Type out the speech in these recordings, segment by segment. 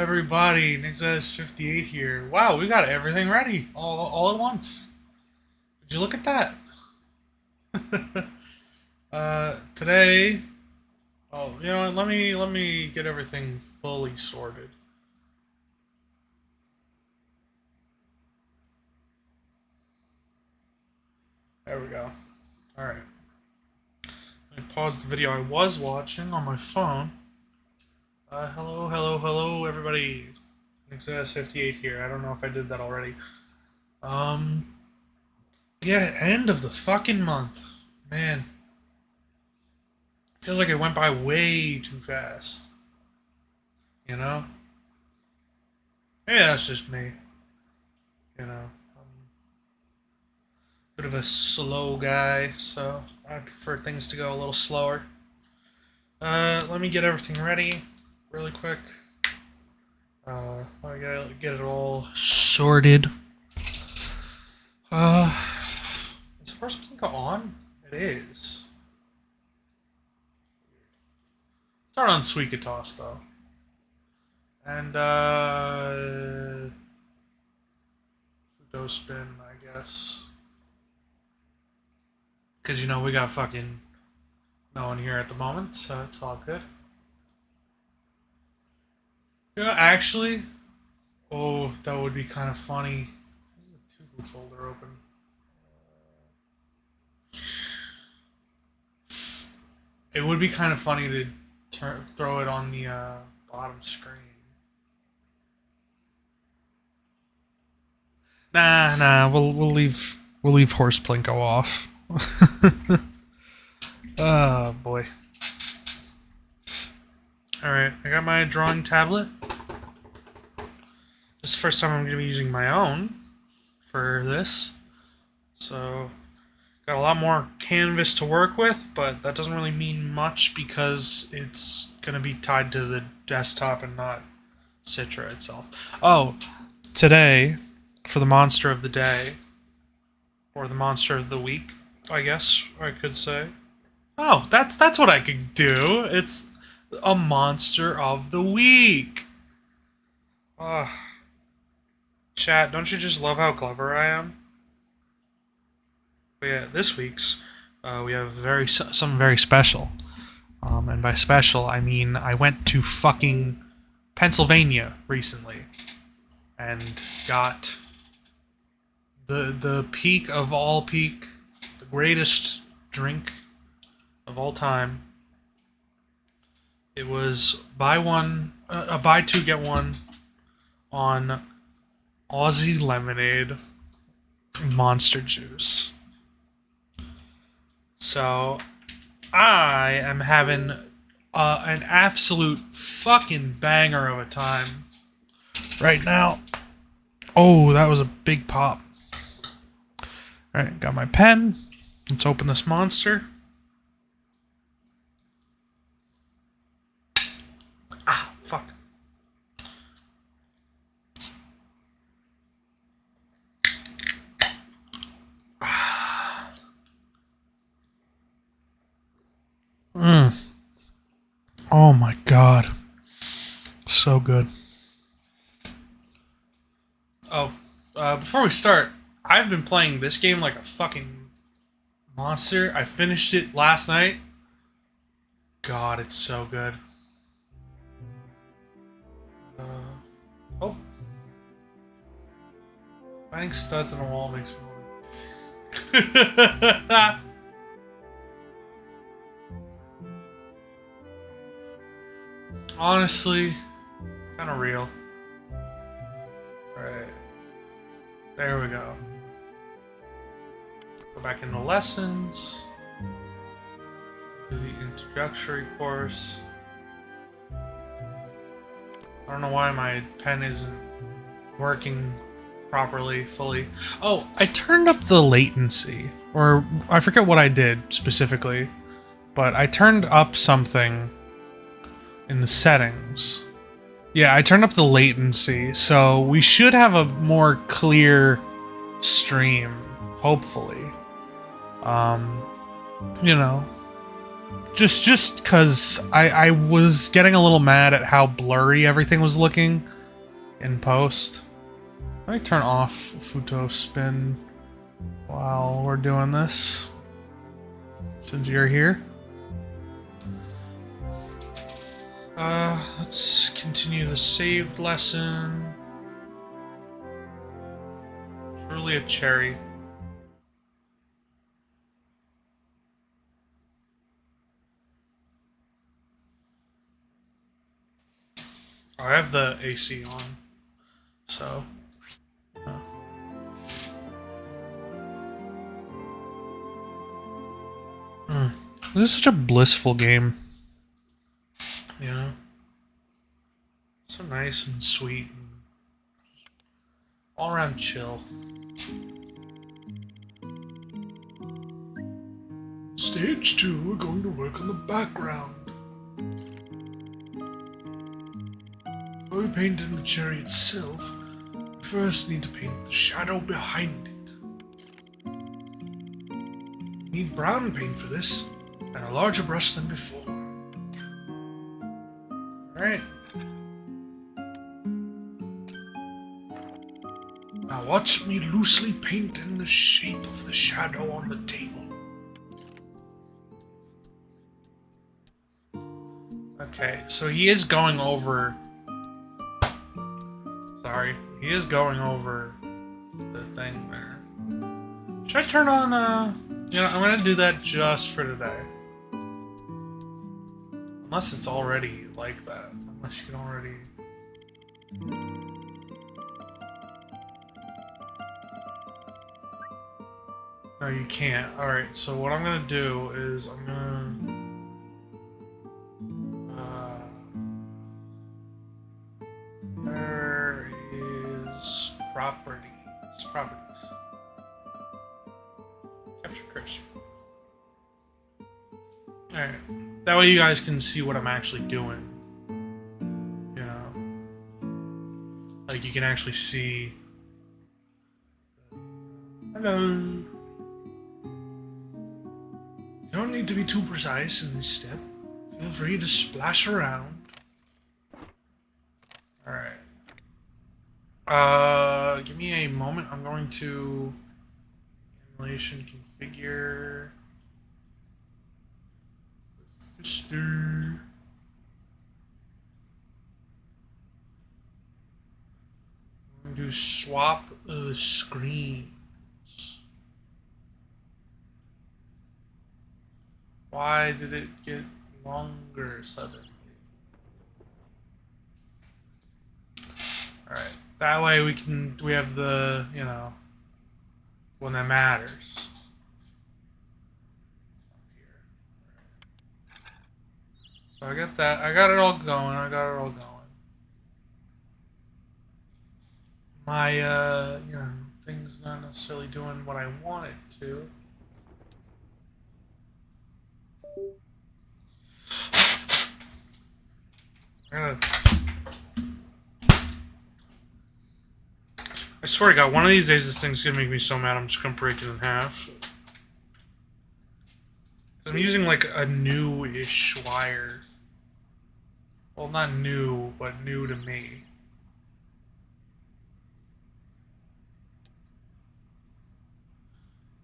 everybody, Nix's 58 here. Wow, we got everything ready all at once. Did you look at that? Today, oh, you know what? Let me get everything fully sorted. There we go. All right. Let me pause the video I was watching on my phone. Hello, everybody. Nix's 58 here. I don't know if I did that already. Um, yeah, end of the fucking month. Man, feels like it went by way too fast. You know? Maybe that's just me. You know, I'm a bit of a slow guy, so I prefer things to go a little slower. Let me get everything ready really quick. Let me get it all sorted. Is Horse Blinka on? It is. Start on Suikotos though. And Futo spin, I guess. Because you know we got fucking no one here at the moment, so it's all good. You know, actually, oh, that would be kind of funny. There's a Tubu folder open. It would be kind of funny to throw it on the bottom screen. Nah, we'll leave Horse Plinko off. Oh boy. Alright, I got my drawing tablet. This is the first time I'm gonna be using my own for this. So got a lot more canvas to work with, but that doesn't really mean much because it's gonna be tied to the desktop and not Citra itself. Oh, today, for the monster of the day, or the monster of the week, I guess I could say. Oh, that's what I could do. It's a monster of the week. Chat, don't you just love how clever I am? But yeah, this week's we have something very special. And by special, I mean I went to fucking Pennsylvania recently and got the peak of all peak, the greatest drink of all time. It was buy two get one on Aussie lemonade Monster Juice. So I am having an absolute fucking banger of a time right now. Oh, that was a big pop. Alright, got my pen. Let's open this monster. Ah, fuck. Oh my god. So good. Oh, before we start, I've been playing this game like a fucking monster. I finished it last night. God, it's so good. Oh. Finding studs in a wall makes me want honestly, kind of real. Alright. There we go. Go back into lessons. Do the introductory course. I don't know why my pen isn't working properly, fully. Oh, I turned up the latency. Or, I forget what I did specifically. But I turned up something in the settings. Yeah, I turned up the latency, so we should have a more clear stream, hopefully. You know, just because I was getting a little mad at how blurry everything was looking in post. Let me turn off Futo Spin while we're doing this, since you're here. Let's continue the saved lesson. Truly a cherry. I have the AC on, so. This is such a blissful game. You know? So nice and sweet and all around chill. Stage 2, we're going to work on the background. Before we paint in the cherry itself, we first need to paint the shadow behind it. We need brown paint for this, and a larger brush than before. Alright. Now watch me loosely paint in the shape of the shadow on the table. Okay, so he is going over... Sorry, he is going over the thing there. Should I turn on, You know, I'm gonna do that just for today. Unless it's already like that. Unless you can already... No, you can't. Alright, so what I'm gonna do is I'm gonna... Where is properties? Properties. Capture cursor. Alright. That way you guys can see what I'm actually doing. You know? Like you can actually see... Hello. You don't need to be too precise in this step. Feel free to splash around. Alright. Give me a moment. I'm going to emulation configure Fister. I'm going to swap the screens. Why did it get longer suddenly? Alright. That way we have the, you know, one that matters. So I got that. I got it all going. My, you know, thing's not necessarily doing what I want it to. I swear to God, one of these days this thing's gonna make me so mad I'm just gonna break it in half. I'm using like a new-ish wire. Well, not new, but new to me.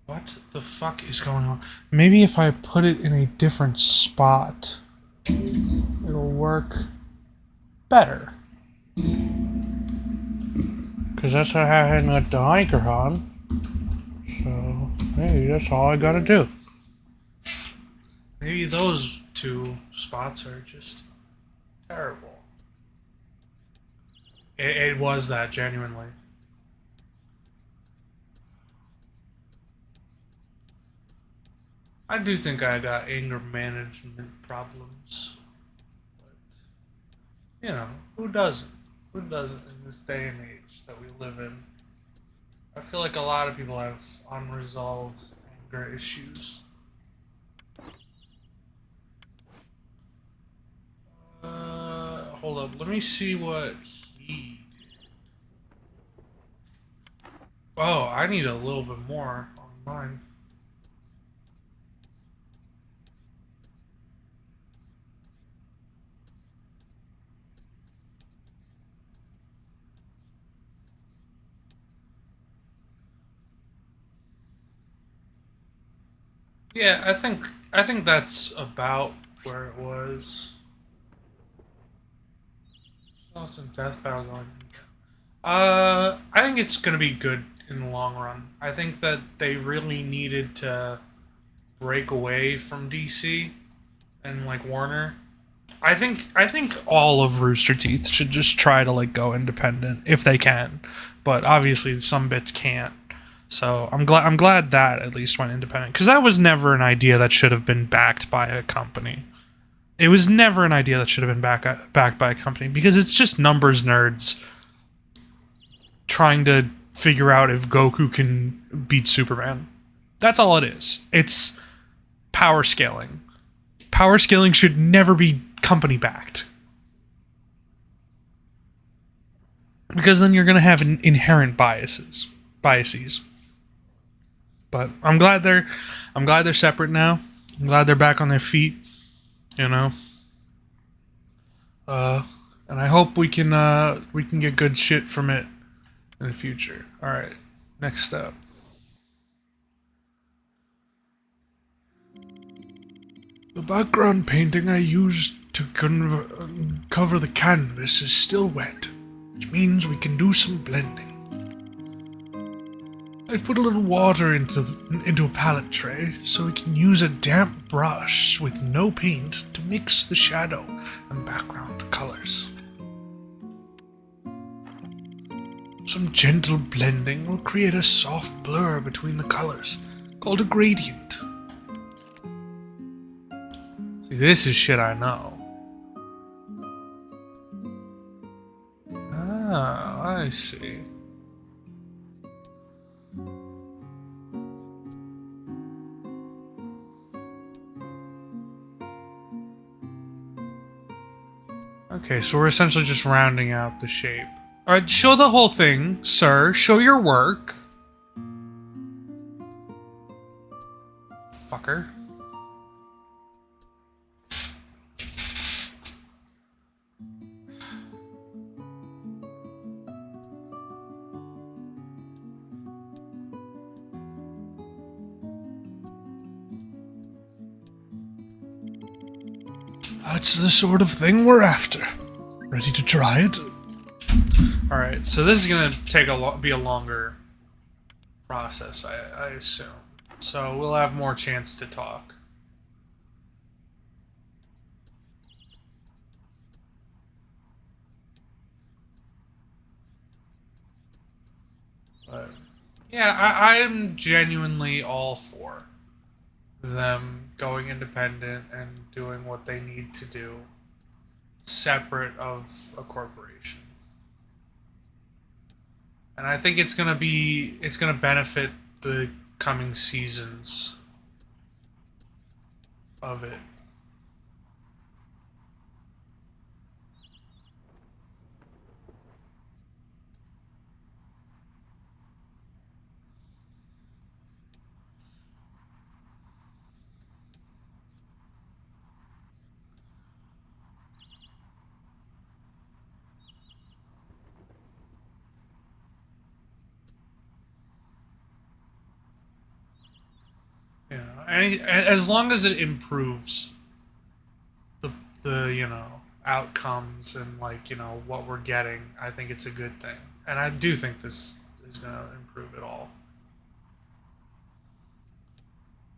What the fuck is going on? Maybe if I put it in a different spot, it'll work better. Because that's what I had with the anchor on. So, hey, that's all I gotta do. Maybe those two spots are just terrible. It was that, genuinely. I do think I got anger management problems. But, you know, who doesn't? Who doesn't in this day and age that we live in? I feel like a lot of people have unresolved anger issues. Hold up. Let me see what he did. Oh, I need a little bit more on mine. Yeah, I think that's about where it was. Lost in death battle going. I think it's gonna be good in the long run. I think that they really needed to break away from DC and like Warner. I think all of Rooster Teeth should just try to like go independent if they can, but obviously some bits can't. So I'm glad that at least went independent because that was never an idea that should have been backed by a company. It was never an idea that should have been backed by a company because it's just numbers nerds trying to figure out if Goku can beat Superman. That's all it is. It's power scaling. Power scaling should never be company backed because then you're going to have inherent biases. But I'm glad they're separate now. I'm glad they're back on their feet. You know, uh, and I hope we can get good shit from it in the future. All right, next step. The background painting I used to cover the canvas is still wet, which means we can do some blending. I've put a little water into a palette tray so we can use a damp brush with no paint to mix the shadow and background colors. Some gentle blending will create a soft blur between the colors, called a gradient. See, this is shit I know. Ah, I see. Okay, so we're essentially just rounding out the shape. Alright, show the whole thing, sir. Show your work. Fucker. That's the sort of thing we're after. Ready to try it? Alright, so this is gonna be a longer process, I assume. So we'll have more chance to talk. But yeah, I'm genuinely all for them going independent and doing what they need to do, separate of a corporation. And I think it's gonna benefit the coming seasons of it. You know, and as long as it improves the outcomes and like what we're getting, I think it's a good thing. And I do think this is gonna improve it all.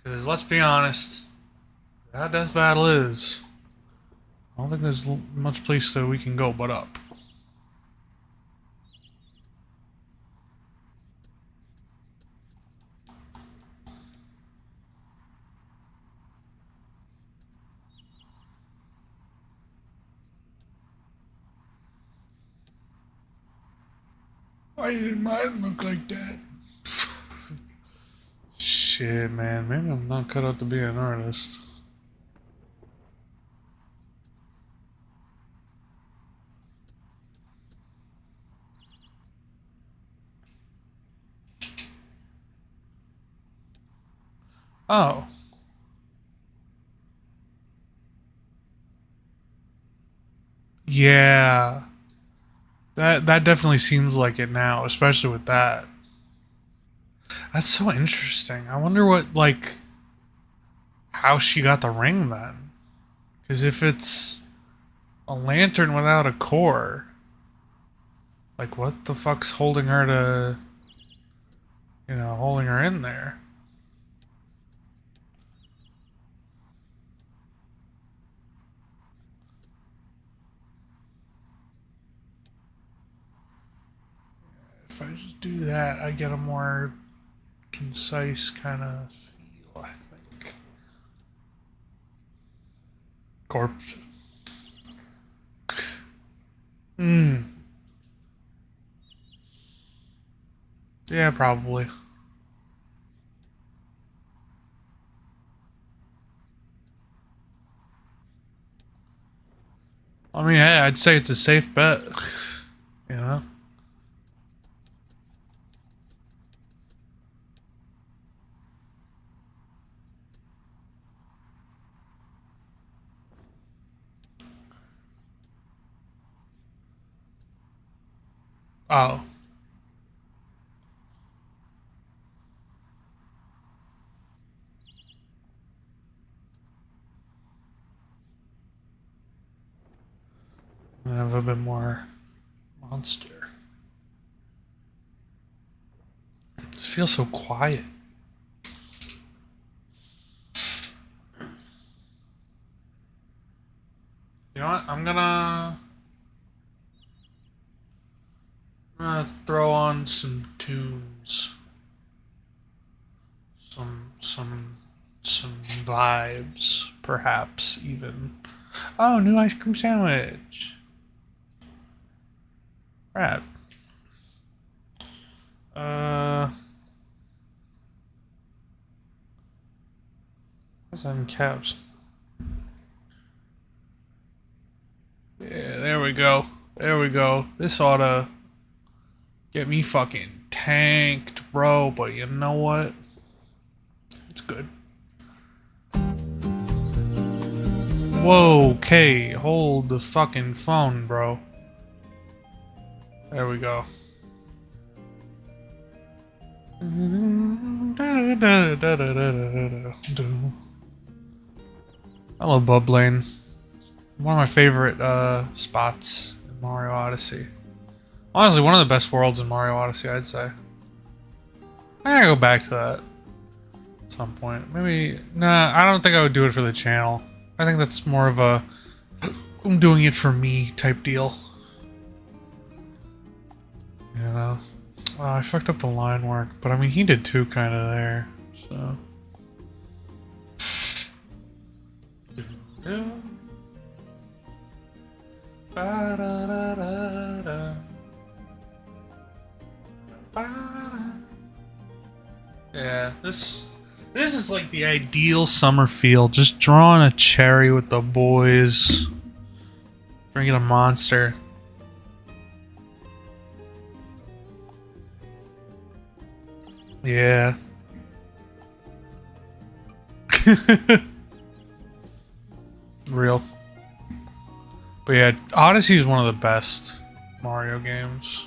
Because let's be honest, that death battle is. I don't think there's much place that we can go but up. Why did mine look like that? Shit, man. Maybe I'm not cut out to be an artist. Oh. Yeah. That definitely seems like it now, especially with that. That's so interesting. I wonder what like how she got the ring then. Because if it's a lantern without a core, like what the fuck's holding her to, holding her in there? If I just do that, I get a more concise kind of feel, I think. Corpse. Yeah, probably. I mean, hey, I'd say it's a safe bet. You know? Oh. I have a bit more monster. It just feels so quiet. You know what? I'm gonna throw on some tunes. Some vibes, perhaps even. Oh, new ice cream sandwich. Crap. What's that in caps? Yeah, there we go. There we go. This oughta get me fucking tanked, bro. But you know what? It's good. Whoa, okay. Hold the fucking phone, bro. There we go. I love Bub Lane. One of my favorite spots in Mario Odyssey. Honestly, one of the best worlds in Mario Odyssey, I'd say. I gotta go back to that at some point. Maybe, nah, I don't think I would do it for the channel. I think that's more of a I'm doing it for me type deal. You know? Well, I fucked up the line work, but I mean, he did too, kind of there, so. Yeah, this is like the ideal summer feel. Just drawing a cherry with the boys, drinking a monster. Yeah. Real. But yeah, Odyssey is one of the best Mario games.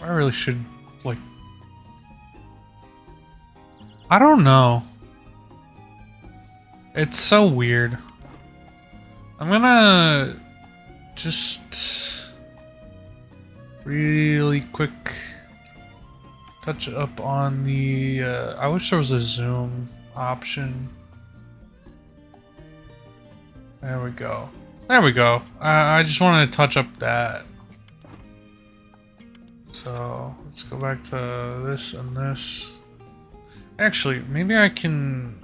I really should, like... I don't know. It's so weird. I'm gonna... just... really quick... touch up on the... I wish there was a zoom option. There we go. There we go. I just wanted to touch up that. So, let's go back to this and this. Actually, maybe I can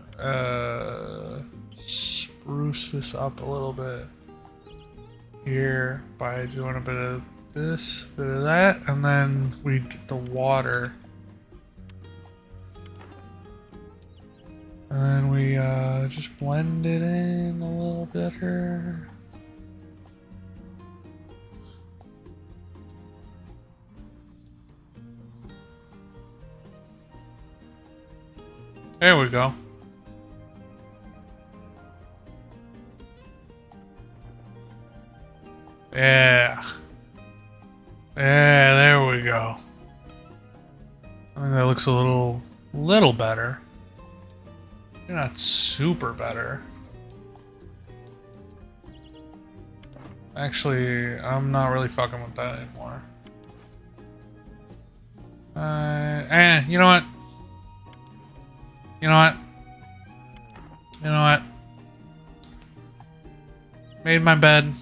spruce this up a little bit here by doing a bit of this, bit of that, and then we get the water. And then we just blend it in a little better. There we go. Yeah. Yeah, there we go. think that looks a little better. You're not super better. Actually, I'm not really fucking with that anymore. You know what? You know what? You know what? Made my bed.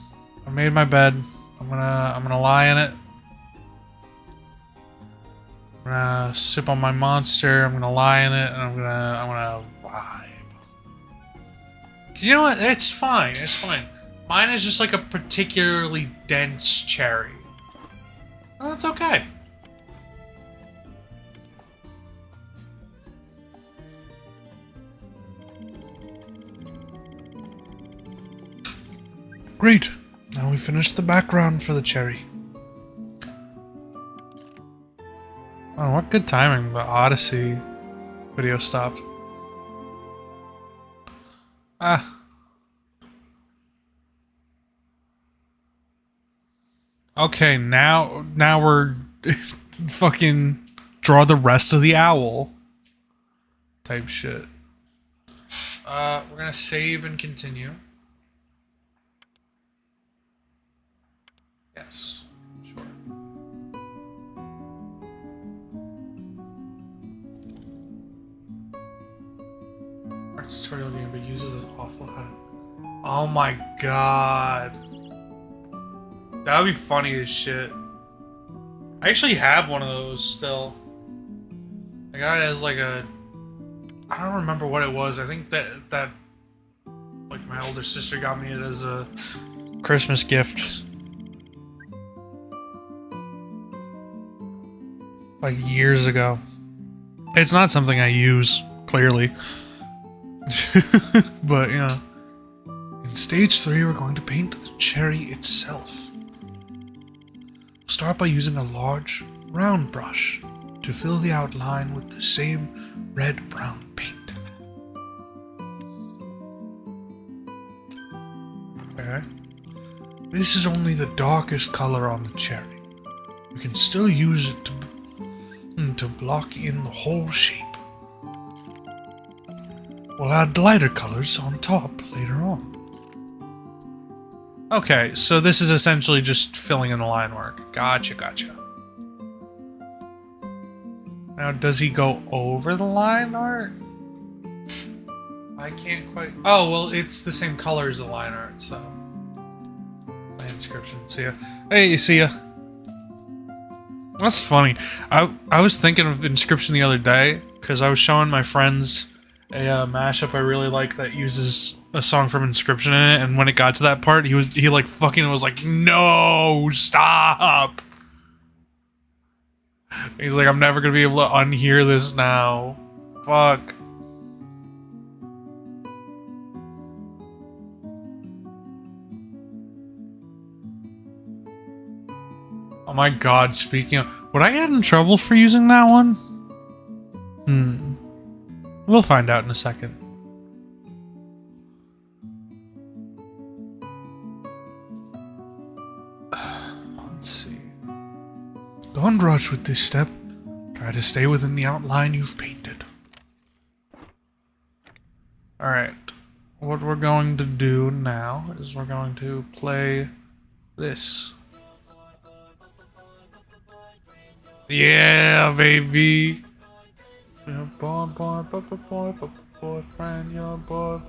I made my bed. I'm gonna lie in it. I'm gonna sip on my monster. I'm gonna lie in it, and I'm gonna vibe. Cause you know what? It's fine. It's fine. Mine is just like a particularly dense cherry. Well, that's okay. Great. Now we finished the background for the cherry. Oh, what good timing. The Odyssey video stopped. Ah. Okay, now we're fucking draw the rest of the owl type shit. We're gonna save and continue. Yes, sure. Our tutorial game, but uses this awful how to... Oh my god. That would be funny as shit. I actually have one of those still. I got it as like a... I don't remember what it was. I think that like my older sister got me it as a Christmas gift. Like years ago. It's not something I use, clearly. But, you know. In stage 3, we're going to paint the cherry itself. Start by using a large, round brush to fill the outline with the same red-brown paint. Okay. This is only the darkest color on the cherry. We can still use it to block in the whole shape. We'll add lighter colors on top later on. Okay, so this is essentially just filling in the line work. Gotcha. Now, does he go over the line art? I can't quite... Oh, well, it's the same color as the line art, so... My inscription. See ya. Hey, see ya. That's funny. I was thinking of Inscription the other day, because I was showing my friends a mashup I really like that uses a song from Inscription in it, and when it got to that part, he like fucking was like, no, stop! He's like, I'm never gonna be able to unhear this now. Fuck. Oh my god, speaking of... Would I get in trouble for using that one? We'll find out in a second. Let's see. Don't rush with this step. Try to stay within the outline you've painted. Alright. What we're going to do now is we're going to play this. Yeah, baby! Your boyfriend, your boy.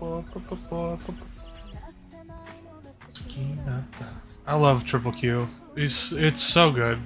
I love Triple Q. It's so good.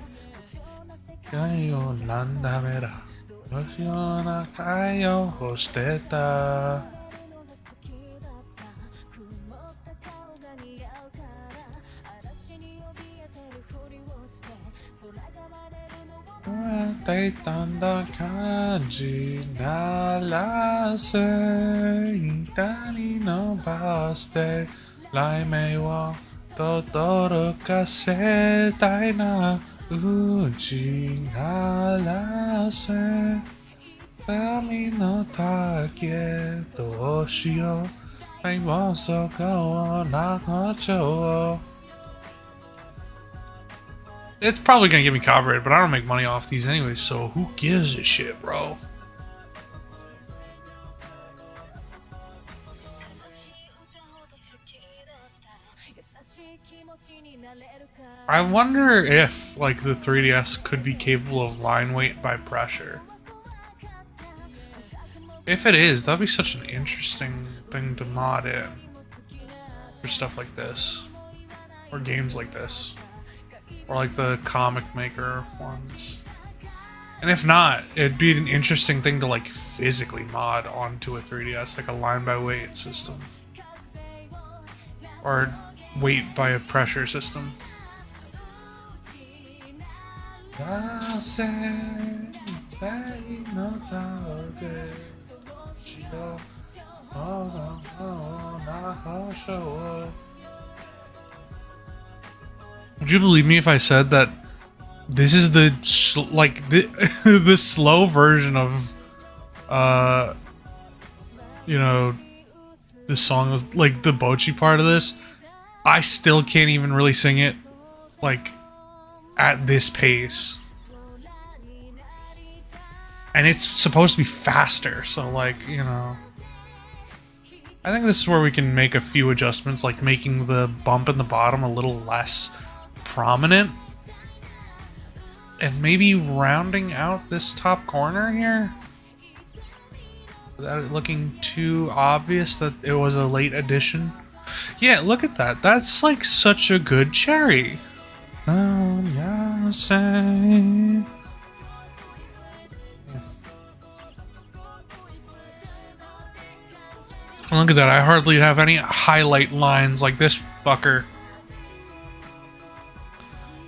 It's probably gonna get me copyrighted, but I don't make money off these anyways, so who gives a shit, bro? I wonder if, like, the 3DS could be capable of line weight by pressure. If it is, that'd be such an interesting thing to mod in for stuff like this. Or games like this. Or like the comic maker ones. And if not, it'd be an interesting thing to like physically mod onto a 3DS, like a line by weight system. Or weight by a pressure system. Would you believe me if I said that this is the the slow version of you know, the song, like the Bochi part of this? I still can't even really sing it like at this pace. And it's supposed to be faster, so like, you know, I think this is where we can make a few adjustments, like making the bump in the bottom a little less prominent. And maybe rounding out this top corner here. Without it looking too obvious that it was a late addition. Yeah, look at that. That's like such a good cherry. Oh, yeah, say. Look at that. I hardly have any highlight lines like this fucker.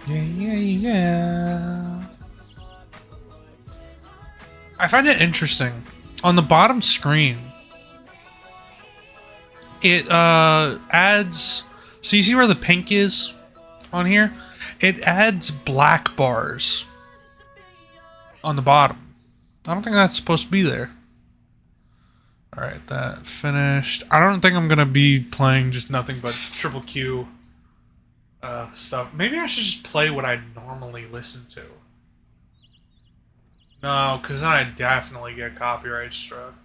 Yeah, yeah, yeah. I find it interesting. On the bottom screen, it adds... So you see where the pink is on here? It adds black bars on the bottom. I don't think that's supposed to be there. Alright, that finished. I don't think I'm going to be playing just nothing but triple Q stuff. Maybe I should just play what I normally listen to. No, because then I definitely get copyright struck.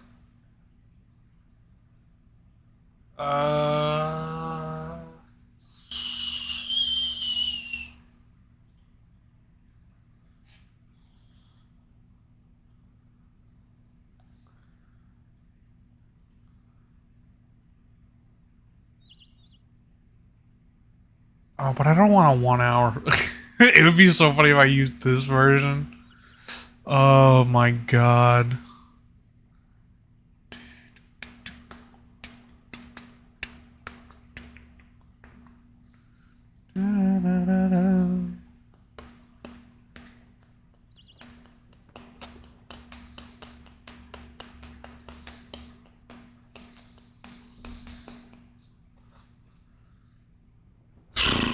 Oh, but I don't want a 1 hour. It would be so funny if I used this version. Oh my god.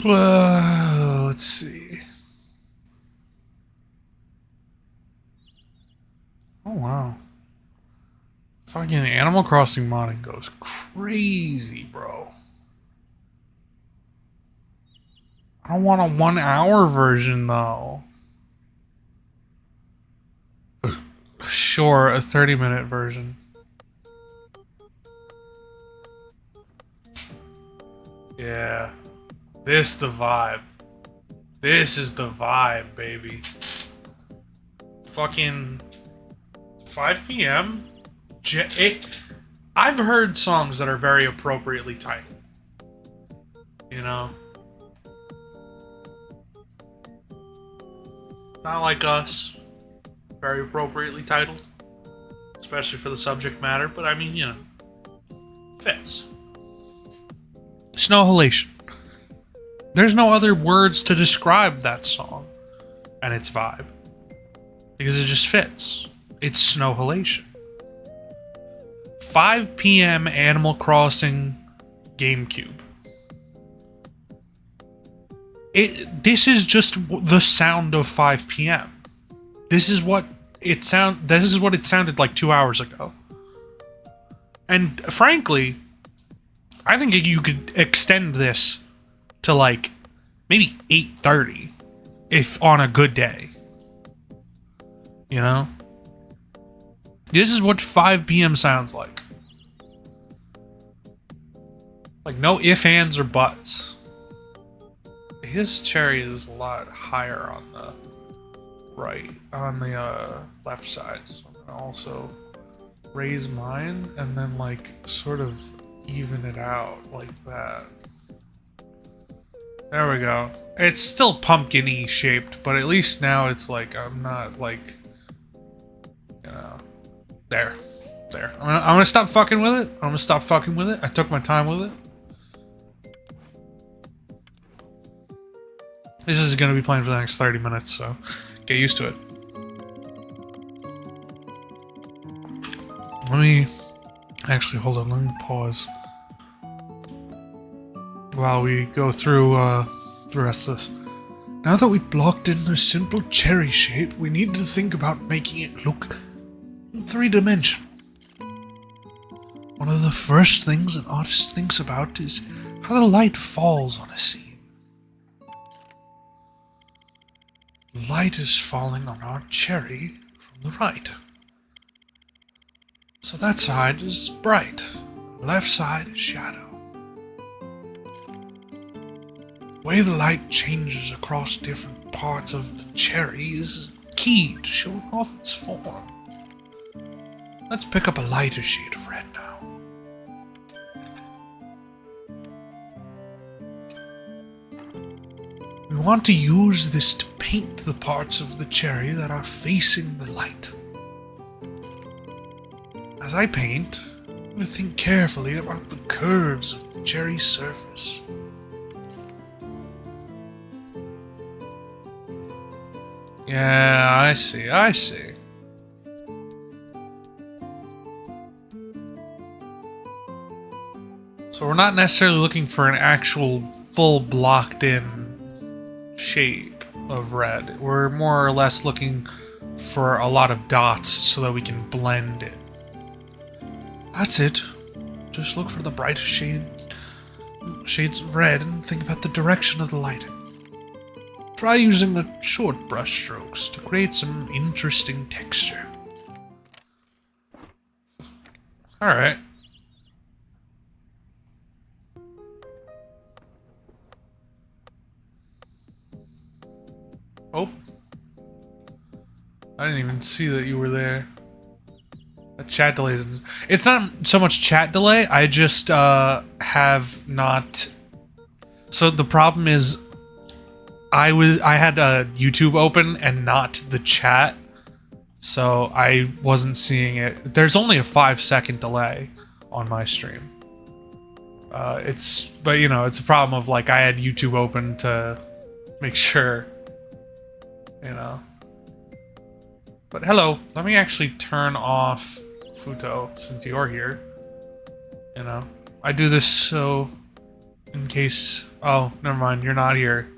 Let's see. Oh wow. Fucking Animal Crossing modding goes crazy, bro. I don't want a 1 hour version though. Sure, a 30-minute version. Yeah. This the vibe. This is the vibe, baby. Fucking 5 p.m. I've heard songs that are very appropriately titled. You know? Not like us. Very appropriately titled. Especially for the subject matter, but I mean, you know. Fits. Snowhalation. There's no other words to describe that song and its vibe. Because it just fits. It's Snowhalation. 5 p.m. Animal Crossing GameCube. This is just the sound of 5 p.m. This is what it sounded like 2 hours ago. And frankly, I think you could extend this to like maybe 8:30 if on a good day. You know? This is what 5 p.m. sounds like. Like, no ifs, ands, or buts. His cherry is a lot higher on the right, on the left side. So I'm gonna also raise mine and then, like, sort of even it out like that. There we go. It's still pumpkin-y shaped, but at least now it's like, I'm not, like, you know, there. I'm gonna stop fucking with it. I took my time with it. This is gonna be playing for the next 30 minutes, so get used to it. Let me... Actually, hold on, let me pause. While we go through the rest of this. Now that we've blocked in a simple cherry shape, we need to think about making it look three-dimensional. One of the first things an artist thinks about is how the light falls on a scene. The light is falling on our cherry from the right. So that side is bright, the left side is shadow. The way the light changes across different parts of the cherry is key to showing off its form. Let's pick up a lighter shade of red now. We want to use this to paint the parts of the cherry that are facing the light. As I paint, I'm going to think carefully about the curves of the cherry surface. Yeah, I see. So we're not necessarily looking for an actual full blocked in shape of red. We're more or less looking for a lot of dots so that we can blend it. That's it. Just look for the brightest shades of red and think about the direction of the lighting. Try using the short brush strokes to create some interesting texture. Alright. Oh. I didn't even see that you were there. A chat delay isn't... It's not so much chat delay, I just have not... So the problem is I had YouTube open and not the chat, so I wasn't seeing it. There's only a 5-second delay on my stream. But you know, it's a problem of like I had YouTube open to make sure, you know. But hello, let me actually turn off Futo since you're here. You know, I do this so in case. Oh, never mind, you're not here.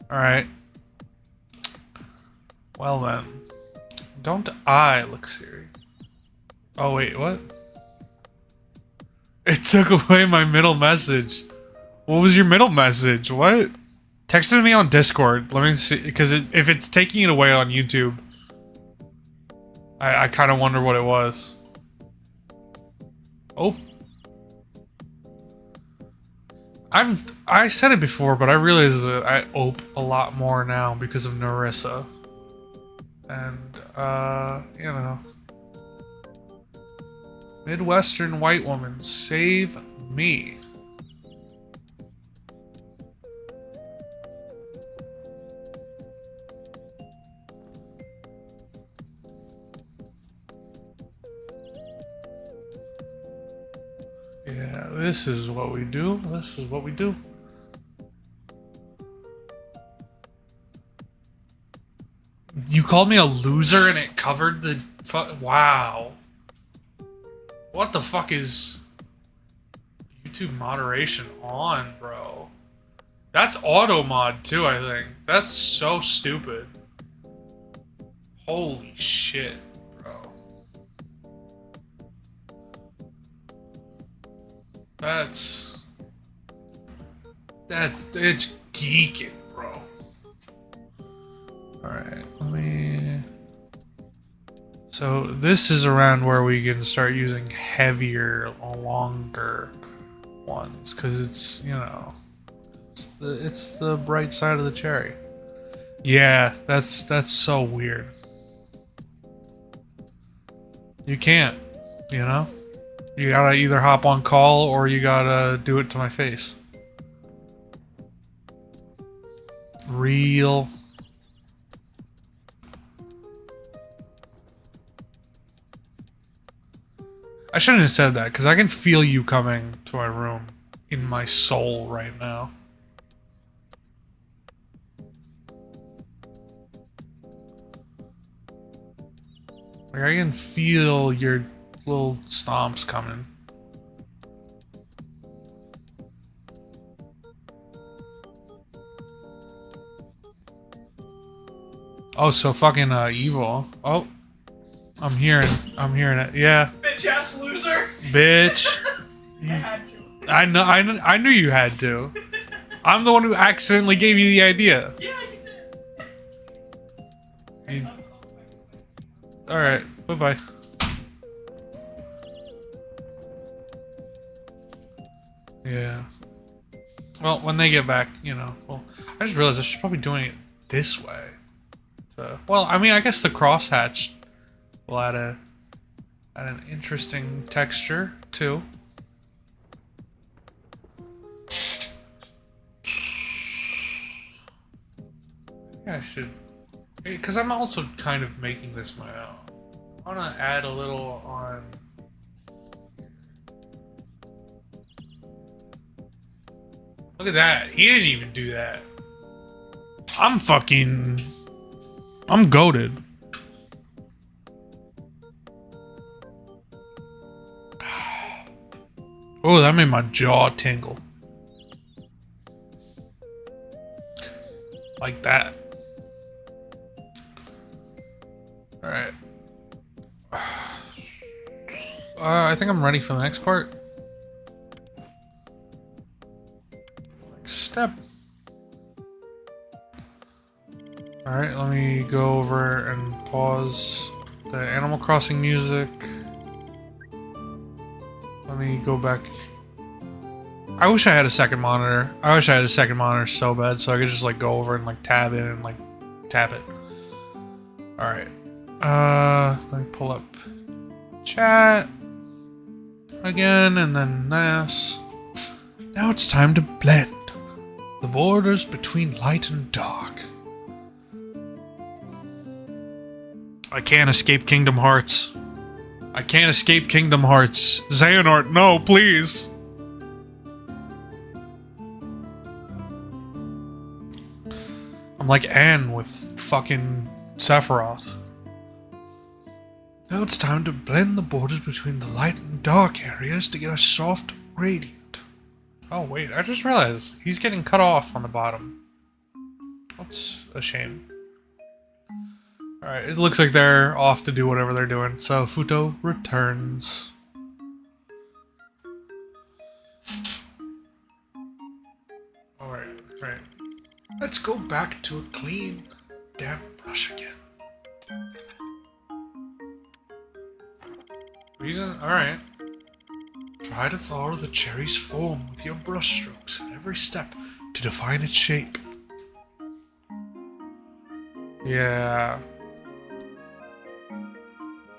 Alright. Well then. Don't I look serious? Oh wait, what? It took away my middle message. What was your middle message? What? Text it to me on Discord. Let me see, because if it's taking it away on YouTube, I kind of wonder what it was. Oh. I said it before, but I realize that I ope a lot more now because of Narissa. And, you know. Midwestern white woman, save me. Yeah, this is what we do. This is what we do. You called me a loser and it covered the wow. What the fuck is YouTube moderation on, bro? That's auto mod too, I think. That's so stupid. Holy shit, bro. It's geeking, bro. Alright, let me... So this is around where we can start using heavier, longer ones, because it's, you know, it's the bright side of the cherry. Yeah, that's so weird. You can't, you know? You gotta either hop on call or you gotta do it to my face. Real. I shouldn't have said that, because I can feel you coming to my room in my soul right now. Like, I can feel your little stomps coming. Oh, so fucking evil. Oh, I'm hearing it. Yeah. Bitch ass loser. Bitch. I had to. I knew you had to. I'm the one who accidentally gave you the idea. Yeah, you did. Alright, bye-bye. Yeah. Well, when they get back, you know, well, I just realized I should probably doing it this way. So, well, I mean, I guess the crosshatch will add an interesting texture, too. Yeah, I should... Because I'm also kind of making this my own. I want to add a little on... Look at that. He didn't even do that. I'm goated. Oh, that made my jaw tingle. Like that. Alright. I think I'm ready for the next part. Next step. Alright, let me go over and pause the Animal Crossing music. Let me go back. I wish I had a second monitor. I wish I had a second monitor so bad so I could just like go over and like tab in and like tap it. Alright. Let me pull up chat again and then this. Now it's time to blend the borders between light and dark. I can't escape Kingdom Hearts. I can't escape Kingdom Hearts. Xehanort, no, please. I'm like Anne with fucking Sephiroth. Now it's time to blend the borders between the light and dark areas to get a soft gradient. Oh wait, I just realized he's getting cut off on the bottom. That's a shame. Alright, it looks like they're off to do whatever they're doing, so Futo returns. Alright, right. Let's go back to a clean, damp brush again. Alright. Try to follow the cherry's form with your brush strokes at every step to define its shape. Yeah.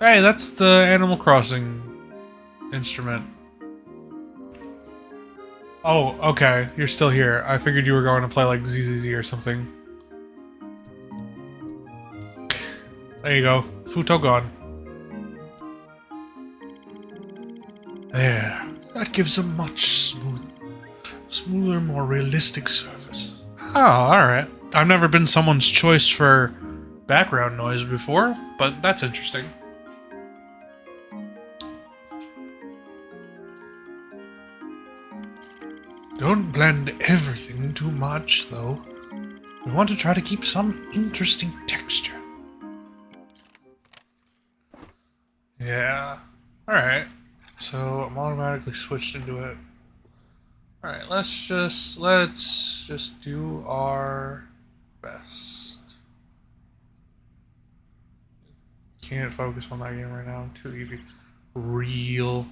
Hey, that's the Animal Crossing instrument. Oh, okay. You're still here. I figured you were going to play like ZZZ or something. There you go. Futo gone. There. That gives a much smoother, more realistic surface. Oh, alright. I've never been someone's choice for background noise before, but that's interesting. Don't blend everything too much, though. We want to try to keep some interesting texture. Yeah. Alright. So I'm automatically switched into it. Alright, let's just do our best. can't focus on that game right now. I'm too easy. Real.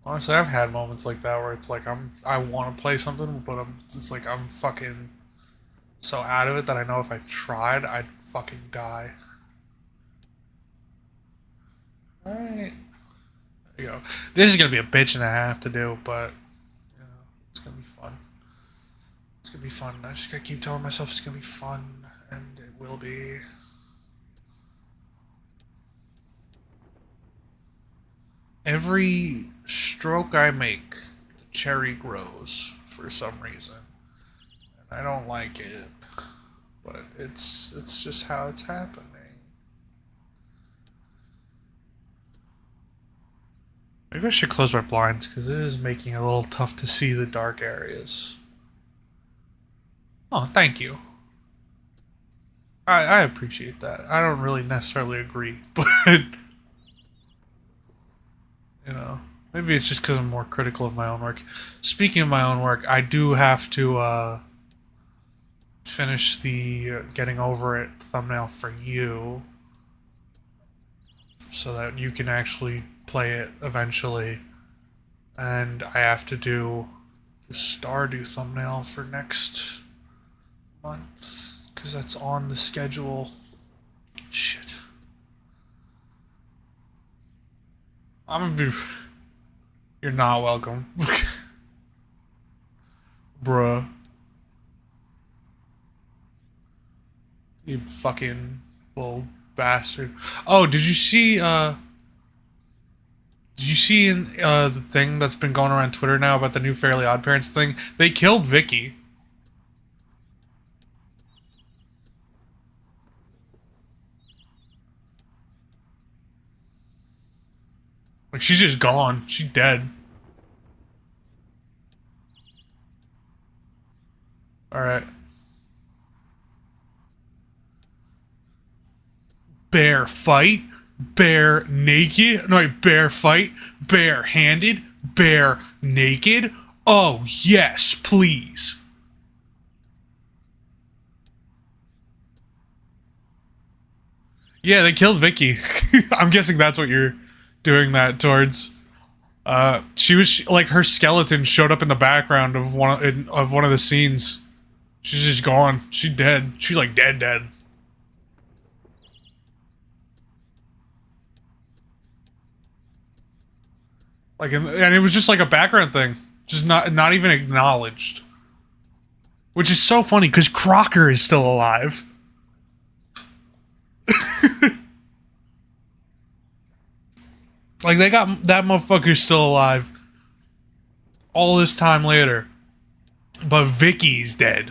Honestly, I've had moments like that where it's like I want to play something, but it's like I'm fucking so out of it that I know if I tried, I'd fucking die. All right, there you go. This is gonna be a bitch and a half to do, but you know, it's gonna be fun. It's gonna be fun. I just gotta keep telling myself it's gonna be fun, and it will be. Every stroke I make, the cherry grows for some reason. And I don't like it. But it's just how it's happening. Maybe I should close my blinds because it is making it a little tough to see the dark areas. Oh, thank you. I appreciate that. I don't really necessarily agree, but you know, maybe it's just because I'm more critical of my own work. Speaking of my own work, I do have to finish the getting over it thumbnail for you so that you can actually play it eventually. And I have to do the Stardew thumbnail for next month because that's on the schedule. Shit. I'm gonna be. You're not welcome. Bruh. You fucking little bastard. Oh, did you see in the thing that's been going around Twitter now about the new Fairly Odd Parents thing? They killed Vicky. Like, she's just gone. She's dead. Alright. Bear fight, bear naked. No, wait, bear fight, bare handed, bear naked. Oh, yes, please. Yeah, they killed Vicky. I'm guessing that's what you're doing that towards. She was like her skeleton showed up in the background of one of the scenes. She's just gone. She's dead. She's like dead. Like, and it was just like a background thing, just not even acknowledged. Which is so funny because Crocker is still alive. Like, they got that motherfucker still alive all this time later. But Vicky's dead.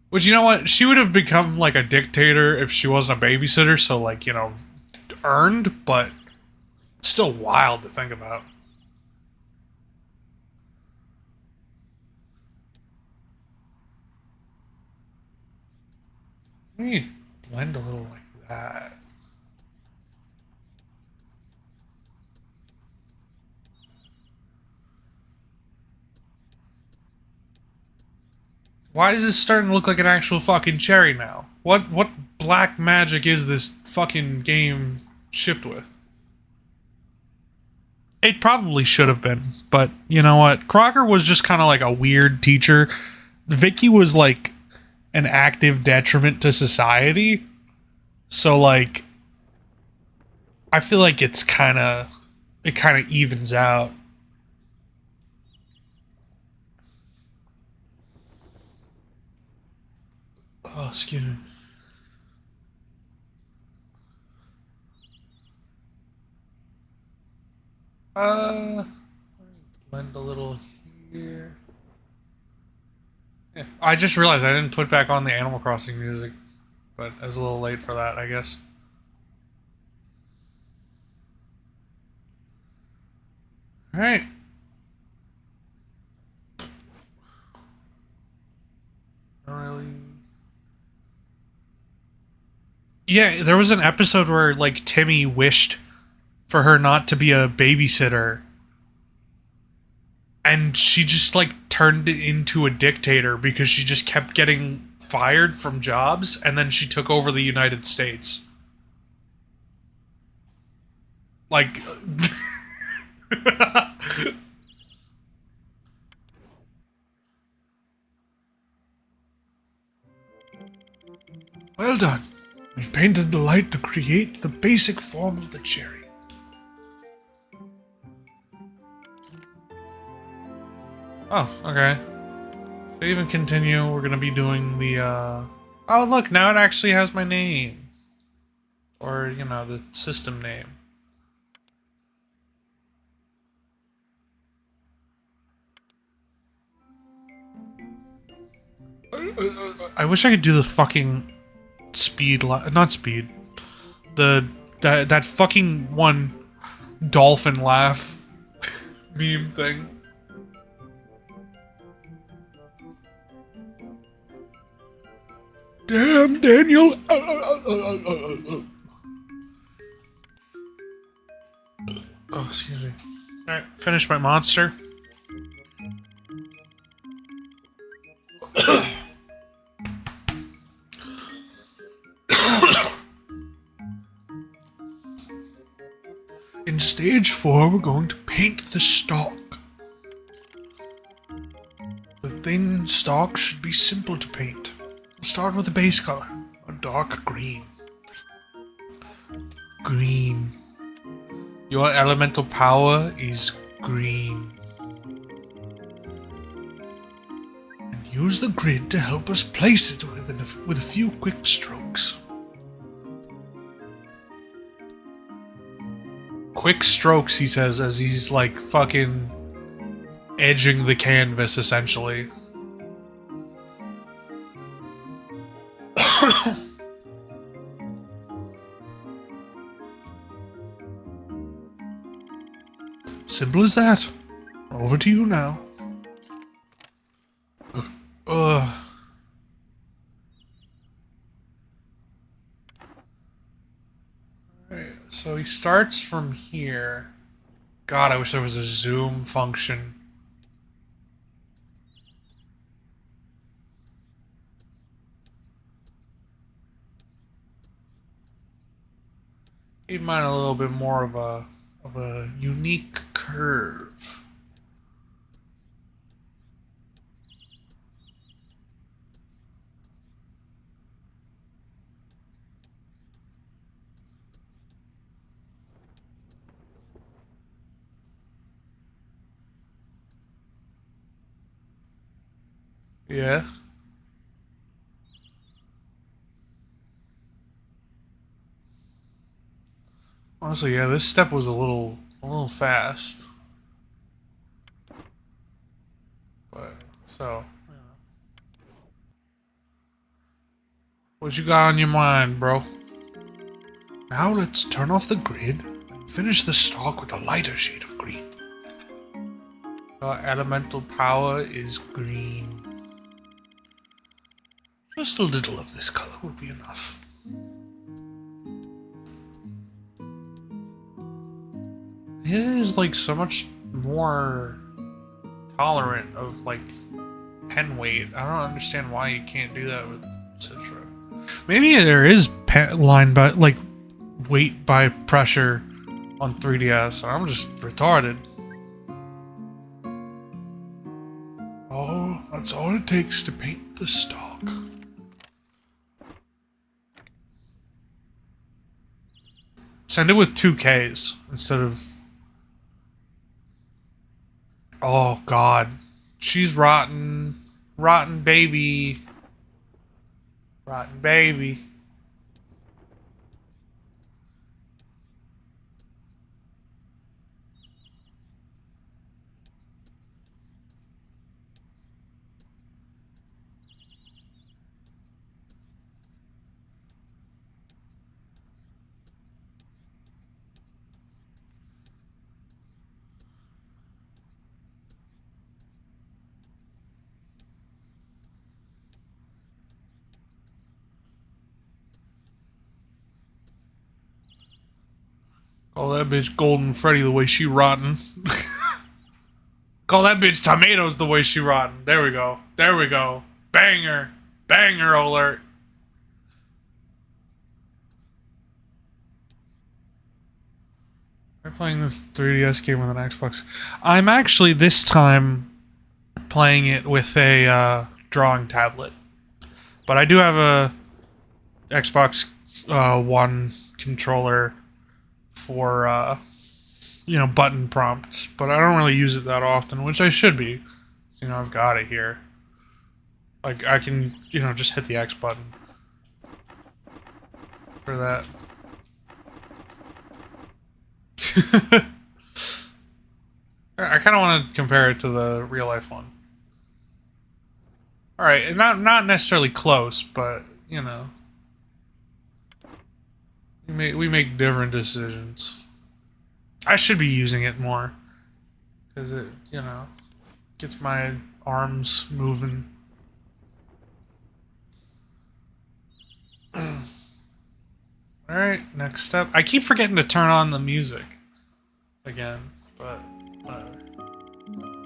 Which, you know what? She would have become, like, a dictator if she wasn't a babysitter, so, like, you know, earned, but still wild to think about. We need to blend a little like that. Why is this starting to look like an actual fucking cherry now? What black magic is this fucking game shipped with? It probably should have been, but you know what? Crocker was just kind of like a weird teacher. Vicky was like an active detriment to society. So like I feel like it kind of evens out. Oh, excuse me. Blend a little here. Yeah, I just realized I didn't put back on the Animal Crossing music, but I was a little late for that, I guess. All right. Not really. Yeah, there was an episode where like Timmy wished for her not to be a babysitter. and she just like turned it into a dictator because she just kept getting fired from jobs, and then she took over the United States. Like, well done. We've painted the light to create the basic form of the cherry. Oh, okay. Save and continue. We're gonna be doing the, Oh, look, now it actually has my name. Or, you know, the system name. I wish I could do the fucking not speed. That fucking one dolphin laugh meme thing. Damn, Daniel. Oh, excuse me. Alright, finish my monster. In stage 4, we're going to paint the stalk. The thin stalk should be simple to paint. We'll start with a base color, a dark green. Green. Your elemental power is green. And use the grid to help us place it with a few quick strokes. Quick strokes, he says, as he's like fucking edging the canvas, essentially. Simple as that. Over to you now. Ugh. Alright, so he starts from here. God, I wish there was a zoom function. Give mine a little bit more of a unique curve. Yeah. Honestly, yeah, this step was a little fast. But so, yeah. What you got on your mind, bro? Now let's turn off the grid and finish the stalk with a lighter shade of green. Elemental power is green. Just a little of this color will be enough. His is like so much more tolerant of like pen weight. I don't understand why you can't do that with Citra. Maybe there is line by like weight by pressure on 3DS. I'm just retarded. Oh, that's all it takes to paint the stalk. Send it with 2Ks instead of... Oh, God. She's rotten. Rotten baby. Rotten baby. Call that bitch Golden Freddy the way she rotten. Call that bitch tomatoes the way she rotten. There we go. There we go. Banger. Banger alert. We're playing this 3DS game with an Xbox. I'm actually this time playing it with a drawing tablet. But I do have a Xbox One controller for button prompts, but I don't really use it that often, which I should be. I've got it here. Like I can, just hit the X button for that. I kind of want to compare it to the real life one. All right, and not necessarily close, but we make different decisions. I should be using it more because it gets my arms moving. All right, next step. I keep forgetting to turn on the music again, but whatever.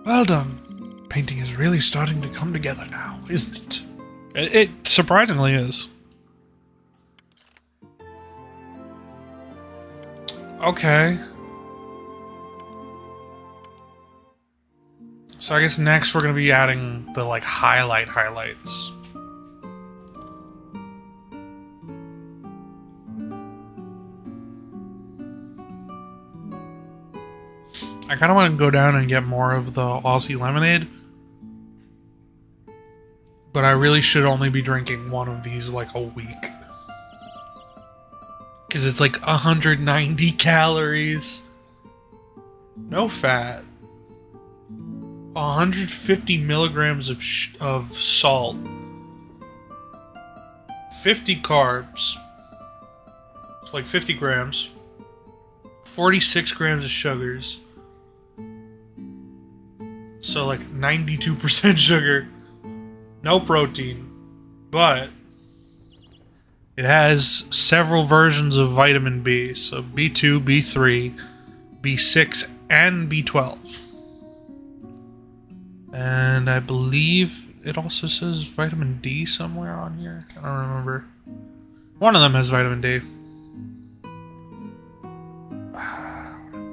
Well done. Painting is really starting to come together now, isn't it? It surprisingly is. Okay. So I guess next we're gonna be adding the highlights. I kind of want to go down and get more of the Aussie lemonade. But I really should only be drinking one of these like a week. Because it's like 190 calories. No fat. 150 milligrams of salt. 50 carbs. It's like 50 grams. 46 grams of sugars. So like 92% sugar. No protein. But it has several versions of vitamin B. So B2, B3, B6, and B12. And I believe it also says vitamin D somewhere on here. I don't remember. One of them has vitamin D.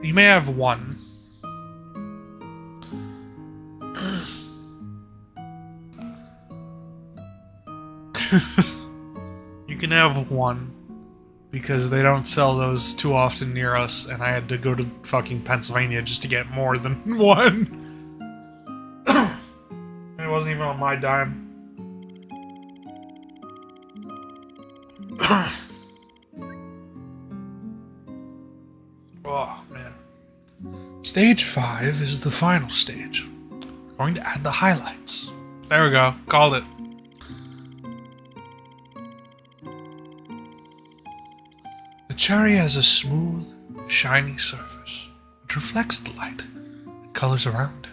You may have one. You can have one. Because they don't sell those too often near us, and I had to go to fucking Pennsylvania just to get more than one. It wasn't even on my dime. Oh, man. Stage 5 is the final stage. We're going to add the highlights. There we go. Called it. The cherry has a smooth, shiny surface, which reflects the light and colors around it.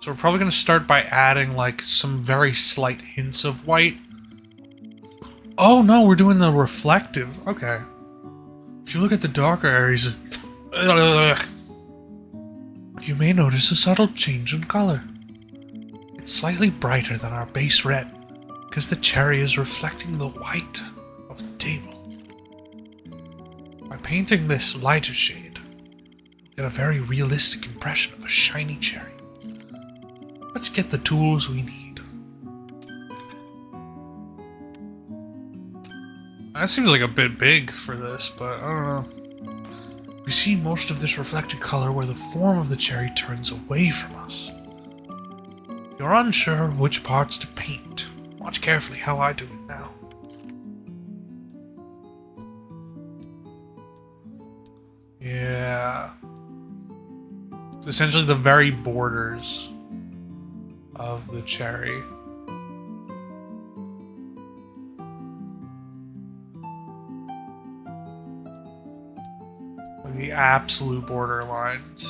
So we're probably going to start by adding like some very slight hints of white. Oh no, we're doing the reflective. Okay. If you look at the darker areas, you may notice a subtle change in color. It's slightly brighter than our base red, because the cherry is reflecting the white of the table. By painting this lighter shade, you get a very realistic impression of a shiny cherry. Let's get the tools we need. That seems like a bit big for this, but I don't know. We see most of this reflected color where the form of the cherry turns away from us. If you're unsure of which parts to paint, watch carefully how I do it now. Yeah. It's essentially the very borders of the cherry. The absolute border lines.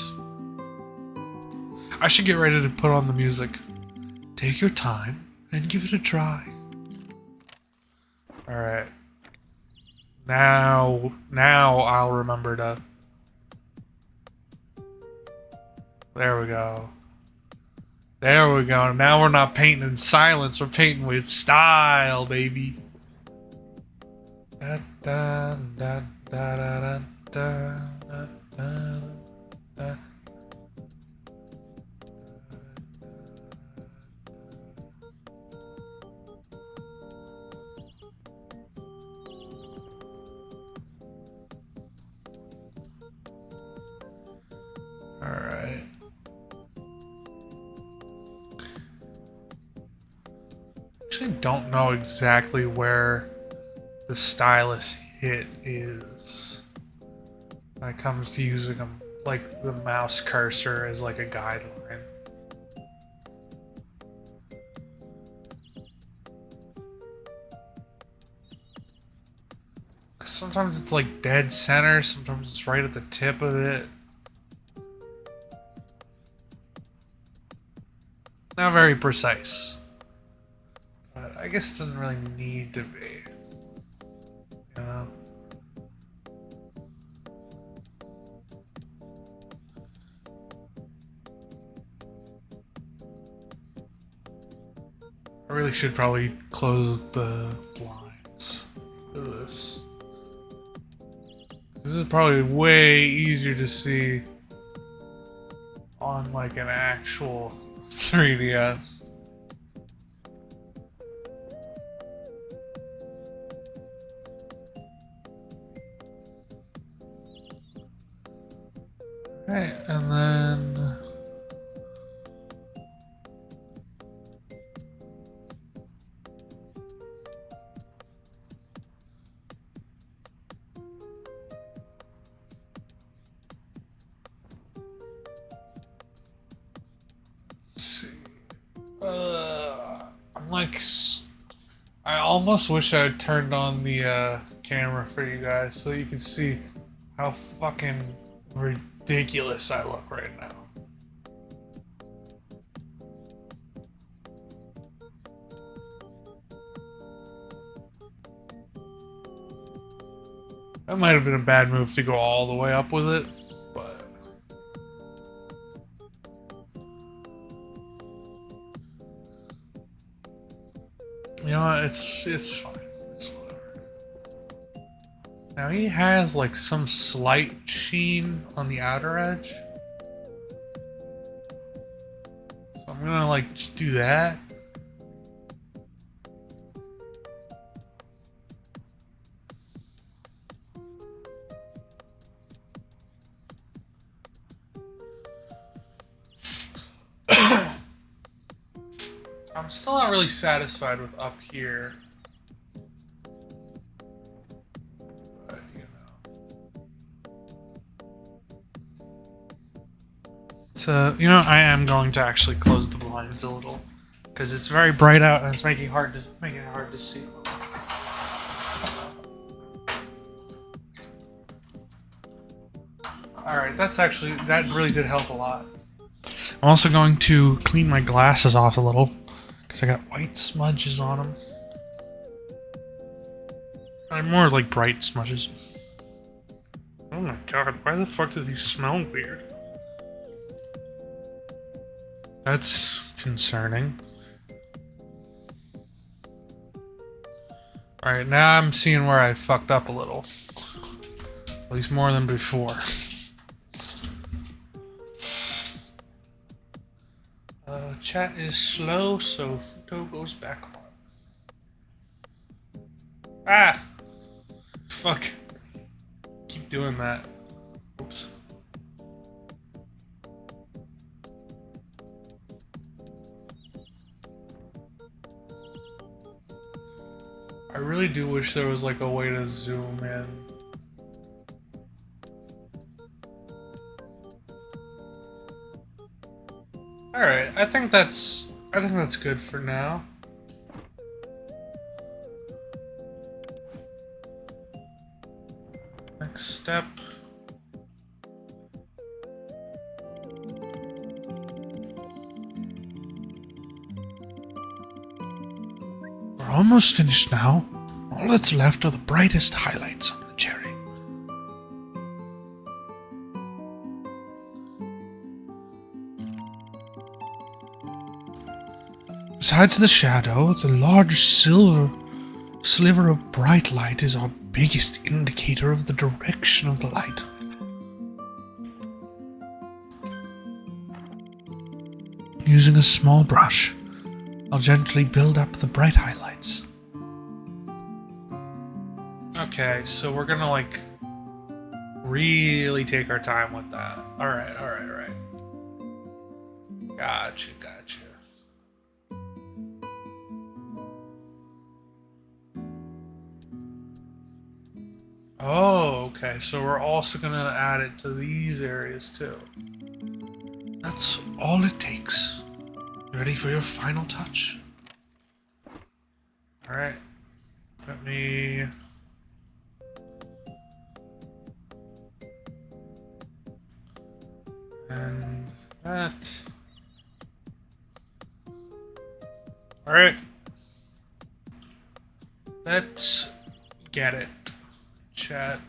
I should get ready to put on the music. Take your time and give it a try. Alright. Now I'll remember to There we go. There we go. Now we're not painting in silence. We're painting with style, baby. Da, da, da, da, da, da, da, da, da. All right. Actually, don't know exactly where the stylus hit is when it comes to using them, like the mouse cursor as like a guideline. Cause sometimes it's like dead center, sometimes it's right at the tip of it. Not very precise. But I guess it doesn't really need to be. You know? I really should probably close the blinds for this. This is probably way easier to see on like an actual 3DS. Right, and then let's see. I'm like, I almost wish I had turned on the camera for you guys so you could see how fucking ridiculous I look right now. That might have been a bad move to go all the way up with it, but you know what? It's fine. It's whatever. Now he has like some slight sheen on the outer edge, so I'm gonna like just do that. I'm still not really satisfied with up here. But, you know. So, you know, I am going to actually close the blinds a little. Because it's very bright out and it's making it hard to see. Alright, that really did help a lot. I'm also going to clean my glasses off a little. Because I got white smudges on them. More like bright smudges. Oh my god, why the fuck do these smell weird? That's concerning. Alright, now I'm seeing where I fucked up a little. At least more than before. Chat is slow, so Futo goes back on. Ah! Fuck. Keep doing that. Oops. I really do wish there was like a way to zoom in. Alright, I think that's good for now. Next step. We're almost finished now. All that's left are the brightest highlights on the cherry. Besides the shadow, the large sliver of bright light is our biggest indicator of the direction of the light. Using a small brush, I'll gently build up the bright highlights. Okay, so we're gonna like really take our time with that. Alright. Gotcha. Oh, okay, so we're also gonna add it to these areas too. That's all it takes. Ready for your final touch? Alright. Let me... And that... Alright. Let's get it. Chat.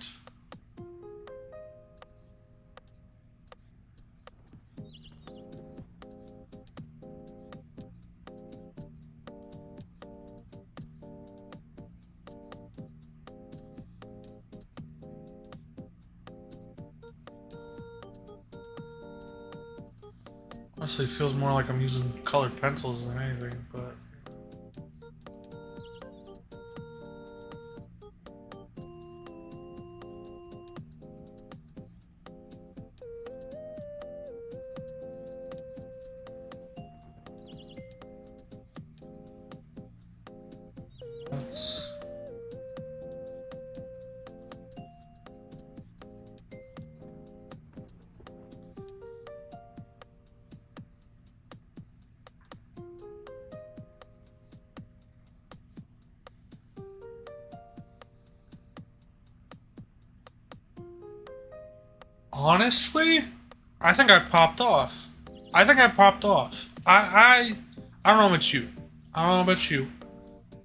Honestly, it feels more like I'm using colored pencils than anything, but... Let's... Honestly, I think I popped off. I don't know about you.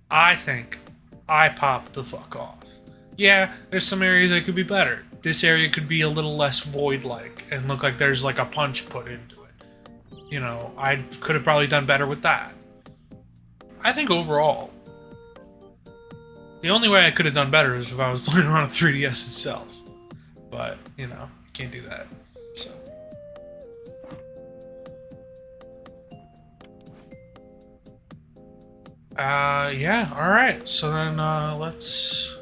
I think I popped the fuck off. Yeah, there's some areas that could be better. This area could be a little less void-like and look like there's like a punch put into it. You know, I could have probably done better with that. I think overall, the only way I could have done better is if I was playing on a 3DS itself. But, you know, can't do that. So. Yeah, alright. So then, let's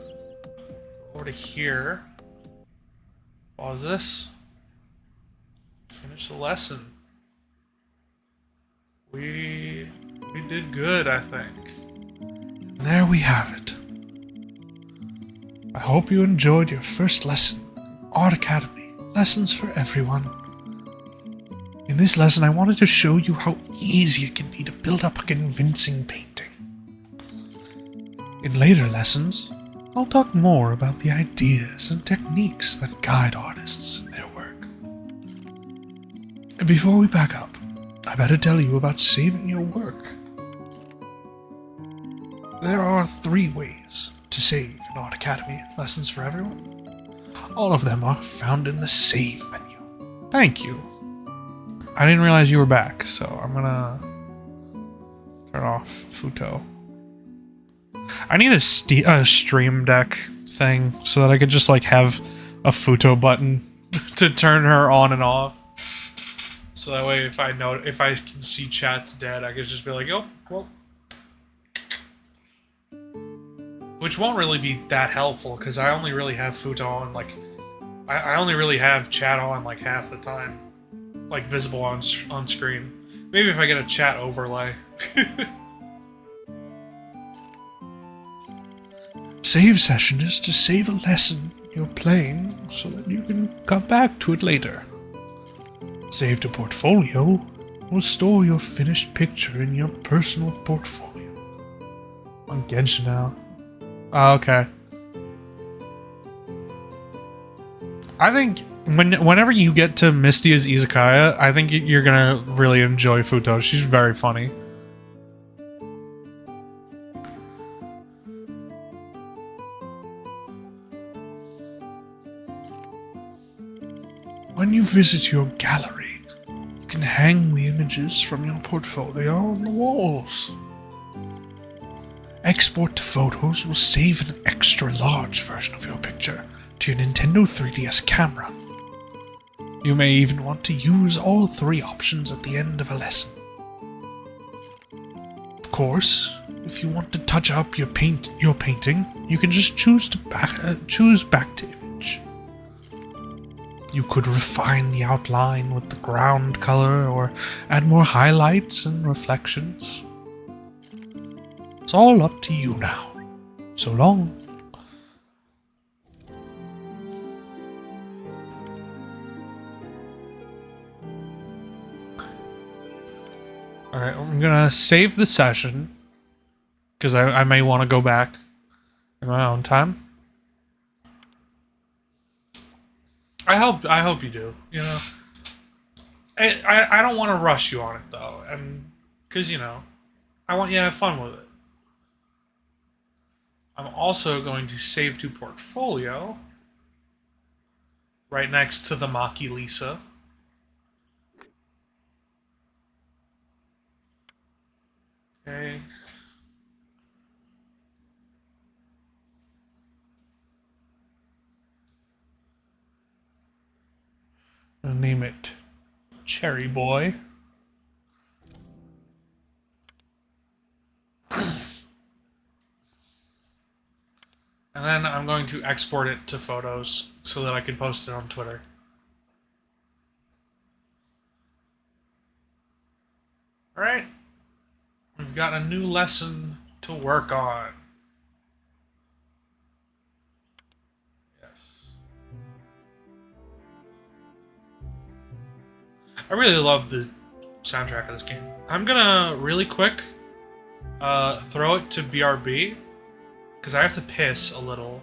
go over to here. Pause this. Finish the lesson. We did good, I think. And there we have it. I hope you enjoyed your first lesson. Art Academy, lessons for everyone. In this lesson, I wanted to show you how easy it can be to build up a convincing painting. In later lessons, I'll talk more about the ideas and techniques that guide artists in their work. And before we back up, I better tell you about saving your work. There are 3 ways to save in Art Academy Lessons for Everyone. All of them are found in the Save menu. Thank you. I didn't realize you were back, so I'm gonna turn off Futo. I need a Stream Deck thing so that I could just like have a Futo button to turn her on and off. So that way, if I can see chat's dead, I could just be like, "Oh, well," which won't really be that helpful because I only really have Futo on like, I only really have chat on like half the time, like visible on screen. Maybe if I get a chat overlay. Save session is to save a lesson you're playing so that you can come back to it later. Save to portfolio will store your finished picture in your personal portfolio. On Genshin now. Oh, okay. I think whenever you get to Misty as Izakaya, I think you're gonna really enjoy Futo. She's very funny. When you visit your gallery, you can hang the images from your portfolio on the walls. Export to photos will save an extra large version of your picture to your Nintendo 3DS camera. You may even want to use all 3 options at the end of a lesson. Of course, if you want to touch up your painting, you can just choose back to image. You could refine the outline with the ground color or add more highlights and reflections. It's all up to you now. So long. Alright, I'm gonna save the session, because I may want to go back in my own time. I hope you do, you know. I don't want to rush you on it, though, and because, you know, I want you to have fun with it. I'm also going to save to portfolio right next to the Maki Lisa. Okay. I'll name it Cherry Boy. And then I'm going to export it to photos so that I can post it on Twitter. Alright. We've got a new lesson to work on. Yes. I really love the soundtrack of this game. I'm gonna really quick throw it to BRB because I have to piss a little.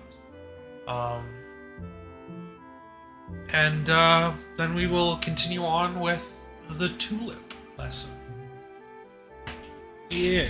And then we will continue on with the tulip lesson. Yeah.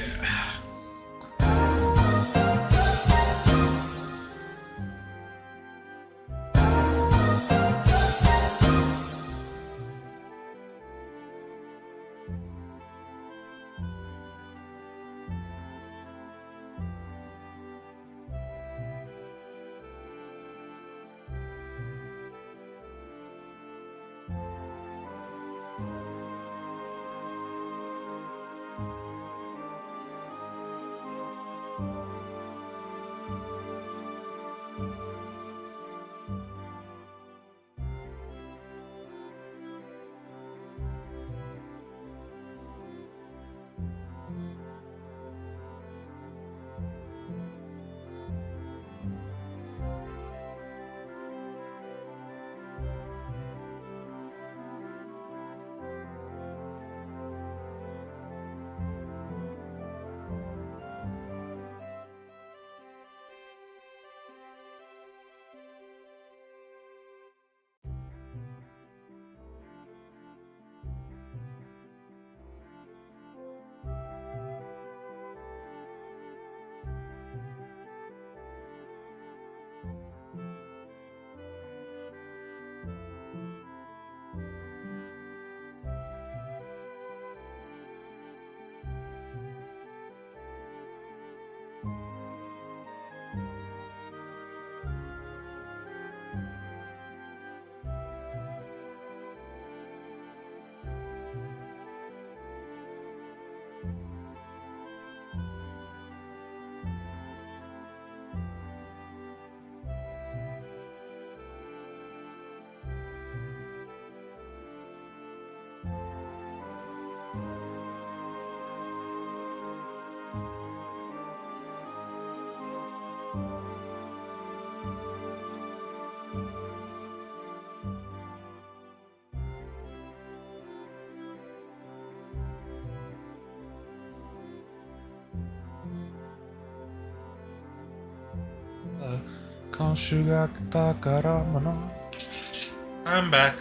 I'm back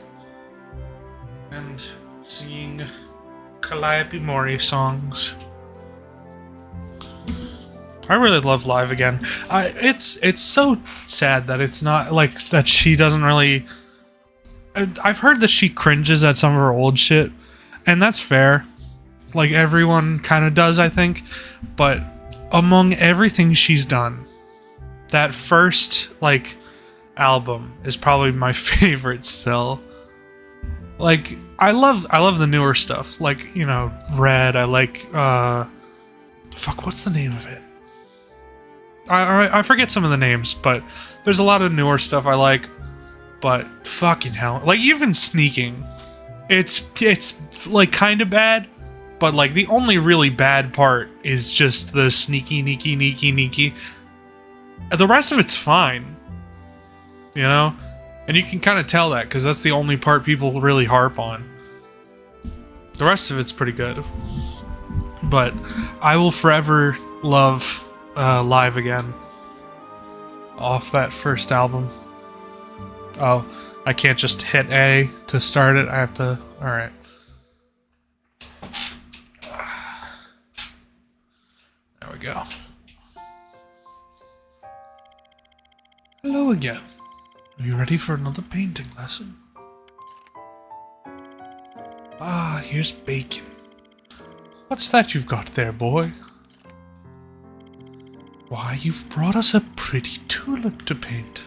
and singing Calliope Mori songs. I really love Live Again. It's so sad that it's not like that. She doesn't really. I've heard that she cringes at some of her old shit, and that's fair. Like everyone kind of does, I think. But among everything she's done, that first like album is probably my favorite still. Like I love the newer stuff. Like, you know, Red. I like fuck, what's the name of it? I forget some of the names, but there's a lot of newer stuff I like. But fucking hell, like even Sneaking, it's like kind of bad, but like the only really bad part is just the sneaky. The rest of it's fine, you know, and you can kind of tell that because that's the only part people really harp on. The rest of it's pretty good, but I will forever love Live Again off that first album. Oh, I can't just hit A to start it. I have to... Alright. There we go. Hello again. Are you ready for another painting lesson? Ah, here's Bacon. What's that you've got there, boy? Why, you've brought us a pretty tulip to paint.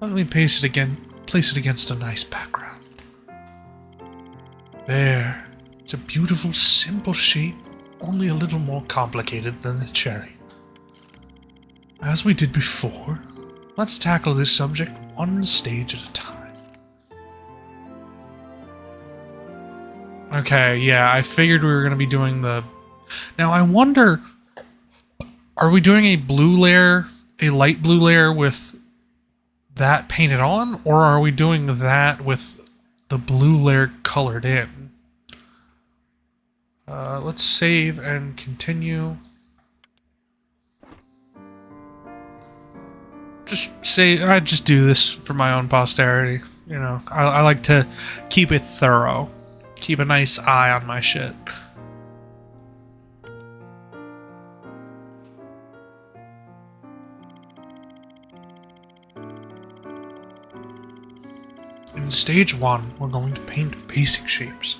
Let me place it against a nice background. There. It's a beautiful, simple shape, only a little more complicated than the cherry. As we did before, let's tackle this subject one stage at a time. Okay, yeah, I figured we were going to be doing the... Now, I wonder... Are we doing a blue layer, a light blue layer with that painted on, or are we doing that with the blue layer colored in? Let's save and continue. I just do this for my own posterity. You know, I like to keep it thorough. Keep a nice eye on my shit. In stage 1, we're going to paint basic shapes.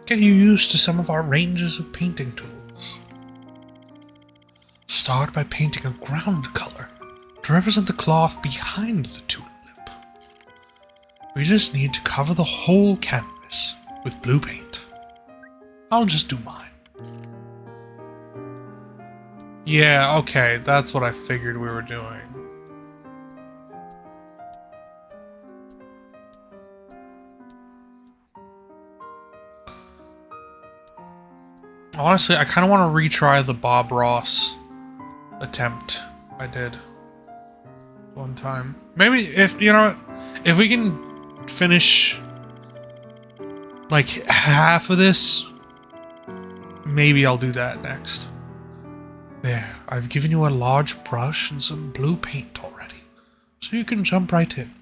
Get you used to some of our ranges of painting tools. Start by painting a ground color to represent the cloth behind the tulip. We just need to cover the whole canvas with blue paint. I'll just do mine. Yeah, okay, that's what I figured we were doing. Honestly, I kind of want to retry the Bob Ross attempt I did one time. Maybe if, you know, if we can finish like half of this, maybe I'll do that next. There, I've given you a large brush and some blue paint already, so you can jump right in.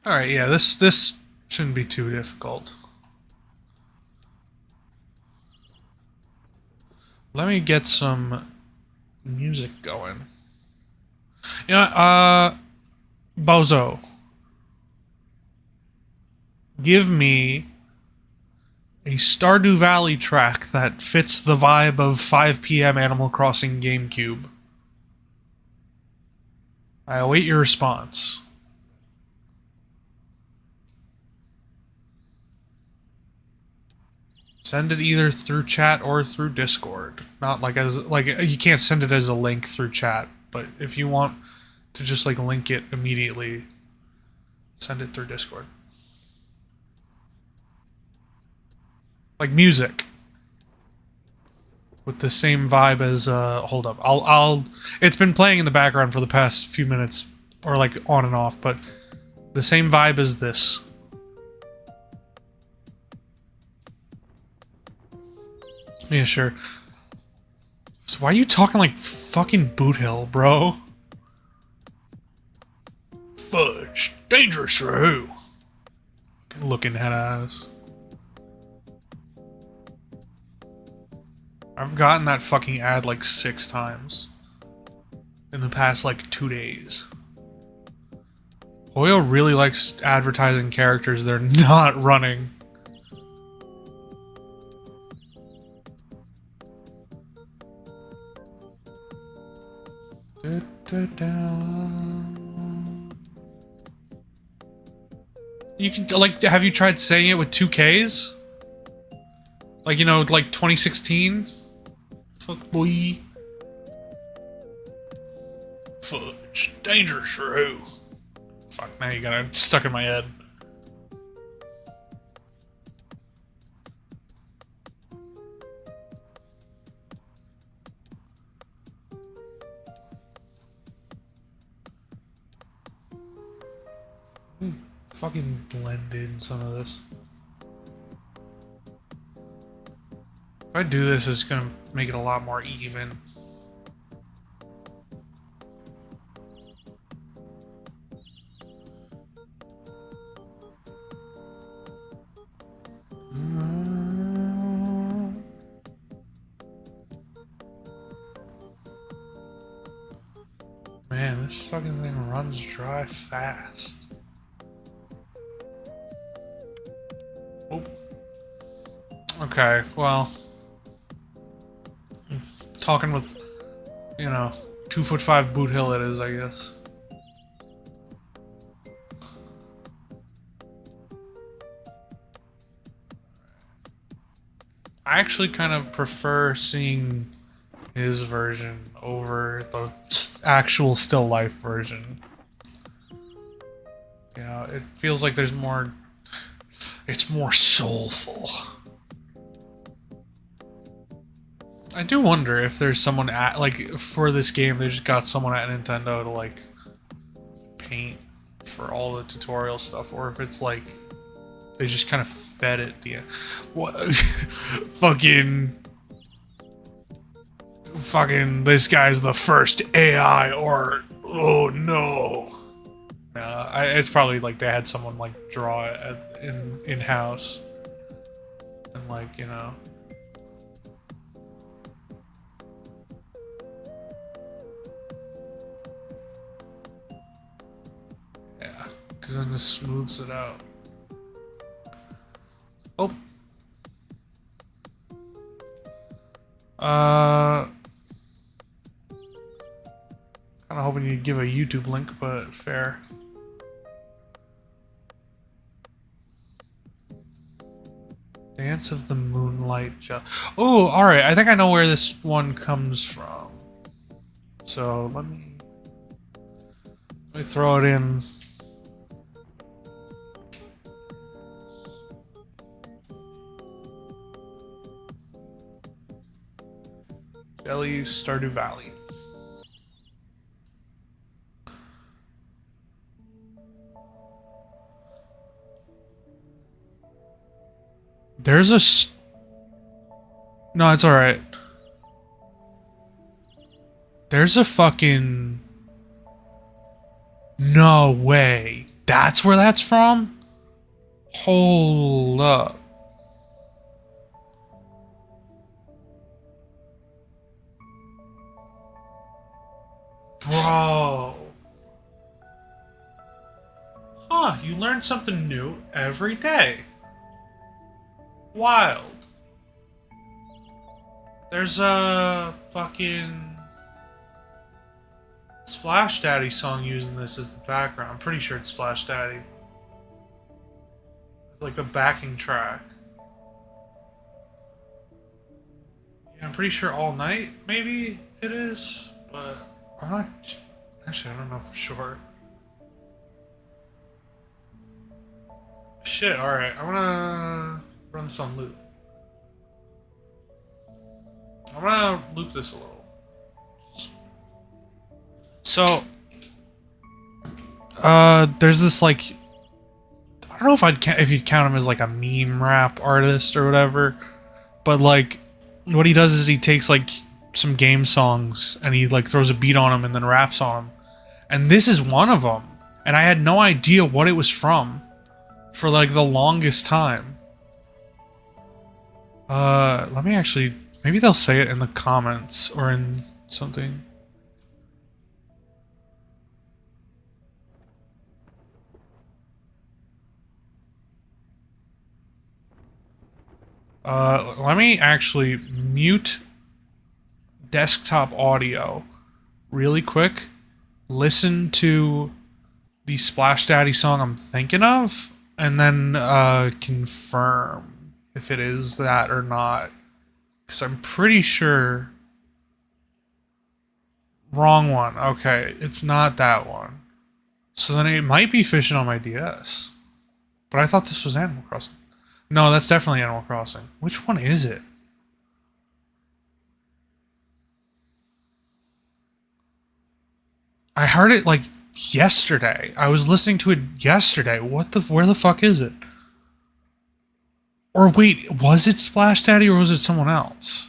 Alright, yeah, this shouldn't be too difficult. Let me get some music going. You know, Bozo. Give me a Stardew Valley track that fits the vibe of 5 p.m. Animal Crossing GameCube. I await your response. Send it either through chat or through Discord. Not like you can't send it as a link through chat, but if you want to just like link it immediately, send it through Discord. Like music. With the same vibe as hold up. I'll it's been playing in the background for the past few minutes, or like on and off, but the same vibe as this. Yeah, sure. So why are you talking like fucking Boot Hill, bro? Fudge. Dangerous for who? Looking at us. I've gotten that fucking ad like 6 times. In the past like 2 days. Oyo really likes advertising characters they're not running. You can, like, have you tried saying it with 2Ks? Like, you know, like 2016? Fuck boy. Fudge. Dangerous for who? Fuck, now you got it stuck in my head. Fucking blend in some of this. If I do this, it's gonna make it a lot more even. Man, this fucking thing runs dry fast. Oh. Okay, well. Talking with, you know, 2'5" Boot Hill it is, I guess. I actually kind of prefer seeing his version over the actual still life version. You know, it feels like there's more... It's more soulful. I do wonder if there's someone at, like, for this game, they just got someone at Nintendo to, like, paint for all the tutorial stuff, or if it's, like, they just kind of fed it the... What? Fucking, this guy's the first AI, or... Oh, no. It's probably, like, they had someone, like, draw it in-house. And, like, you know... Because then this smooths it out. Oh. Kind of hoping you'd give a YouTube link, but fair. Dance of the Moonlight. Oh, alright. I think I know where this one comes from. So, let me throw it in. Jelly Stardew Valley. There's a... No, it's alright. There's a fucking... No way. That's where that's from? Hold up. Bro. Huh, you learn something new every day. Wild. There's a fucking Splash Daddy song using this as the background. I'm pretty sure it's Splash Daddy. It's like a backing track. Yeah, I'm pretty sure All Night, maybe it is, but I'm not... Actually, I don't know for sure. Shit, alright, I'm gonna run this on loop. I'm gonna loop this a little. So, there's this, like, I don't know if you'd count him as, like, a meme rap artist or whatever, but, like, what he does is he takes, like, some game songs and he, like, throws a beat on them and then raps on them. And this is one of them. And I had no idea what it was from for, like, the longest time. Let me actually... Maybe they'll say it in the comments or in something. Let me actually mute desktop audio really quick. Listen to the Splash Daddy song I'm thinking of, and then confirm if it is that or not. Because I'm pretty sure. Wrong one. Okay, it's not that one. So then it might be Fishing on my DS. But I thought this was Animal Crossing. No, that's definitely Animal Crossing. Which one is it? I heard it like yesterday. I was listening to it yesterday. Where the fuck is it? Or wait, was it Splash Daddy or was it someone else?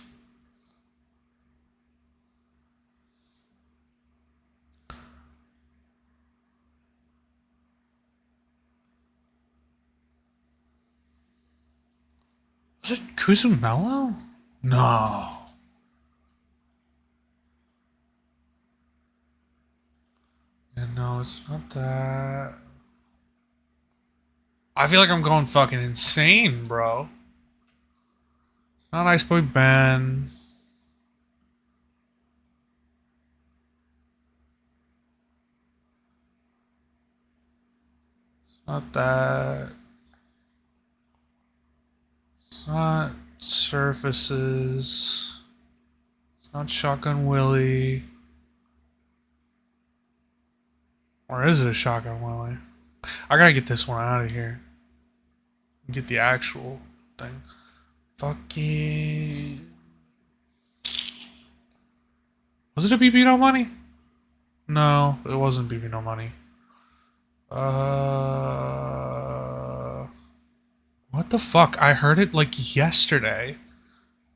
Was it Cozumelo? No. Yeah, no, it's not that. I feel like I'm going fucking insane, bro. It's not Ice Boy Ben. It's not that. It's not Surfaces. It's not Shotgun Willie. Or is it a Shotgun Willie? I gotta get this one out of here. Get the actual thing. Fucking. Was it a BB No Money? No, it wasn't BB No Money. What the fuck? I heard it like yesterday.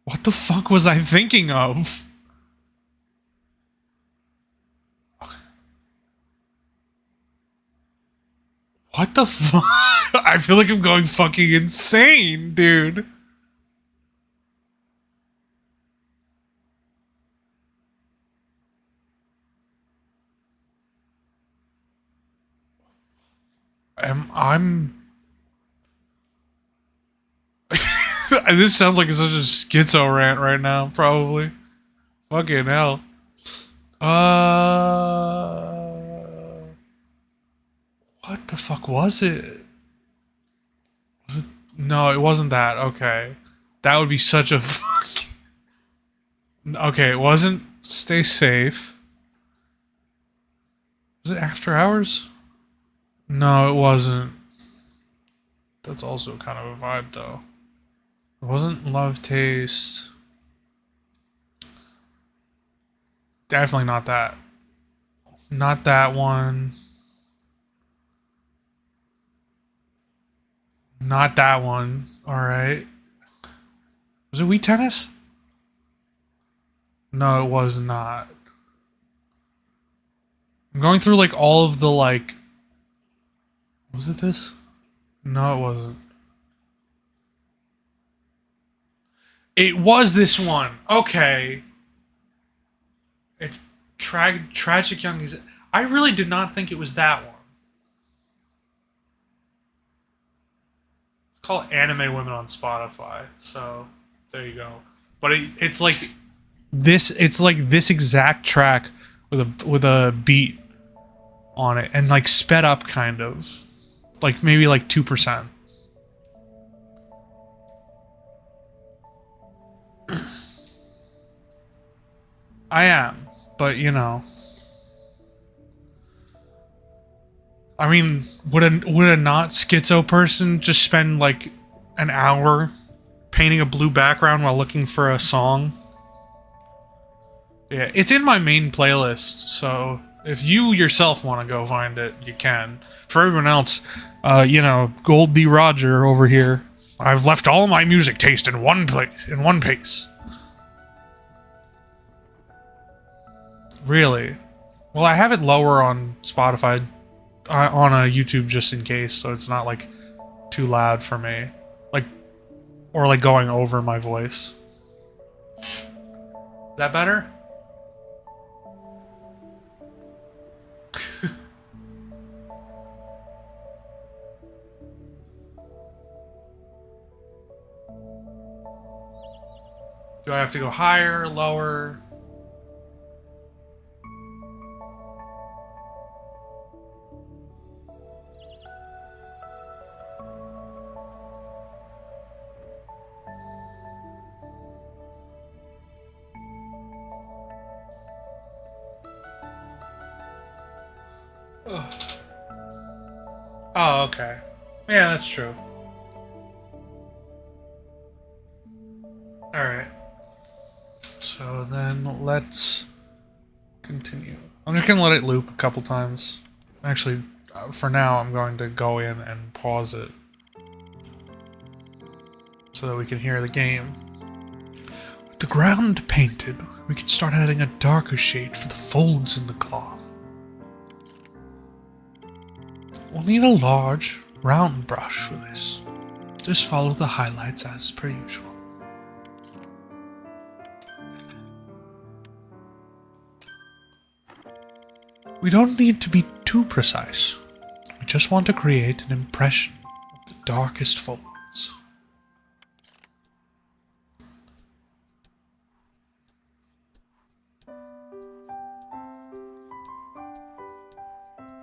What the fuck was I thinking of? What the fuck? I feel like I'm going fucking insane, dude. I'm this sounds like such a schizo rant right now, probably. Fucking hell. What the fuck was it? Was it? No, it wasn't that. Okay. That would be such a fucking. Okay, it wasn't Stay Safe. Was it After Hours? No, it wasn't. That's also kind of a vibe, though. It wasn't Love Taste. Definitely not that. Not that one. Not that one. Alright. Was it Wii Tennis? No, it was not. I'm going through like all of the like. Was it this? No, it wasn't. It was this one. Okay. It's Tragic Young. I really did not think it was that one. It's called Anime Women on Spotify. So there you go. But it's like this. It's like this exact track with a beat on it and like sped up kind of, like maybe like 2%. I am, but you know. I mean, would a not schizo person just spend like an hour painting a blue background while looking for a song? Yeah, it's in my main playlist, so if you yourself want to go find it, you can. For everyone else, you know, Gold D. Roger over here. I've left all my music taste in one place, in one piece. Really? Well, I have it lower on Spotify, on a YouTube just in case, so it's not like too loud for me, like, or like going over my voice. Is that better? I have to go higher, lower? Ugh. Oh, okay. Yeah, that's true. Alright. So then let's continue. I'm just gonna let it loop a couple times. Actually, for now, I'm going to go in and pause it so that we can hear the game. With the ground painted, we can start adding a darker shade for the folds in the cloth. We'll need a large, round brush for this. Just follow the highlights as per usual. We don't need to be too precise. We just want to create an impression of the darkest folds.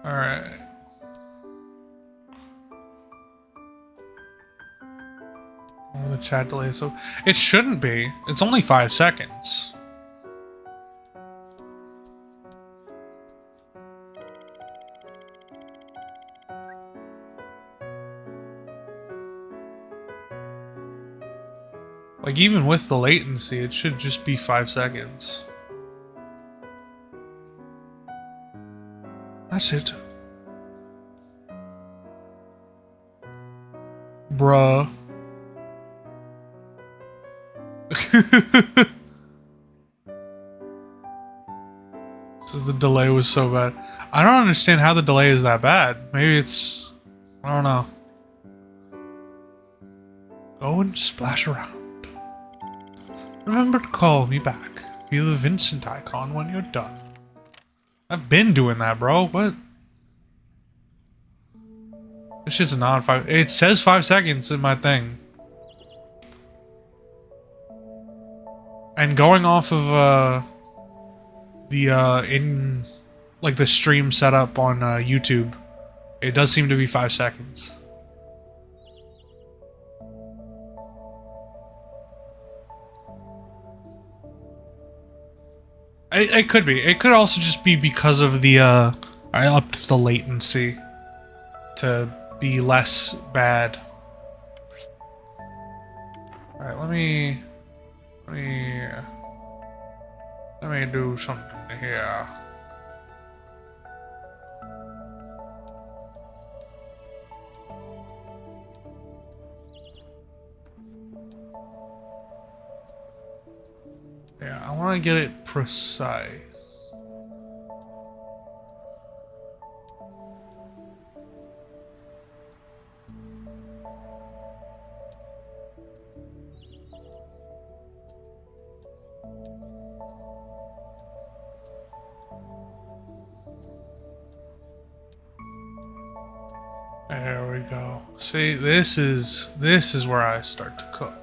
Alright. The chat delay, so it shouldn't be. It's only 5 seconds. Like, even with the latency, it should just be 5 seconds. That's it. Bruh. So the delay was so bad. I don't understand how the delay is that bad. Maybe it's... I don't know. Go and splash around. Remember to call me back via the Vincent icon when you're done. I've been doing that, bro. What? This shit's not 5... It says 5 seconds in my thing. And going off of, the stream setup on, YouTube, it does seem to be 5 seconds. It could be. It could also just be because of the, I upped the latency to be less bad. Alright, let me do something here. Yeah, I want to get it precise. There we go. See, this is where I start to cook.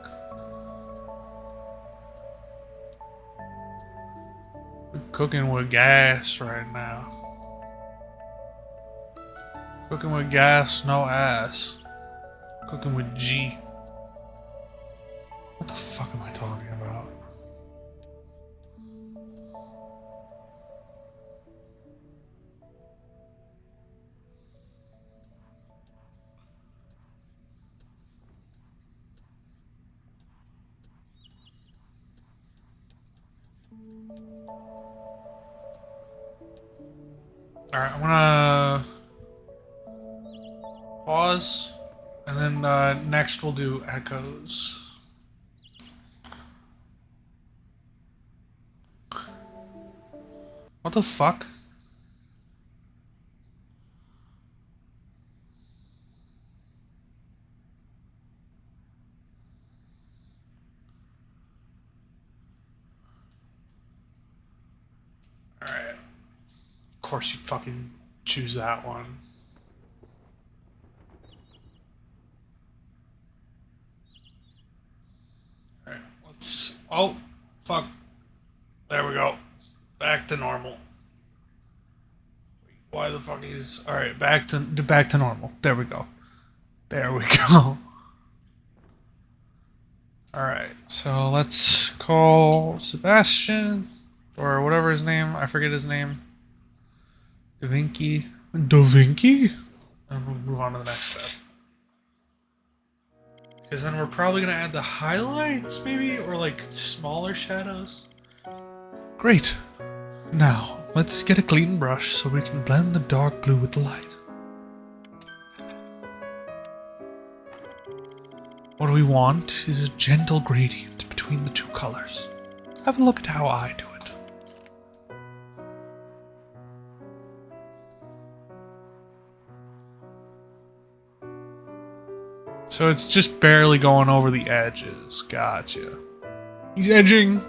We're cooking with gas right now. Cooking with gas, no ass. Cooking with G. What the fuck am I talking about? Alright, I'm gonna pause, and then next we'll do echoes. What the fuck? Alright. Of course you fucking choose that one. Alright, let's... Oh! Fuck. There we go. Back to normal. Why the fuck is... Alright, back to normal. There we go. There we go. Alright, so let's call Sebastian, or whatever his name, I forget his name. Da Vinci. Da Vinci? And we'll move on to the next step. Because then we're probably going to add the highlights, maybe? Or like smaller shadows? Great. Now, let's get a clean brush so we can blend the dark blue with the light. What we want is a gentle gradient between the two colors. Have a look at how I do it. So it's just barely going over the edges. Gotcha. He's edging.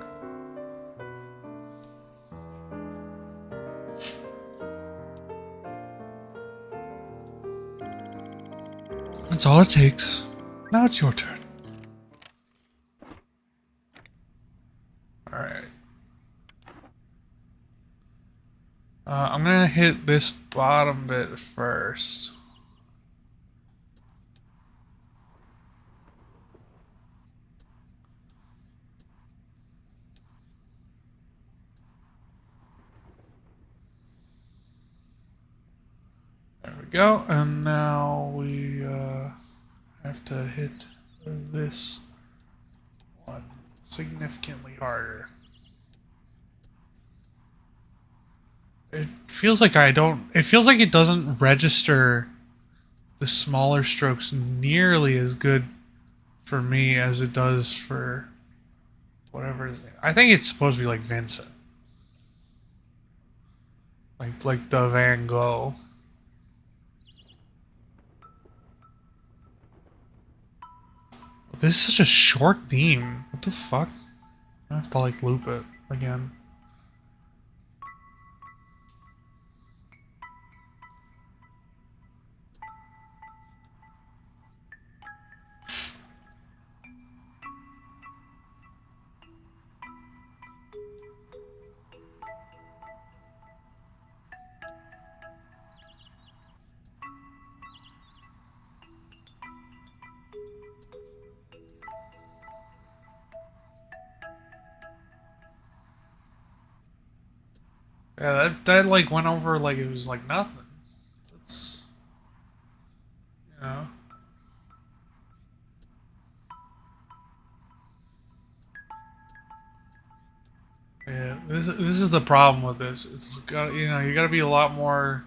That's all it takes. Now it's your turn. Alright. I'm gonna hit this bottom bit first. There we go, and now we have to hit this one significantly harder. It feels like it feels like it doesn't register the smaller strokes nearly as good for me as it does for whatever his name. I think it's supposed to be like Vincent. Like the Van Gogh. This is such a short theme. What the fuck? I have to like loop it again. Yeah, that like went over like it was like nothing. That's, you know. Yeah, this is the problem with this. It's got, you know, you got to be a lot more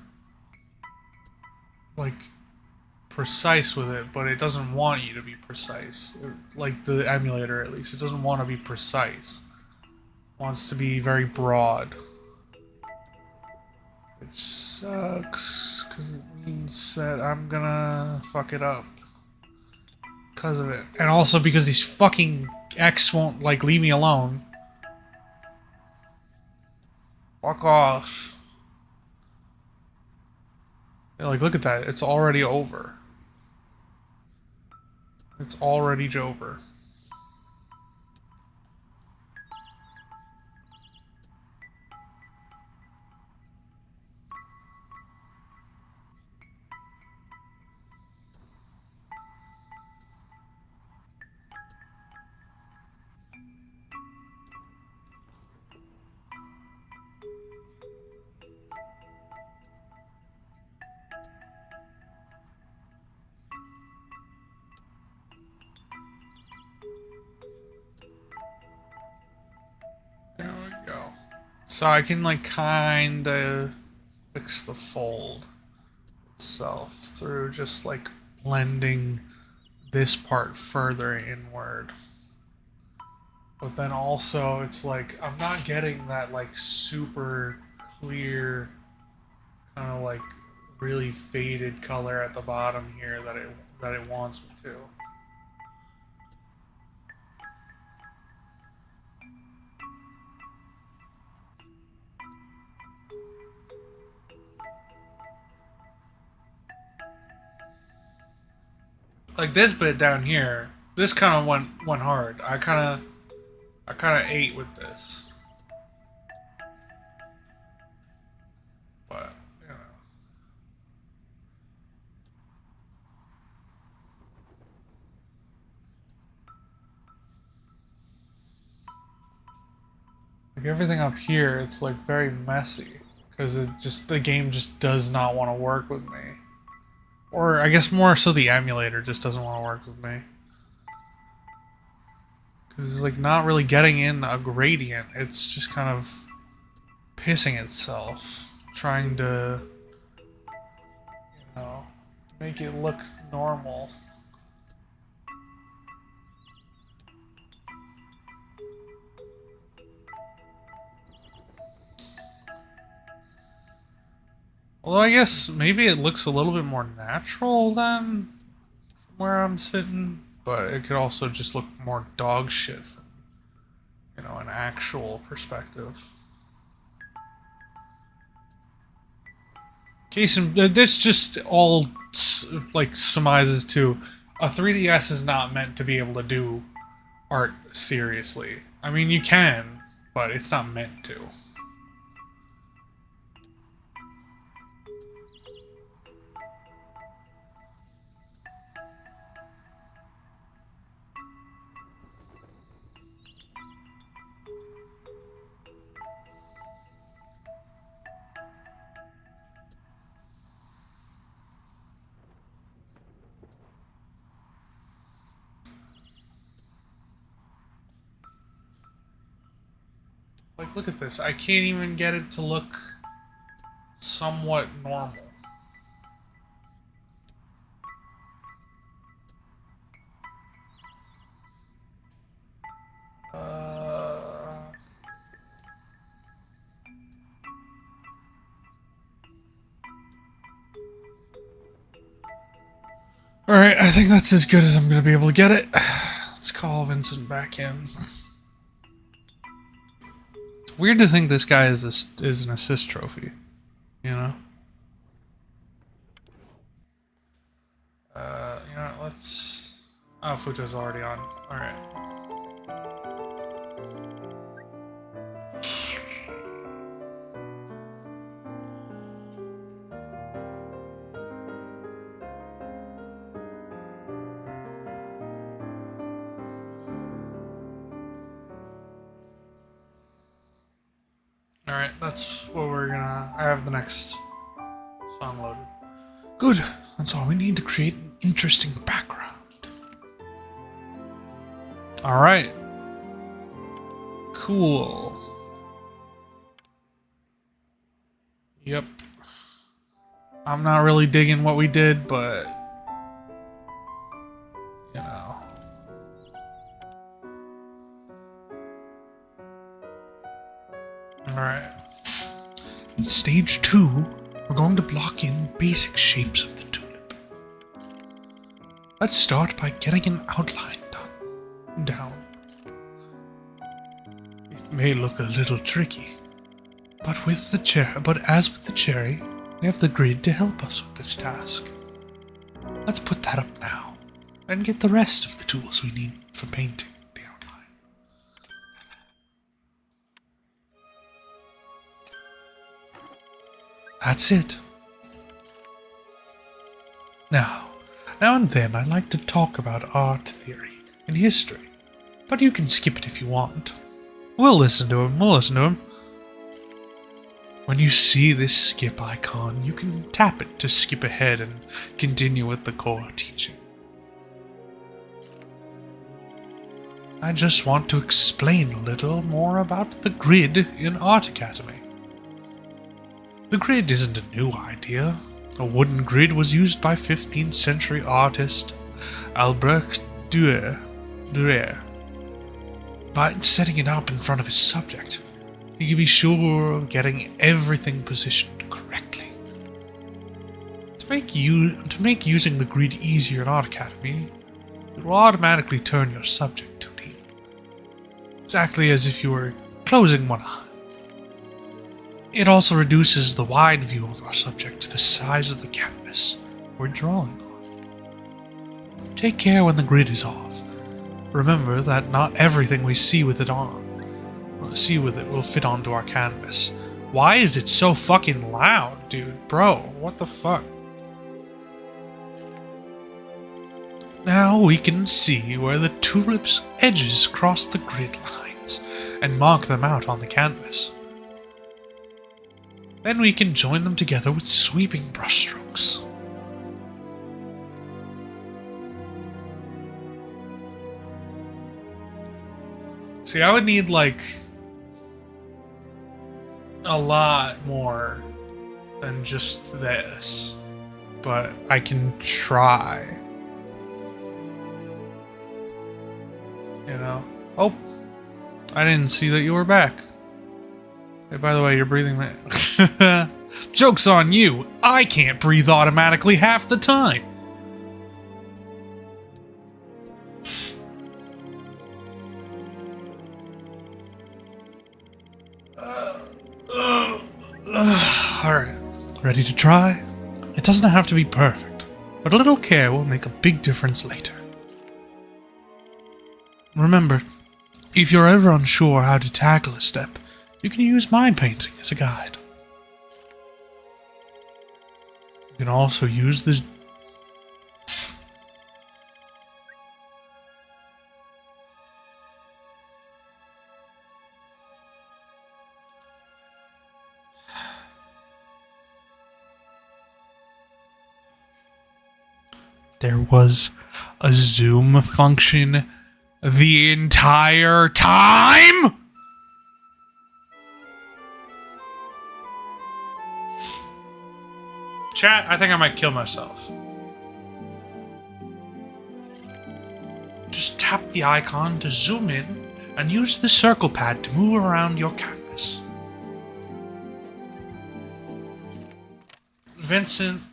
like precise with it, but it doesn't want you to be precise. Like the emulator, at least, it doesn't want to be precise. It wants to be very broad. Which sucks, because it means that I'm gonna fuck it up. Because of it. And also because these fucking X won't, like, leave me alone. Fuck off. Yeah, like, look at that. It's already over. It's already over. There we go. So I can, like, kinda fix the fold itself through just, like, blending this part further inward. But then also, it's like, I'm not getting that, like, super clear, kind of, like, really faded color at the bottom here that it wants me to. Like this bit down here, this kind of went hard. I I kind of ate with this. But, you know. Like everything up here, it's like very messy. Because the game just does not want to work with me. Or I guess more so the emulator just doesn't want to work with me. Because it's like not really getting in a gradient. It's just kind of pissing itself. Trying to, you know, make it look normal. Although I guess maybe it looks a little bit more natural than from where I'm sitting, but it could also just look more dog shit from, you know, an actual perspective. This just all like surmises to a 3DS is not meant to be able to do art seriously. I mean, you can, but it's not meant to. Like, look at this. I can't even get it to look somewhat normal. Alright, I think that's as good as I'm gonna be able to get it. Let's call Vincent back in. It's weird to think this guy is an assist trophy, you know? You know what, let's... Oh, Futo's already on. Alright. Alright, that's what we're gonna... I have the next song loaded. Good. That's all we need to create an interesting background. Alright. Cool. Yep. I'm not really digging what we did, but... you know... Alright. In stage 2, we're going to block in basic shapes of the tulip. Let's start by getting an outline down. It may look a little tricky, but as with the cherry, we have the grid to help us with this task. Let's put that up now, and get the rest of the tools we need for painting the outline. That's it. Now and then I like to talk about art theory and history, but you can skip it if you want. We'll listen to him. When you see this skip icon, you can tap it to skip ahead and continue with the core teaching. I just want to explain a little more about the grid in Art Academy. The grid isn't a new idea. A wooden grid was used by 15th century artist Albrecht Dürer. By setting it up in front of his subject, he can be sure of getting everything positioned correctly. To make using the grid easier in Art Academy, it will automatically turn your subject to D, exactly as if you were closing one eye. It also reduces the wide view of our subject to the size of the canvas we're drawing on. Take care when the grid is off. Remember that not everything we see with it on see with it will fit onto our canvas. Why is it so fucking loud, dude? Bro, what the fuck? Now we can see where the tulip's edges cross the grid lines and mark them out on the canvas. Then we can join them together with sweeping brushstrokes. See, I would need like a lot more than just this, but I can try. You know? Oh, I didn't see that you were back. Hey, by the way, you're breathing. Joke's on you. I can't breathe automatically half the time. Alright, ready to try? It doesn't have to be perfect, but a little care will make a big difference later. Remember, if you're ever unsure how to tackle a step, you can use my painting as a guide. You can also use this. There was a zoom function the entire time? Chat, I think I might kill myself. Just tap the icon to zoom in and use the circle pad to move around your canvas. Vincent.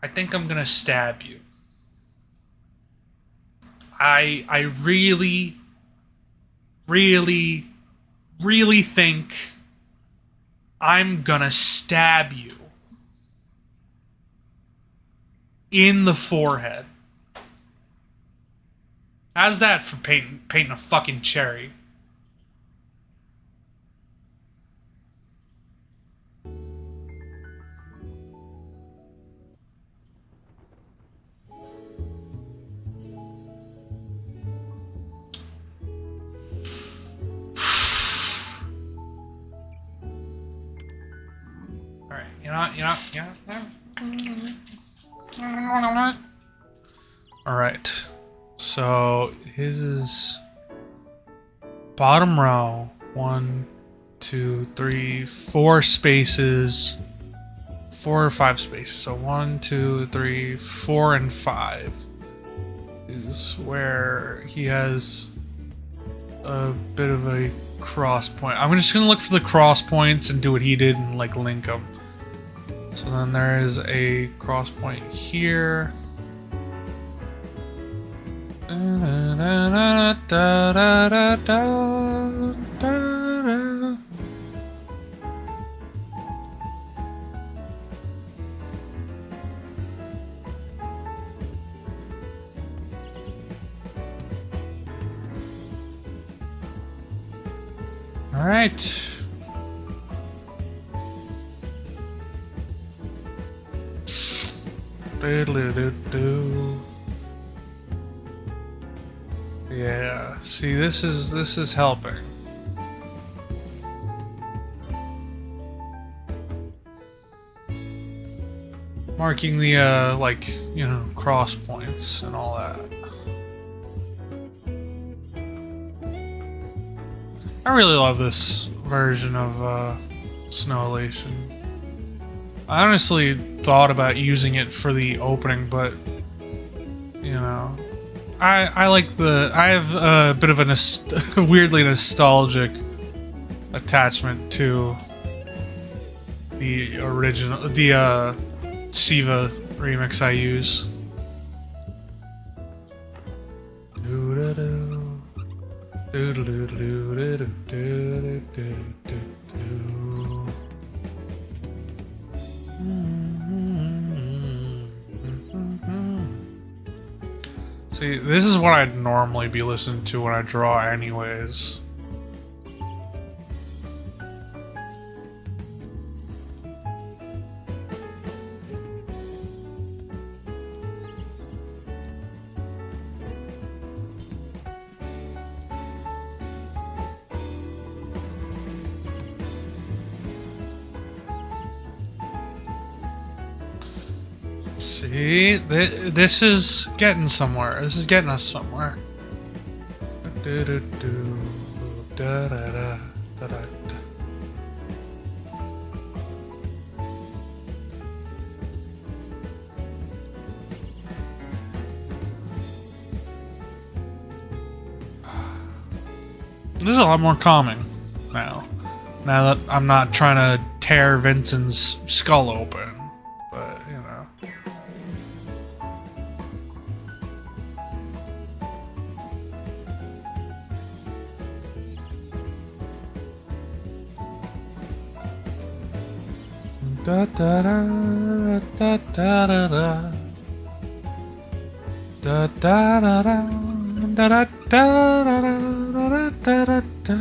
I think I'm gonna stab you. I really think I'm gonna stab you in the forehead. How's that for painting a fucking cherry? Alright. So his is bottom row. 1, 2, 3, 4 spaces. 4 or 5 spaces. So 1, 2, 3, 4, and 5 is where he has a bit of a cross point. I'm just gonna look for the cross points and do what he did and like link them. So then there is a cross point here. All right. Yeah, see, this is helping. Marking the like, you know, cross points and all that. I really love this version of Snow Elation. I honestly thought about using it for the opening, but you know, I like I have a bit of a weirdly nostalgic attachment to the original, the Siva remix I use. See, this is what I'd normally be listening to when I draw anyways. See, this is getting somewhere. This is getting us somewhere. This is a lot more calming now. Now that I'm not trying to tear Vincent's skull open, but you know. Da da da da da da da da da da da da da da da da da.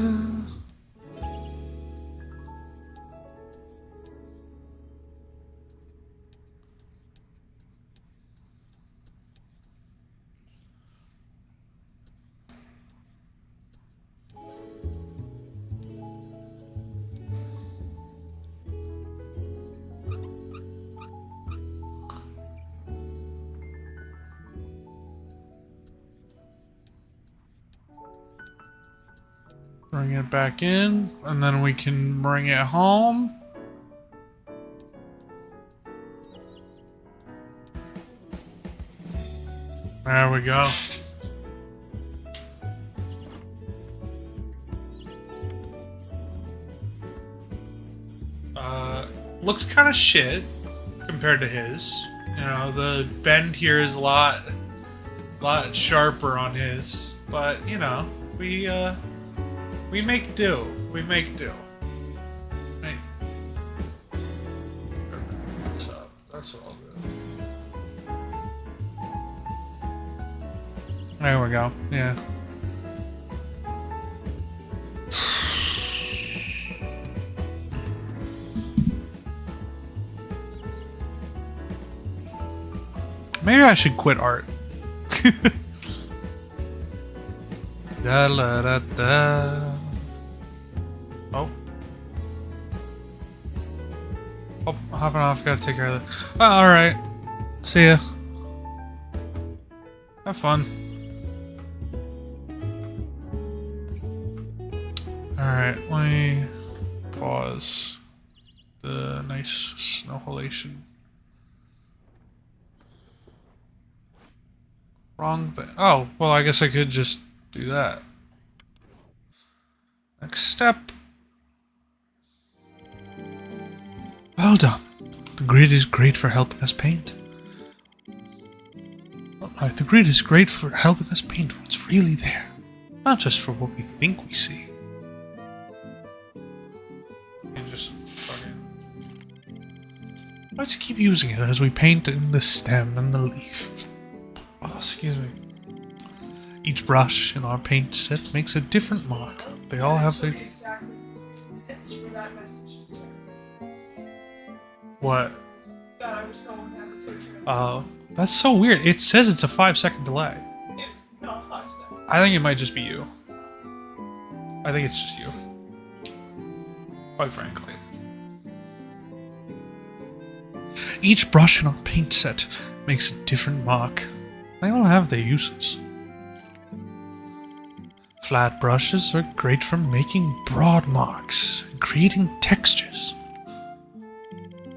Bring it back in, and then we can bring it home. There we go. Looks kind of shit compared to his. You know, the bend here is a lot sharper on his, but you know, we make do. We make do. Hey. What's up? That's all good. There we go. Yeah. Maybe I should quit art. Da da da da. Oh. Oh, hopping off. Gotta take care of that. Oh, alright. See ya. Have fun. Alright, let me pause the nice snowholation. Wrong thing. Oh, well, I guess I could just do that. Next step. Well done. The grid is great for helping us paint. Right, the grid is great for helping us paint what's really there, not just for what we think we see. And just fucking. Let's keep using it as we paint in the stem and the leaf. Oh, excuse me. Each brush in our paint set makes a different mark. They all have their... Exactly. It's for that message to send. What? That I was going to have to take care of. Oh, that's so weird. It says it's a 5-second delay. It is not 5 seconds. I think it might just be you. I think it's just you. Quite frankly. Each brush in our paint set makes a different mark. They all have their uses. Flat brushes are great for making broad marks and creating textures.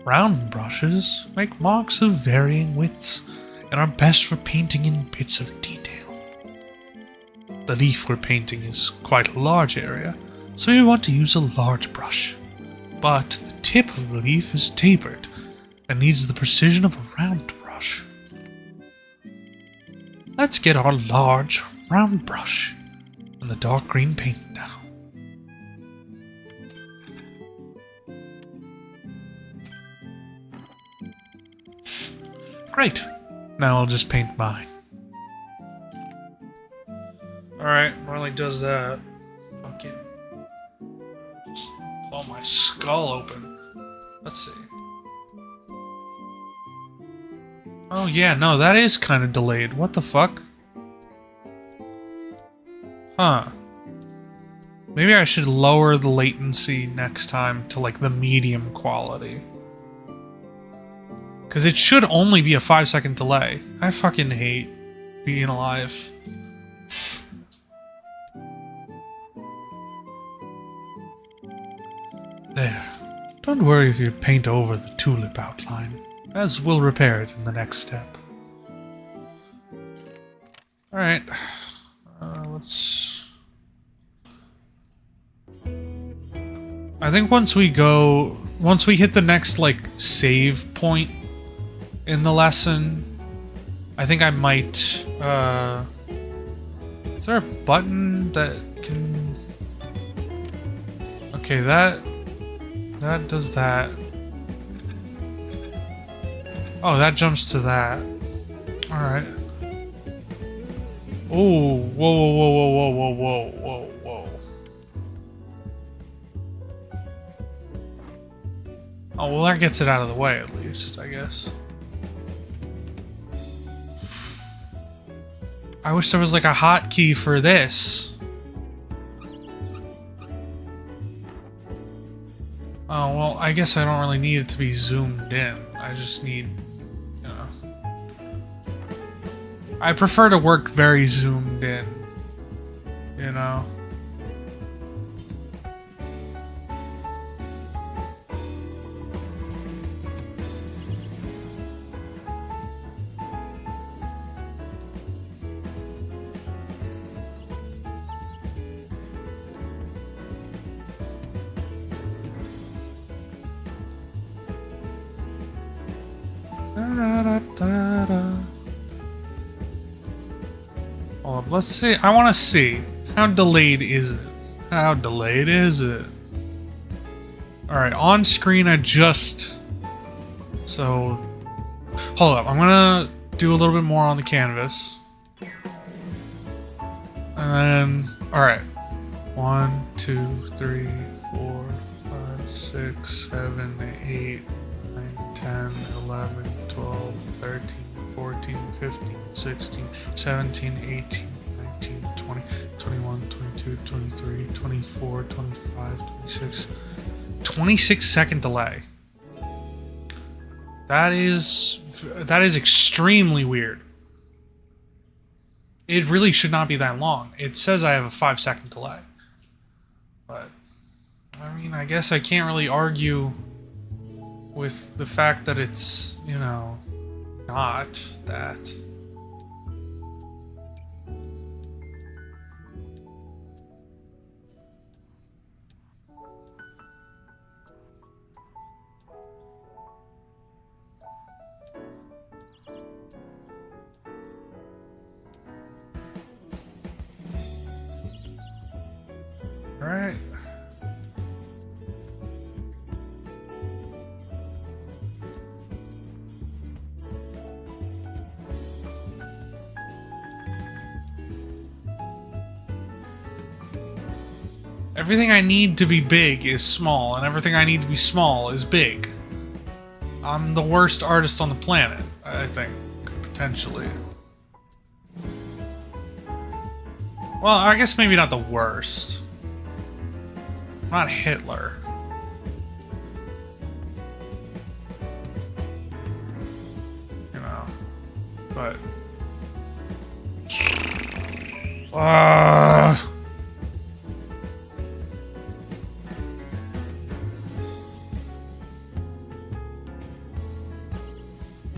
Round brushes make marks of varying widths and are best for painting in bits of detail. The leaf we're painting is quite a large area, so we want to use a large brush. But the tip of the leaf is tapered and needs the precision of a round brush. Let's get our large, round brush and the dark green paint now. Great. Now I'll just paint mine. Alright, Marley does that. Fucking. Just blow my skull open. Let's see. Oh, yeah, no, that is kind of delayed. What the fuck? Huh. Maybe I should lower the latency next time to, like, the medium quality. Because it should only be a 5-second delay. I fucking hate being alive. There. Don't worry if you paint over the tulip outline, as we'll repair it in the next step. Alright. Let's... I think once we hit the next, like, save point in the lesson, I think I might, is there a button that can... Okay, that does that. Oh, that jumps to that. Alright. Oh, whoa, whoa, whoa, whoa, whoa, whoa, whoa, whoa. Oh, well, that gets it out of the way, at least, I guess. I wish there was, like, a hotkey for this. Oh, well, I guess I don't really need it to be zoomed in. I just need, you know... I prefer to work very zoomed in, you know? Hold up, let's see. I want to see. How delayed is it? How delayed is it? Alright, on screen adjust. So, hold up. I'm gonna do a little bit more on the canvas. And then, alright. 1, 2, 3, 4, 5, 6, 7, 8, 9, 10, 11, 12, 13, 14, 15, 16, 17, 18, 19, 20, 21, 22, 23, 24, 25, 26. 26-second delay. That is extremely weird. It really should not be that long. It says I have a 5-second delay. But, I mean, I guess I can't really argue with the fact that it's, you know, not that. Alright. Everything I need to be big is small, and everything I need to be small is big. I'm the worst artist on the planet, I think, potentially. Well, I guess maybe not the worst. I'm not Hitler. You know, but...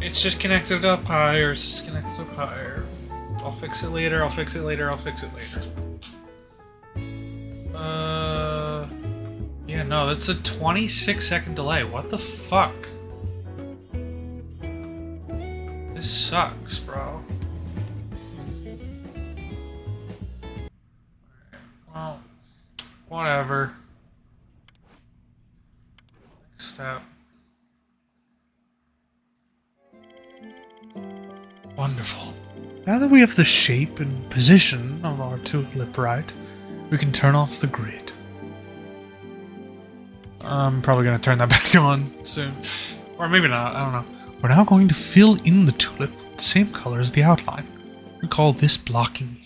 It's just connected up higher, it's just connected up higher. I'll fix it later, I'll fix it later, I'll fix it later. Yeah, no, that's a 26-second delay. What the fuck? This sucks, bro. Well, whatever. Next step. Wonderful. Now that we have the shape and position of our tulip right, we can turn off the grid. I'm probably going to turn that back on soon. Or maybe not, I don't know. We're now going to fill in the tulip with the same color as the outline. We call this blocking in.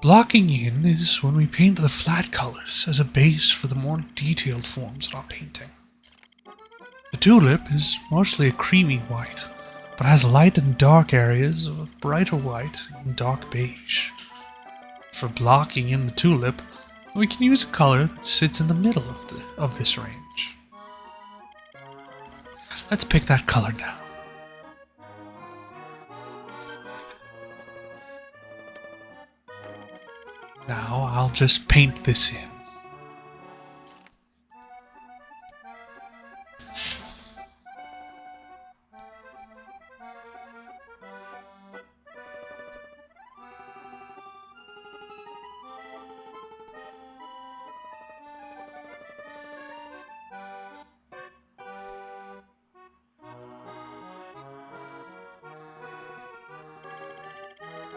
Blocking in is when we paint the flat colors as a base for the more detailed forms in our painting. The tulip is mostly a creamy white, but has light and dark areas of brighter white and dark beige. For blocking in the tulip, we can use a color that sits in the middle of this range. Let's pick that color now. Now I'll just paint this in.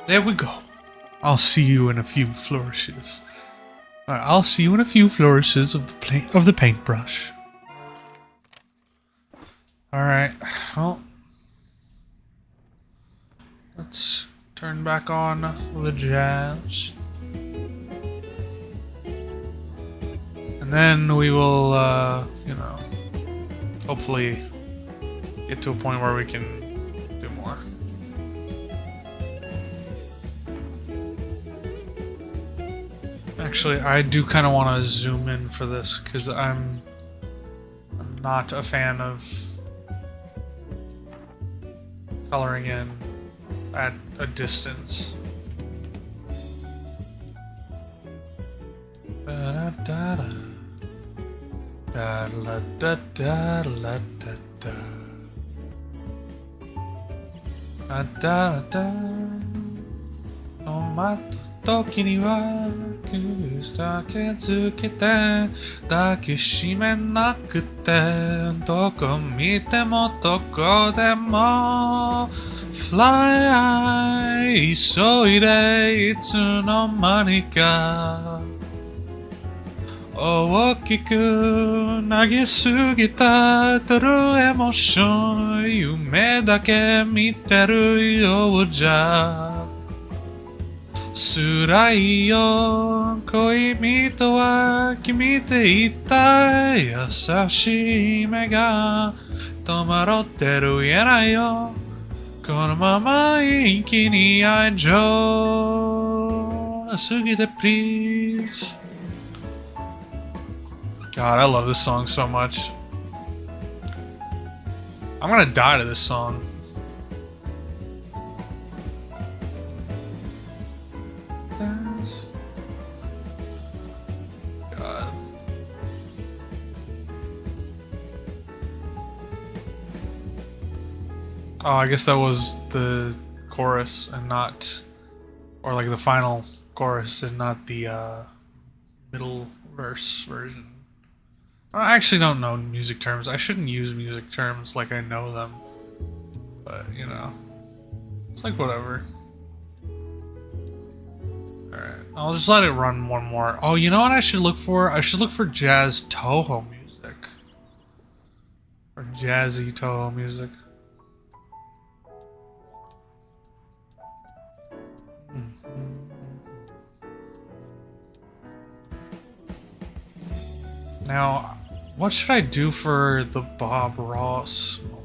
There we go. I'll see you in a few flourishes. I'll see you in a few flourishes of the paintbrush. Alright, well, let's turn back on the jazz. And then we will, hopefully get to a point where we can do more. Actually, I do kind of want to zoom in for this because I'm not a fan of coloring in at a distance. Tomato 時にはくだけつけて抱きしめなくてどこ見てもどこでも Fly 急いでいつの間にか大きく投げすぎたトルエモーション夢だけ見てるようじゃ辛いよ恋人は君って言った優しい目が戸惑ってる言えないよこのまま一気に愛情過ぎて please God, I love this song so much. I'm gonna die to this song. God. Oh, I guess that was the chorus and not, or like the final chorus and not the middle verse version. I actually don't know music terms. I shouldn't use music terms like I know them. But, you know. It's like whatever. Alright. I'll just let it run one more. Oh, you know what I should look for? I should look for jazz Toho music. Or jazzy Toho music. Now, what should I do for the Bob Ross moment?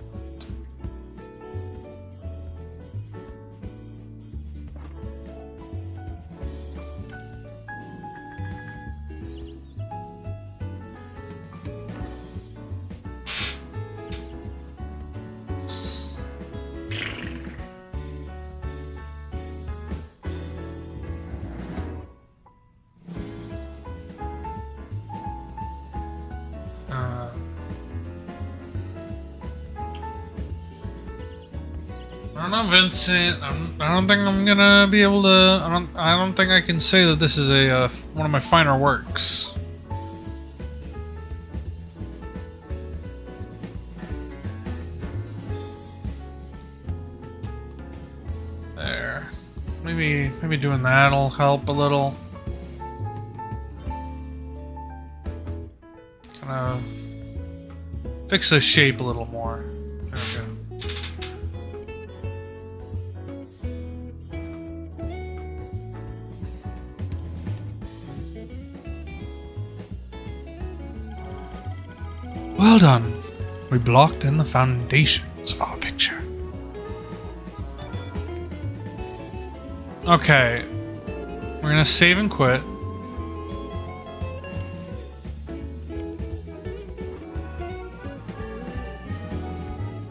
I don't know, Vincent. I don't think I'm gonna be able to. I don't think I can say that this is a one of my finer works. maybe doing that'll help a little. Kind of fix the shape a little more. There we go. Well done. We blocked in the foundations of our picture. Okay. We're gonna save and quit.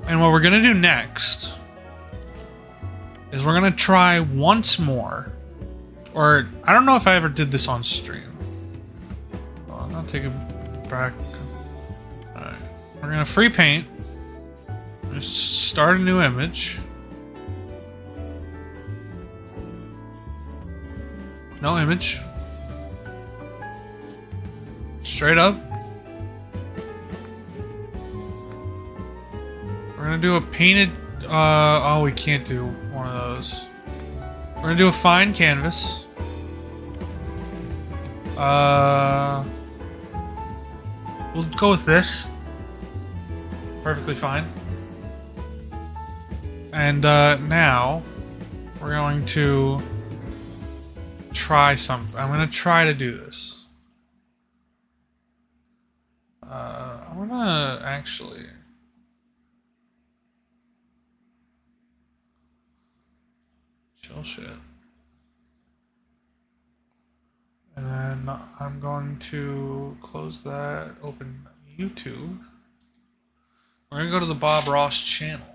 And what we're gonna do next is we're gonna try once more. Or, I don't know if I ever did this on stream. Oh, I'm gonna take it back. Alright. We're gonna free paint. Just start a new image. No image. Straight up. We're gonna do a painted, oh, we can't do one of those. We're gonna do a fine canvas. We'll go with this. Perfectly fine. And, now, we're going to try something. I'm gonna try to do this. I'm gonna actually... chill shit. And then I'm going to close that, open YouTube. We're gonna go to the Bob Ross channel.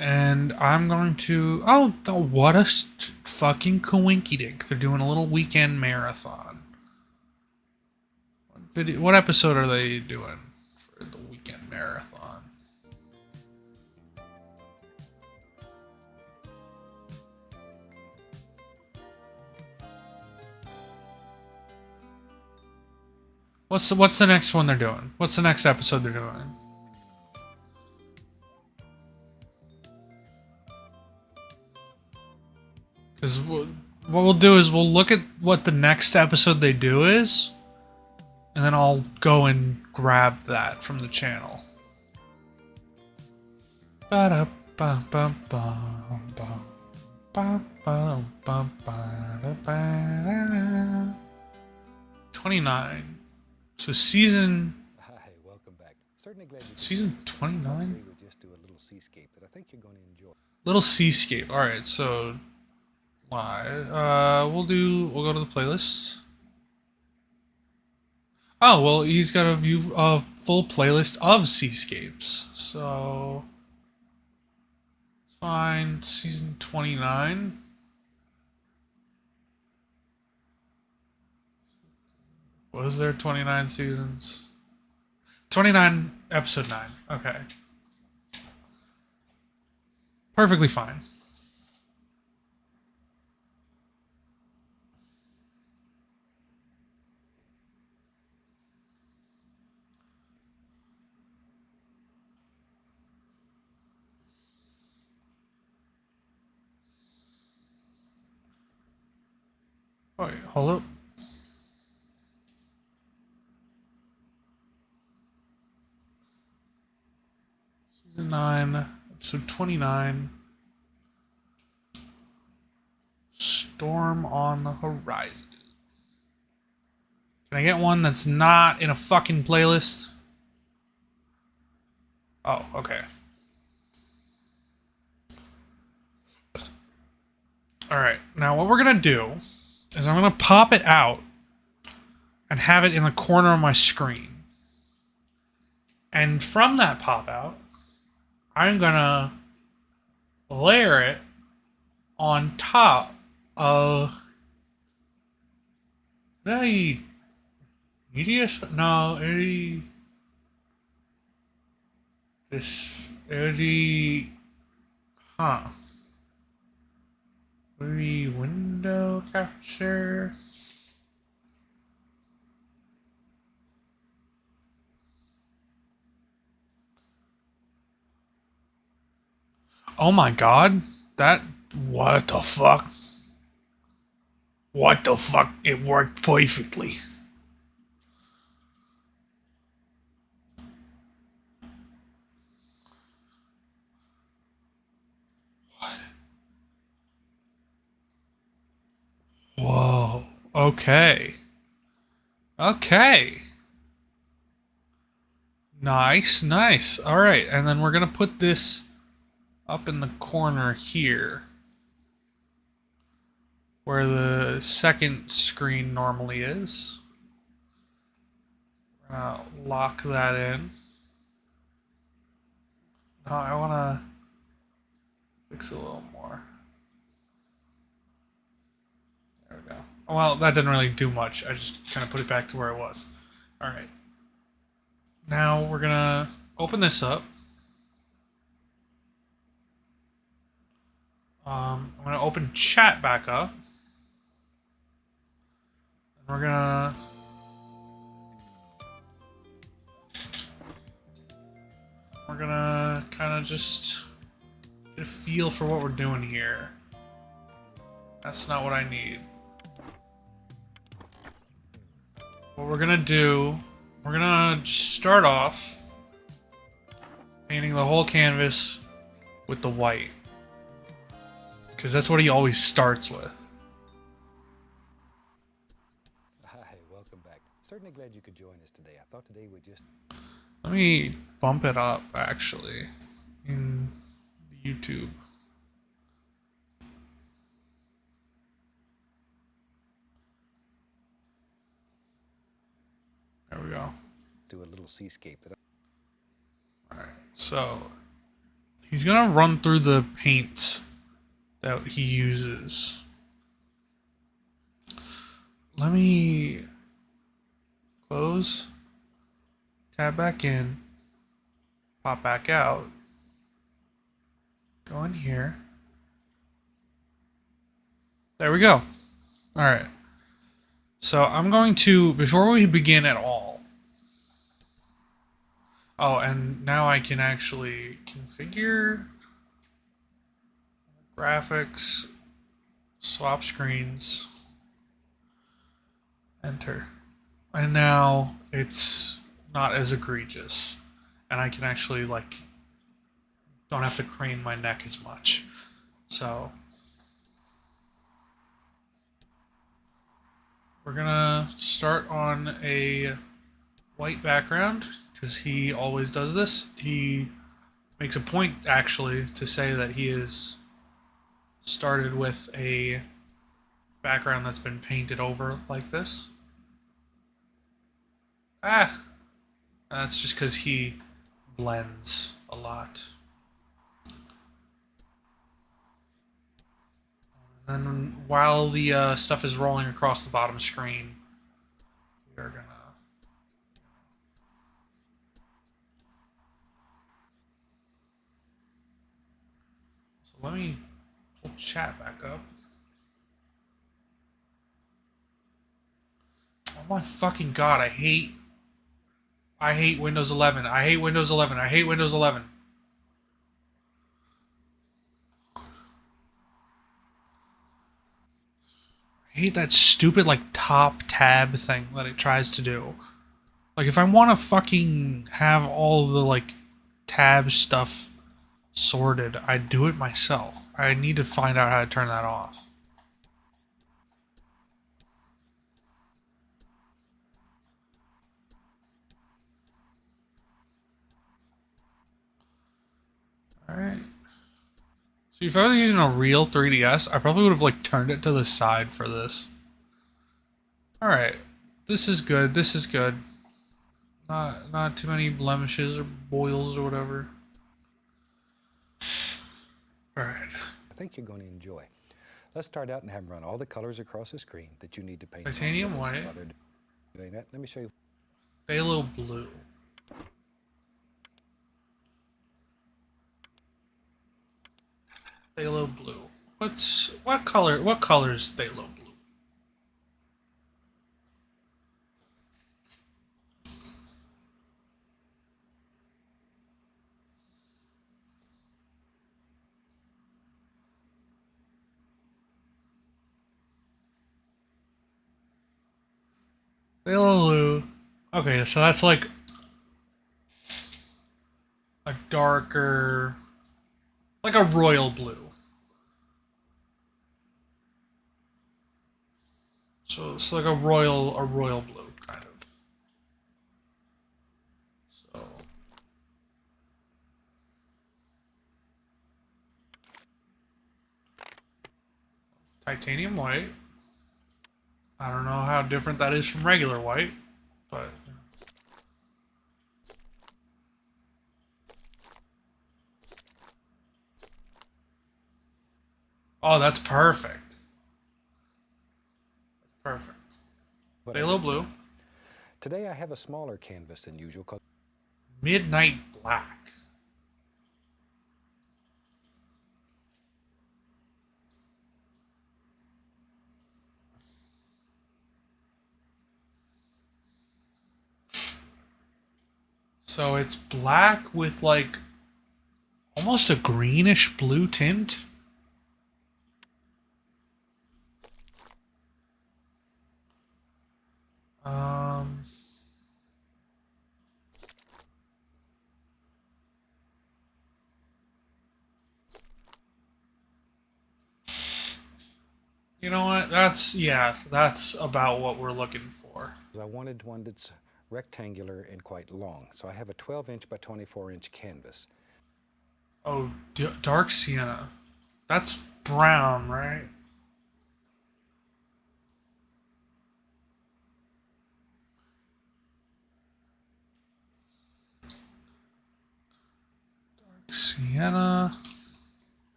And I'm going to... Oh, what a fucking coinkydink. They're doing a little weekend marathon. What episode are they doing for the weekend marathon? What's the next one they're doing? What's the next episode they're doing? Because what we'll do is we'll look at what the next episode they do is, and then I'll go and grab that from the channel. 29. So season... Hi, welcome back. Certainly glad you season 29? we would just do a little seascape that I think you're going to enjoy. Little seascape. Alright, so... We'll go to the playlist. Oh, well, he's got a full playlist of seascapes. So... Fine. Season 29. Was there 29 seasons? 29, episode 9. Okay. Perfectly fine. Oh, wait, hold up. Season 9, episode 29. Storm on the Horizon. Can I get one that's not in a fucking playlist? Oh, okay. Alright, now what we're gonna do is I'm gonna pop it out and have it in the corner of my screen. And from that pop out, I'm gonna layer it on top of... Did I... EDS? No, this... Huh. Window capture. Oh my god. That. What the fuck? What the fuck? It worked perfectly. Whoa. Okay. Okay. Nice, nice. All right, and then we're gonna put this up in the corner here, where the second screen normally is. We're gonna lock that in. No, I wanna fix it a little more. There we go. Well, that didn't really do much. I just kind of put it back to where it was. All right. Now we're gonna open this up. I'm gonna open chat back up. And we're gonna kind of just get a feel for what we're doing here. That's not what I need. What we're gonna do, we're gonna just start off painting the whole canvas with the white. Because that's what he always starts with. Hi, welcome back. Certainly glad you could join us today. I thought today would just... Let me bump it up, actually, in YouTube. There we go. do a little seascape that Alright, so he's gonna run through the paints that he uses. Let me close, tab back in, pop back out, go in here. There we go. Alright. So I'm going to, before we begin at all, oh, and now I can actually configure graphics, swap screens, enter. And now it's not as egregious. And I can actually, like, don't have to crane my neck as much. So we're gonna start on a white background because he always does this. He makes a point actually to say that he is started with a background that's been painted over like this. Ah, that's just because he blends a lot. And then while the stuff is rolling across the bottom screen, we are gonna. So let me pull chat back up. Oh my fucking god! I hate Windows 11. I hate Windows 11. I hate Windows 11. I hate that stupid like top tab thing that it tries to do. Like if I want to fucking have all the like tab stuff sorted, I do it myself. I need to find out how to turn that off. Alright. See, if I was using a real 3DS, I probably would have like turned it to the side for this. Alright. This is good. This is good. Not too many blemishes or boils or whatever. Alright. I think you're going to enjoy. Let's start out and have him run all the colors across the screen that you need to paint. Titanium white. While they're doing that, let me show you. Phthalo blue. Phthalo blue. What color? What color is phthalo blue? Phthalo blue. Okay, so that's like a darker, like a royal blue. So it's like a royal blue kind of. So titanium white. I don't know how different that is from regular white, but oh, that's perfect. Perfect. What I Phthalo did blue. now. Today I have a smaller canvas than usual. Midnight black. So it's black with like almost a greenish blue tint. Um, you know what? That's about what we're looking for. I wanted one that's rectangular and quite long. So I have a 12-inch by 24-inch canvas. Oh, dark sienna. That's brown, right? Sienna.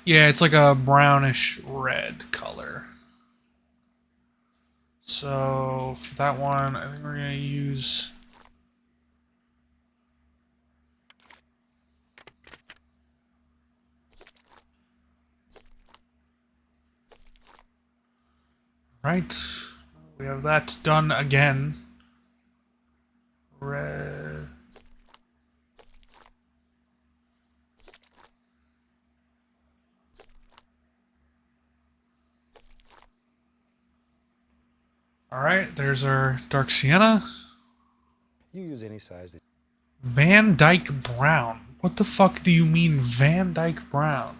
Yeah, it's like a brownish red color. So for that one, I think we're gonna use. Right. We have that done again. Red. Alright, there's our dark sienna. You use any size that Van Dyke Brown. What the fuck do you mean Van Dyke Brown?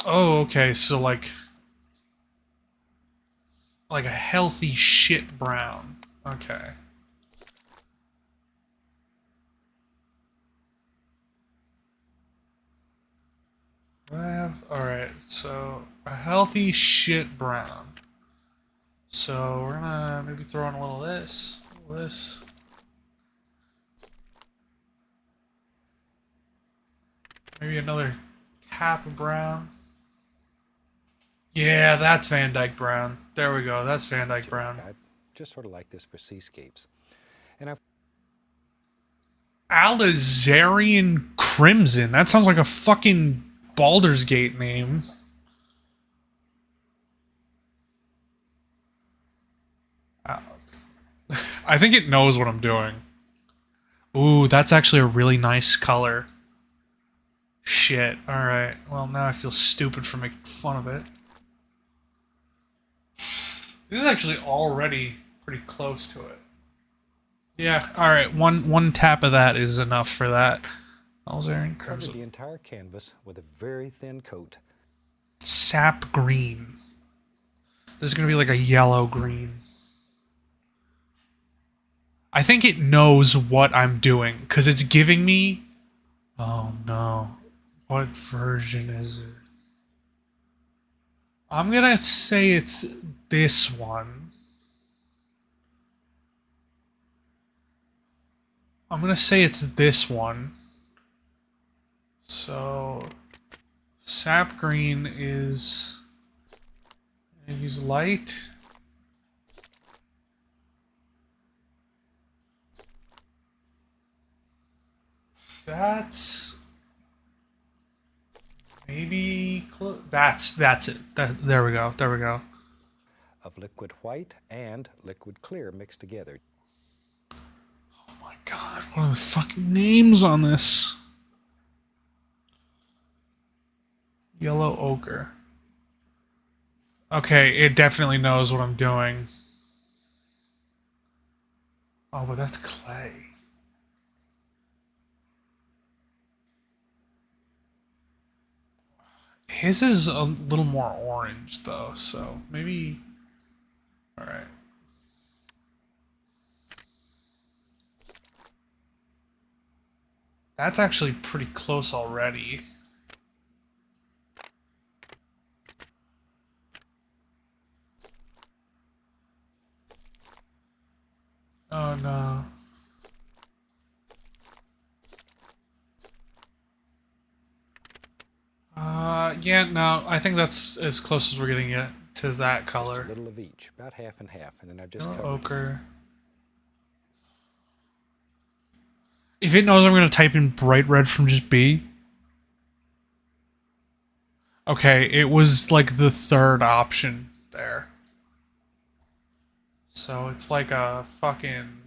Oh, okay, so like a healthy shit brown. Okay. Alright, so a healthy shit brown. So we're gonna maybe throw in a little this. This. Maybe another cap of brown. Yeah, that's Van Dyke Brown. There we go. That's Van Dyke you like. Brown. I just sort of like this for seascapes. And I've Alizarian Crimson. That sounds like a fucking Baldur's Gate name. Uh, I think it knows what I'm doing. Ooh, that's actually a really nice color. Shit. Alright. Well, now I feel stupid for making fun of it. This is actually already pretty close to it. Yeah, alright. One tap of that is enough for that. Alizarian covered the Crimson. entire canvas with a very thin coat. Sap Green. This is going to be like a yellow green. I think it knows what I'm doing because it's giving me. Oh no. What version is it? I'm gonna say it's this one. I'm gonna say it's this one. So, sap green is. I'm gonna use light. That's maybe that's it. There we go. There we go. Of liquid white and liquid clear mixed together. Oh my god, what are the fucking names on this? Yellow ochre. Okay, it definitely knows what I'm doing. Oh, but that's clay. His is a little more orange, though, so maybe... Alright. That's actually pretty close already. Oh, no. Yeah, no, I think that's as close as we're getting it to that Just a color. little of each, about half and half, and then I've just Yellow covered. ochre. If it knows I'm going to type in bright red from just B. Okay, it was like the third option there. So it's like a fucking...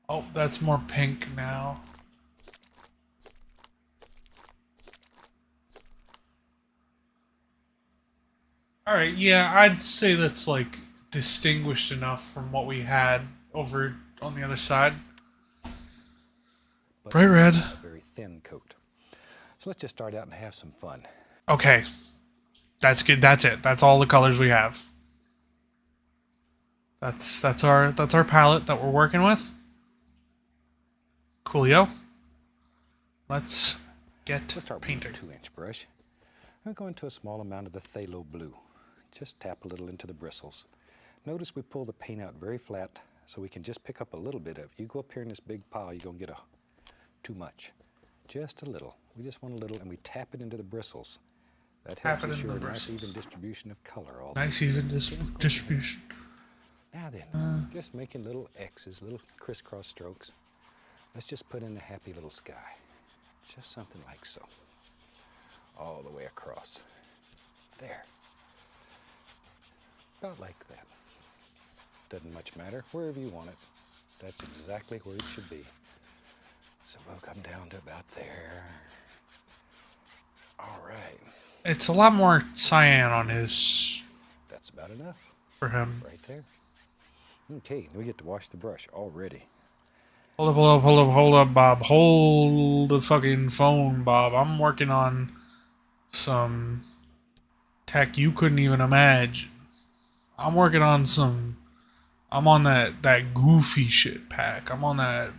Oh, that's more pink now. Alright, yeah, I'd say that's like distinguished enough from what we had over on the other side. But Bright red. a very thin coat. So let's just start out and have some fun. Okay. That's good. That's it. That's all the colors we have. That's our palette that we're working with. Coolio. Let's get Let's start painting. with a 2-inch brush. I'm going to a small amount of the phthalo blue. Just tap a little into the bristles. Notice we pull the paint out very flat so we can just pick up a little bit of it. You go up here in this big pile, you're going to get too much. Just a little. We just want a little, and we tap it into the bristles. That helps ensure a nice even distribution of color. All Nice even distribution. Now then, just making little X's, little crisscross strokes. Let's just put in a happy little sky. Just something like so. All the way across. There. About like that. Doesn't much matter, wherever you want it. That's exactly where it should be. So we'll come down to about there. All right. It's a lot more cyan on his That's about enough. for him. Right there. Okay, we get to wash the brush already. Hold up, Bob. Hold the fucking phone, Bob. I'm working on some tech you couldn't even imagine. I'm working on some... I'm on that goofy shit pack. I'm on that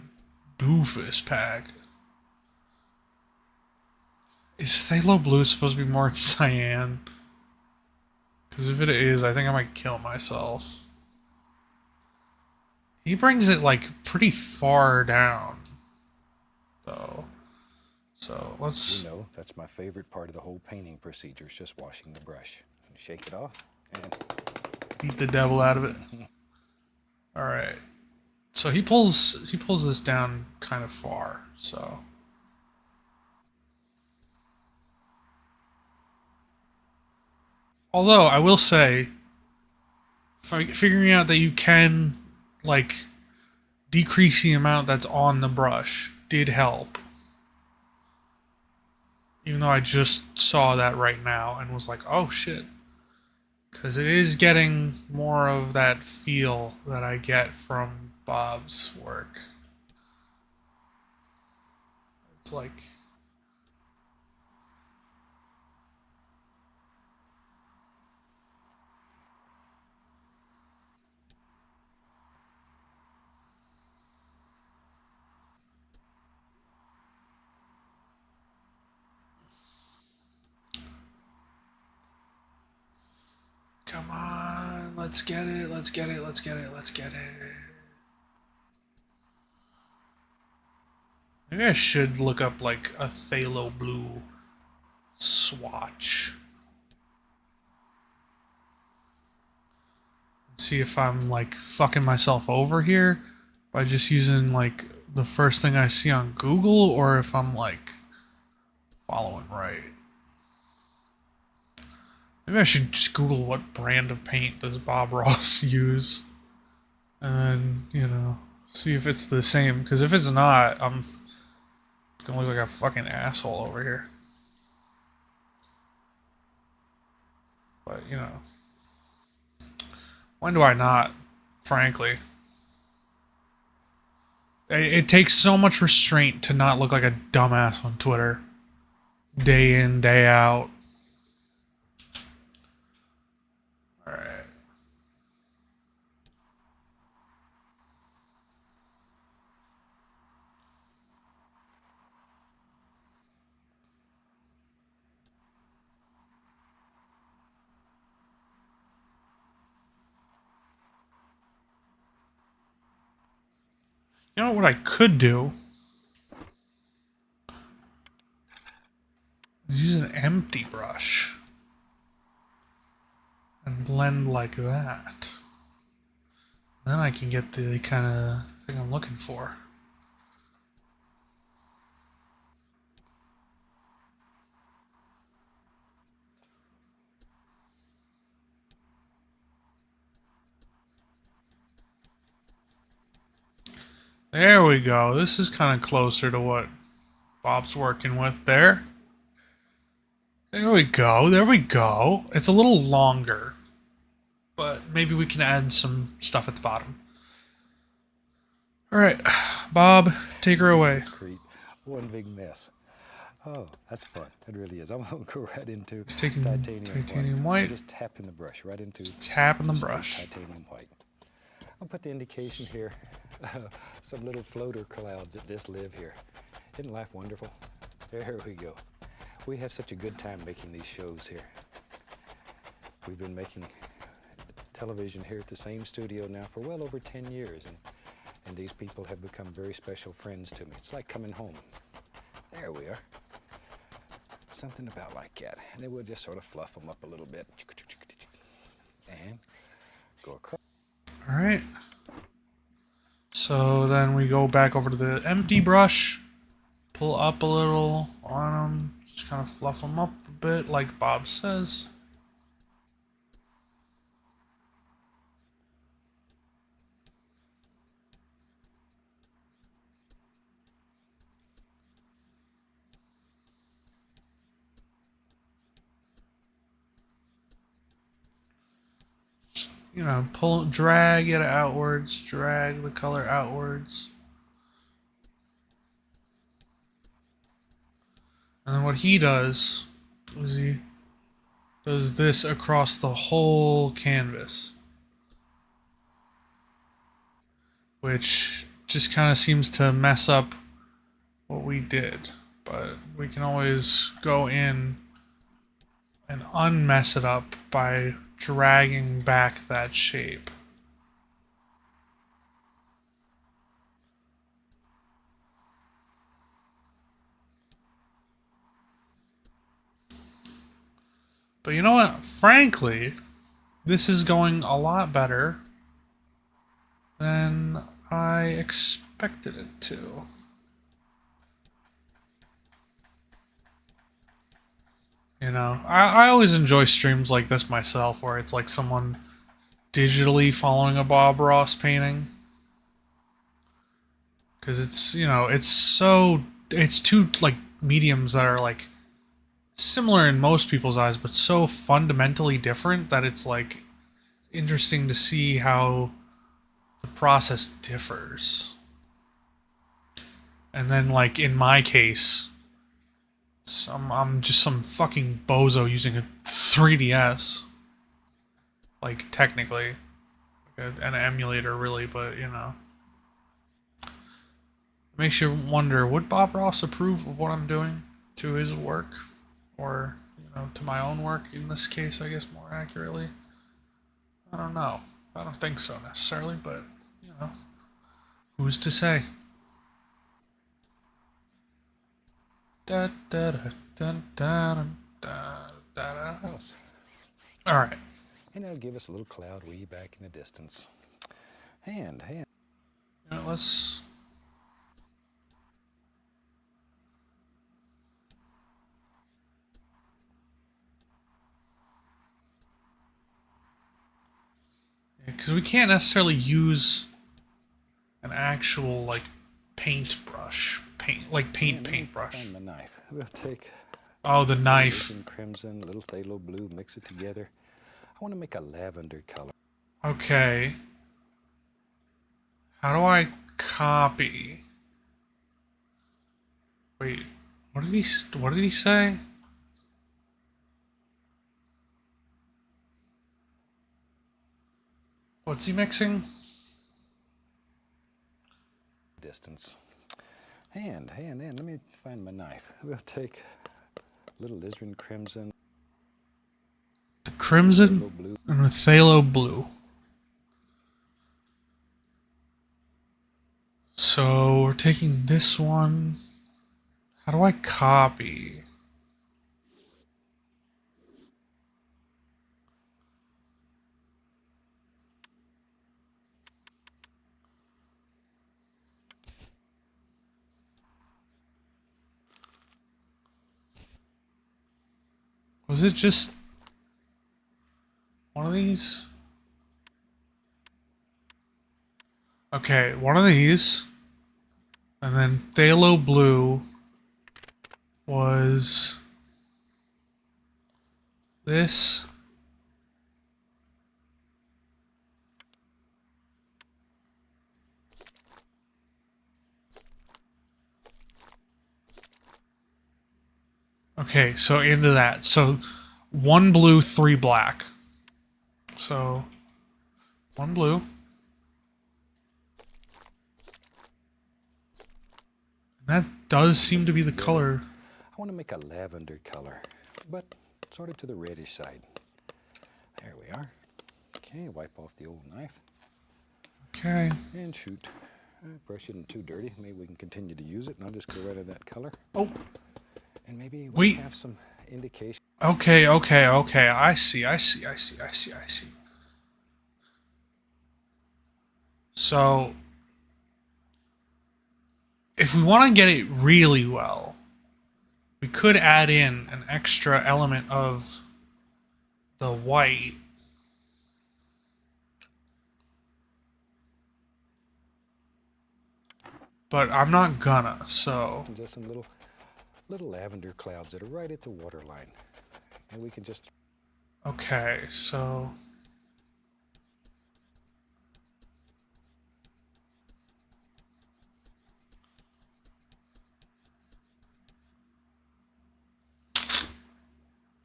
doofus pack. Is phthalo blue supposed to be more cyan? Because if it is, I think I might kill myself. He brings it like pretty far down, though. So let's... You know, that's my favorite part of the whole painting procedure, is just washing the brush. Shake it off and beat the devil out of it. All right. So he pulls this down kind of far. So although I will say, figuring out that you can like decrease the amount that's on the brush did help. Even though I just saw that right now and was like, oh shit. Because it is getting more of that feel that I get from Bob's work. It's like... Come on, let's get it, let's get it, let's get it, let's get it. Maybe I should look up like a phthalo blue swatch. See if I'm like fucking myself over here by just using like the first thing I see on Google, or if I'm like following right. Maybe I should just Google what brand of paint does Bob Ross use, and see if it's the same. Because if it's not, I'm gonna look like a fucking asshole over here. But when do I not? Frankly, it takes so much restraint to not look like a dumbass on Twitter, day in, day out. All right. You know what I could do? Is use an empty brush and blend like that. Then I can get the kind of thing I'm looking for. There we go. This is kind of closer to what Bob's working with there. There we go. There we go. It's a little longer, but maybe we can add some stuff at the bottom. All right, Bob, take her away. Creep. One big mess. Oh, that's fun. It really is. I'm going to go right into It's taking titanium white. I'm just tapping the brush right into Tapping the straight brush. titanium white. I'll put the indication here. Some little floater clouds that just live here. Isn't life wonderful? There we go. We have such a good time making these shows here. We've been making television here at the same studio now for well over 10 years, and these people have become very special friends to me. It's like coming home. There we are. Something about like that. And then we'll just sort of fluff them up a little bit. And go across. All right. So then we go back over to the empty brush, pull up a little on them, just kind of fluff them up a bit, like Bob says. Drag it outwards, drag the color outwards. And then what he does is he does this across the whole canvas, which just kind of seems to mess up what we did. But we can always go in and unmess it up by dragging back that shape. But you know what? Frankly, this is going a lot better than I expected it to. I always enjoy streams like this myself, where it's like someone digitally following a Bob Ross painting. Because it's two like mediums that are like similar in most people's eyes, but so fundamentally different that it's like interesting to see how the process differs. And then like in my case, I'm just some fucking bozo using a 3DS. Like technically, an emulator really, but it makes you wonder, would Bob Ross approve of what I'm doing to his work? Or, to my own work in this case, I guess more accurately. I don't know. I don't think so necessarily, but, who's to say? Da da da da da da da da. All right. And that'll give us a little cloud way back in the distance. And Let's. Because we can't necessarily use an actual, like, paintbrush. Paintbrush. Find my knife. We'll take Oh, the knife. and crimson, little phthalo blue, mix it together. I want to make a lavender color. Okay. How do I copy? Wait, what did he say? What's he mixing? Distance. And let me find my knife. We'll take little alizarin crimson, The crimson phthalo blue. and the phthalo blue. So we're taking this one. How do I copy? Was it just one of these? Okay, one of these. And then phthalo blue was this. Okay, so into that. So 1 blue, 3 black. So 1 blue. That does seem to be the color. I want to make a lavender color, but sort of to the reddish side. There we are. Okay, wipe off the old knife Okay. and shoot. Brush isn't too dirty. Maybe we can continue to use it, and I'll just go right in that color. Oh, And maybe Wait. have some indication. okay. I see. So, if we want to get it really well, we could add in an extra element of the white. But I'm not gonna, so... Just some little lavender clouds that are right at the waterline. And we can just Okay, so...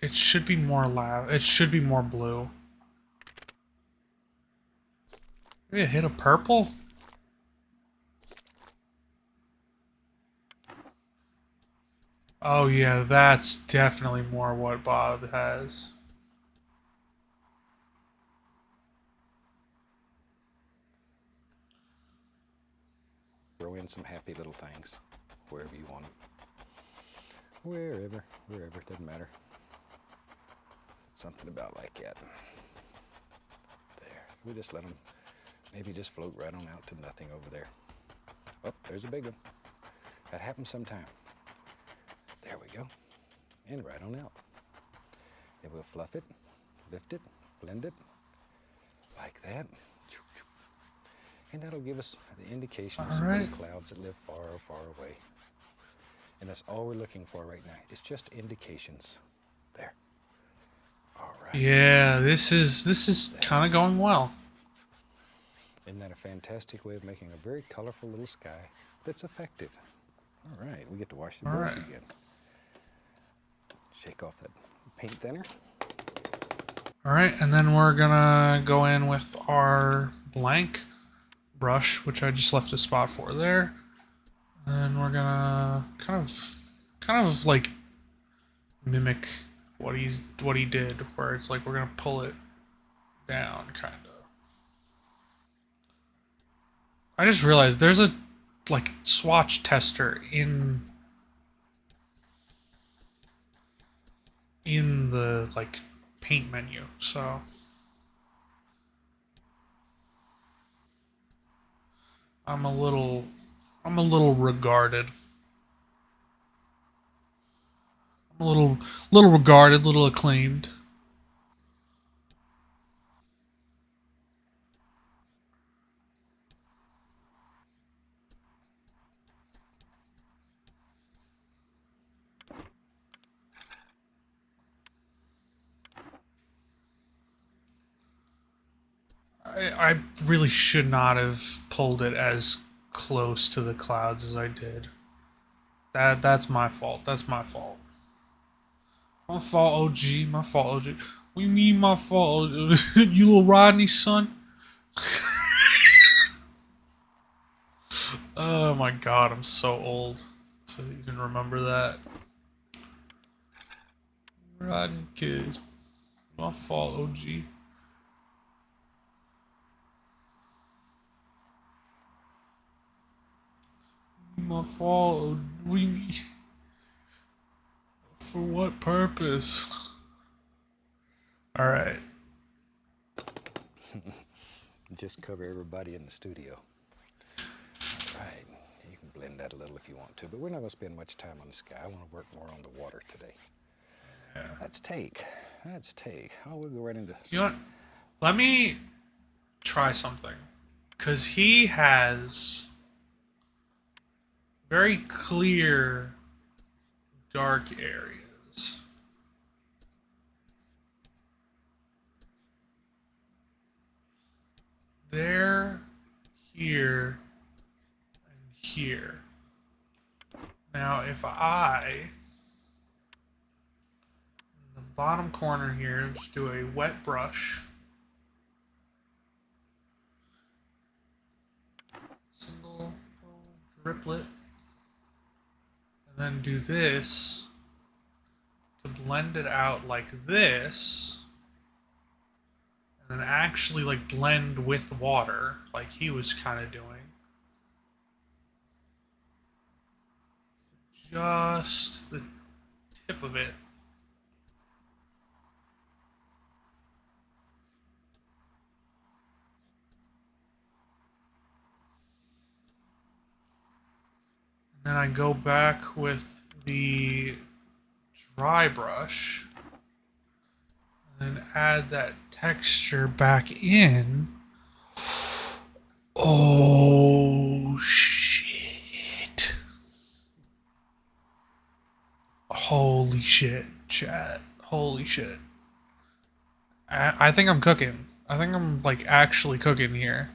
It should be more it should be more blue. Maybe a hit of purple? Oh yeah, that's definitely more what Bob has. throw in some happy little things wherever you want them. Wherever, doesn't matter. Something about like that. There. We just let them maybe just float right on out to nothing over there. Oh, there's a big one. That happens sometime. There we go. And right on out. Then we'll fluff it, lift it, blend it, like that. And that'll give us the indication of some little clouds that live far, far away. And that's all we're looking for right now. It's just indications. There. All right. Yeah, this is kind of going well. Isn't that a fantastic way of making a very colorful little sky that's effective? All right, we get to wash the brush again. Shake off that paint thinner. All right, and then we're gonna go in with our blank brush, which I just left a spot for there. And we're gonna kind of like mimic what he did, where it's like we're gonna pull it down, kind of. I just realized there's a like swatch tester in the like paint menu, so I'm a little regarded. I'm a little regarded, little acclaimed. I really should not have pulled it as close to the clouds as I did. That's my fault. That's my fault. My fault, OG. My fault, OG. What do you mean my fault? You little Rodney son? Oh my god, I'm so old to even remember that. Rodney kid. My fault, OG. My fault. We. For what purpose? Alright. Just cover everybody in the studio. All right, you can blend that a little if you want to, but we're not going to spend much time on the sky. I want to work more on the water today. Yeah. Let's take. Oh, we'll go right into. You know what? Let me try something. Because he has very clear dark areas. There, here, and here. Now, if I, in the bottom corner here, just do a wet brush. Single driplet. And then do this to blend it out like this. And then actually like blend with water like he was kind of doing. Just the tip of it. And then I go back with the dry brush and then add that texture back in. Oh shit. Holy shit, chat. Holy shit. I think I'm cooking. I think I'm like actually cooking here.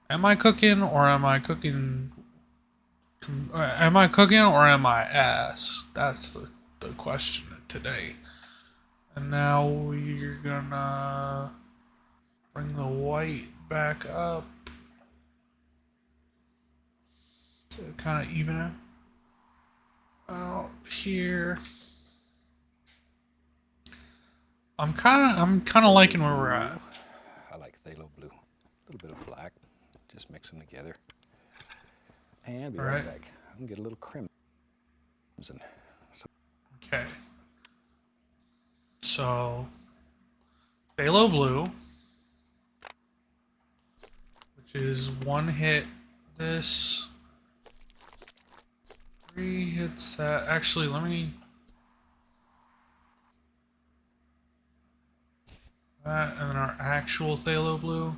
Am I cooking or am I cooking? Am I cooking or am I ass? That's the question today. And now we're gonna bring the white back up to kind of even it out here. I'm kind of liking where we're at. I like phthalo blue. A little bit of black. Just mix them together. And be All right right. back. I'm gonna get a little crimson. So Okay. So, phthalo blue, which is one hit this, 3 hits that. Actually, let me. That and then our actual phthalo blue.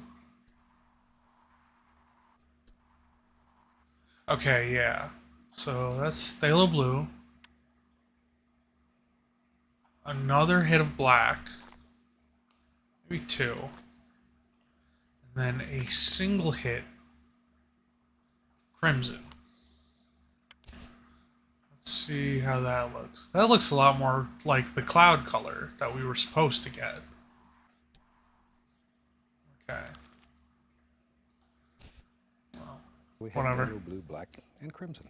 Okay, yeah. So that's phthalo blue. Another hit of black. Maybe 2. And then a single hit crimson. Let's see how that looks. That looks a lot more like the cloud color that we were supposed to get. Okay. Well, we have whatever. phthalo blue, black, and crimson.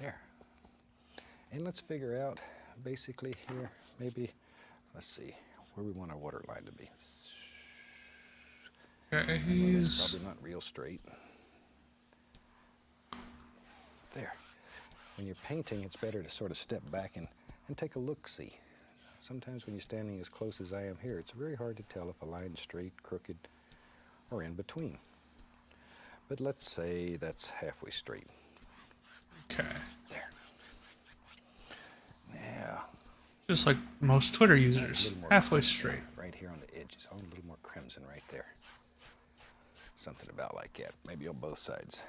There. And let's figure out basically here, maybe, let's see, where we want our water line to be. Okay, Well, he's that's probably not real straight. There. When you're painting, it's better to sort of step back and take a look-see. Sometimes when you're standing as close as I am here, it's very hard to tell if a line's straight, crooked, or in between. But let's say that's halfway straight. okay. There. Yeah. Just like most Twitter A users, little more halfway crimson straight. right here on the edges. Oh, a little more crimson right there. Something about like that, maybe on both sides.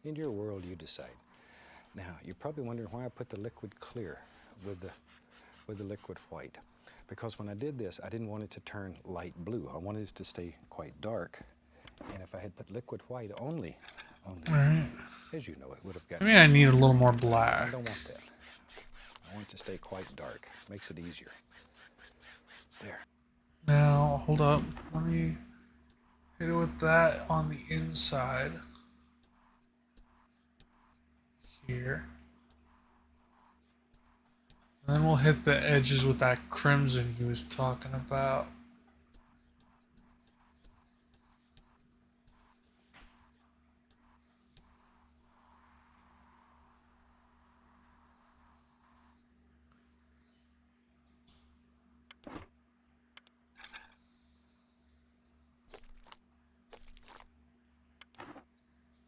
In your world, you decide. Now, you're probably wondering why I put the liquid clear with the liquid white. Because when I did this, I didn't want it to turn light blue. I wanted it to stay quite dark. And if I had put liquid white only, Alright. as you know, it would have gotten... Maybe I need a little more I black. don't want that. I want it to stay quite dark. Makes it easier. There. Now, hold up. Let me hit it with that on the inside. Here. And then we'll hit the edges with that crimson he was talking about.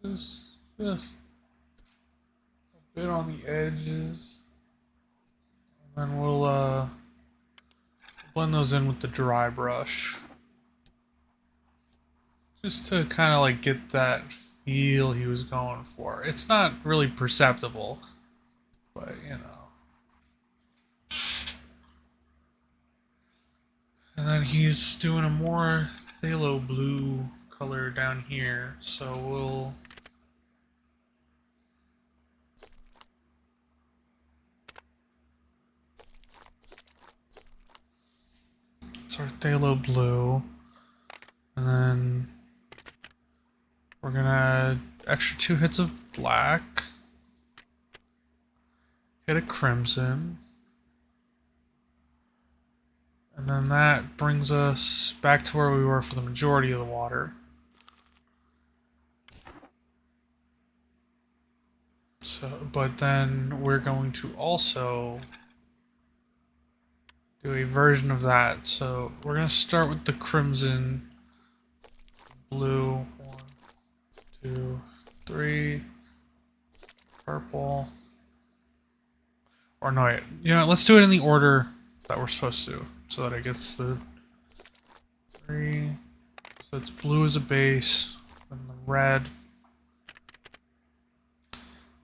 Just a bit on the edges. And then we'll blend those in with the dry brush. Just to kind of like get that feel he was going for. It's not really perceptible, but you know. And then he's doing a more phthalo blue color down here, so we'll... It's our phthalo blue. And then we're gonna add extra 2 hits of black. Hit a crimson. And then that brings us back to where we were for the majority of the water. So, but then we're going to also do a version of that. So we're going to start with the crimson, blue, 1, 2, 3, purple. Or no, wait, you know, let's do it in the order that we're supposed to, so that it gets the 3. So it's blue as a base, and the red.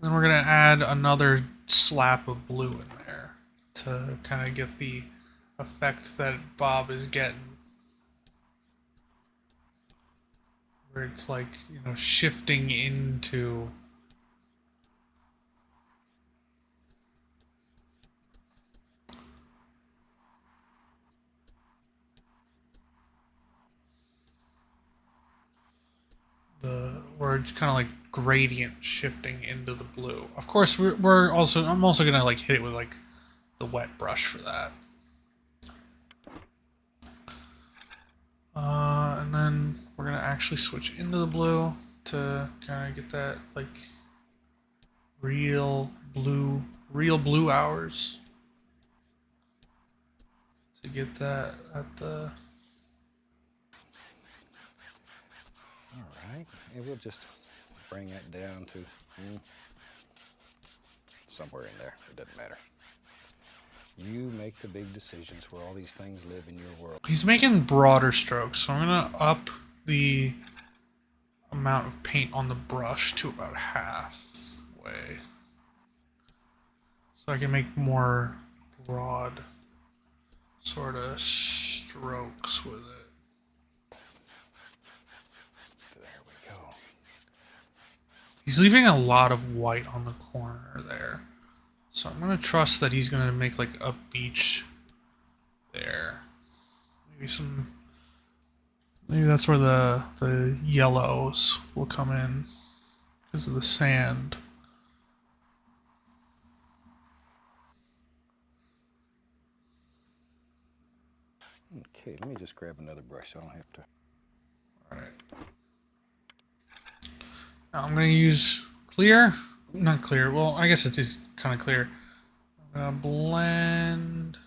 Then we're gonna add another slap of blue in there to kind of get the effect that Bob is getting, where it's like, you know, shifting into where it's kind of like gradient shifting into the blue. Of course, I'm also gonna like hit it with like the wet brush for that. And then we're gonna actually switch into the blue to kind of get that like real blue hours. To get that at the... All right, and we'll just bring it down to somewhere in there. It doesn't matter. You make the big decisions where all these things live in your world. He's making broader strokes, so I'm gonna up the amount of paint on the brush to about halfway, so I can make more broad sort of strokes with it. There we go. He's leaving a lot of white on the corner there. So I'm going to trust that he's going to make like a beach there. Maybe that's where the yellows will come in because of the sand. Okay, let me just grab another brush so I don't have to. All right. Now I'm going to use clear. Not clear. Well, I guess it is kind of clear. I'm going to blend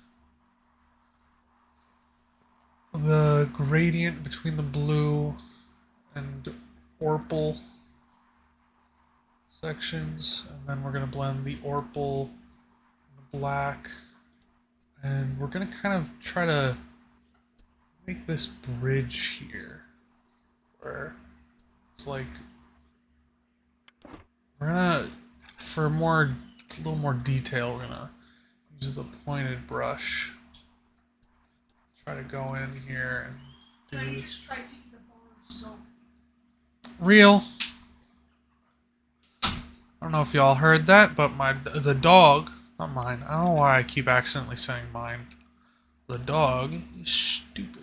the gradient between the blue and Orpal sections, and then we're going to blend the Orpal and the black, and we're going to kind of try to make this bridge here where it's like we're going to for a little more detail, we're gonna use the pointed brush. Try to go in here and I do just tried to eat a bar of soap. real. I don't know if y'all heard that, but the dog, not mine. I don't know why I keep accidentally saying mine. The dog is stupid.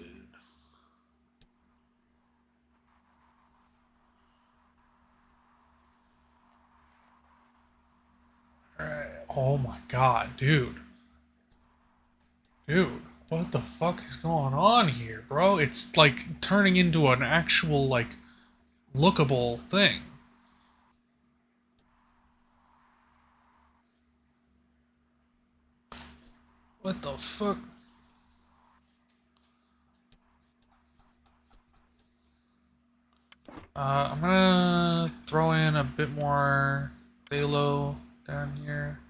Alright. Oh my god, dude. Dude, what the fuck is going on here, bro? It's like turning into an actual, like, lookable thing. What the fuck? I'm gonna throw in a bit more phthalo down here.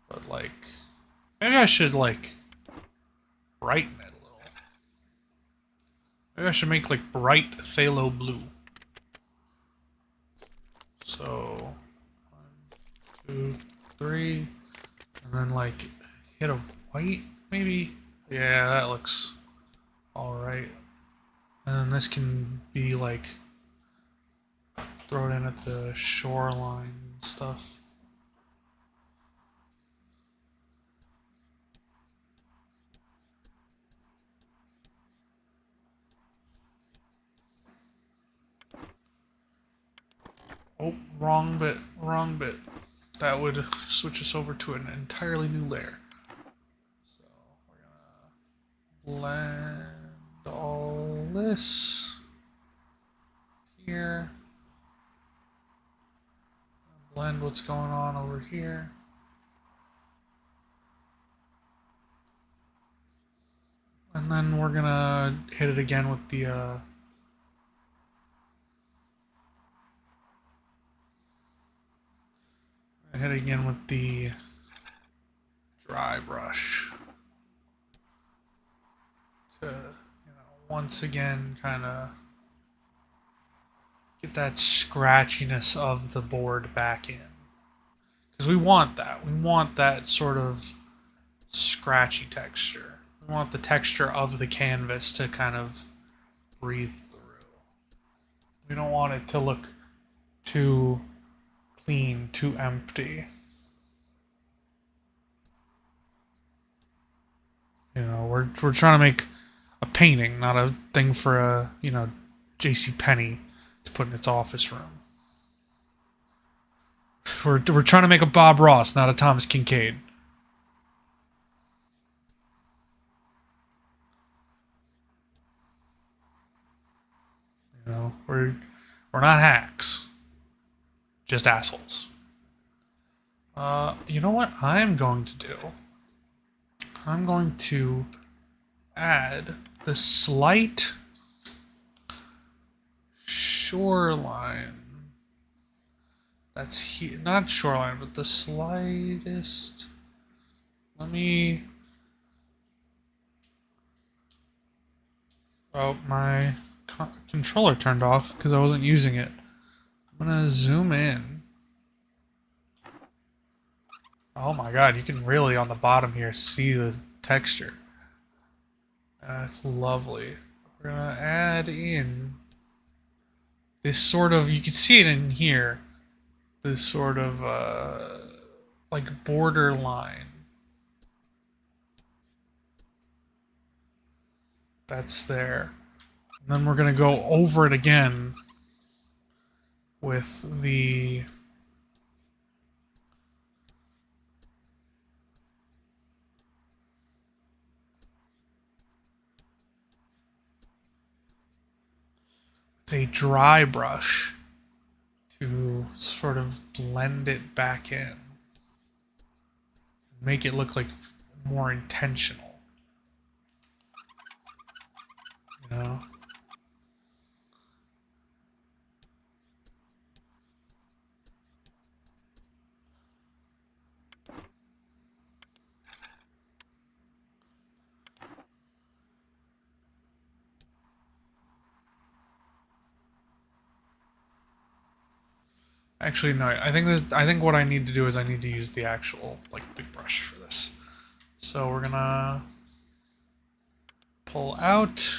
But, like, maybe I should, like, brighten it a little. Maybe I should make, like, bright phthalo blue. So, 1, 2, 3. And then, like, hit a white, maybe? Yeah, that looks alright. And then this can be, like, throw it in at the shoreline and stuff. Oh, wrong bit, wrong bit. That would switch us over to an entirely new layer. So we're gonna blend all this here. Blend what's going on over here. And then we're gonna hit it again with the hit it again with the dry brush to, once again kind of get that scratchiness of the board back in. Because we want that. We want that sort of scratchy texture. We want the texture of the canvas to kind of breathe through. We don't want it to look too clean, too empty. We're trying to make a painting, not a thing for a, J.C. Penney to put in its office room. We're trying to make a Bob Ross, not a Thomas Kincaid. We're not hacks, just assholes. You know what I'm going to do? I'm going to add the slight shoreline. That's here, not shoreline, but the slightest. Let me. Oh, my controller turned off because I wasn't using it. I'm gonna zoom in. Oh my god, you can really on the bottom here see the texture. That's lovely. We're gonna add in this sort of, you can see it in here, this sort of like border line. That's there. And then we're gonna go over it again with the a dry brush to sort of blend it back in. Make it look like more intentional. You know? Actually, no. I think what I need to do is I need to use the actual like big brush for this. So we're gonna pull out,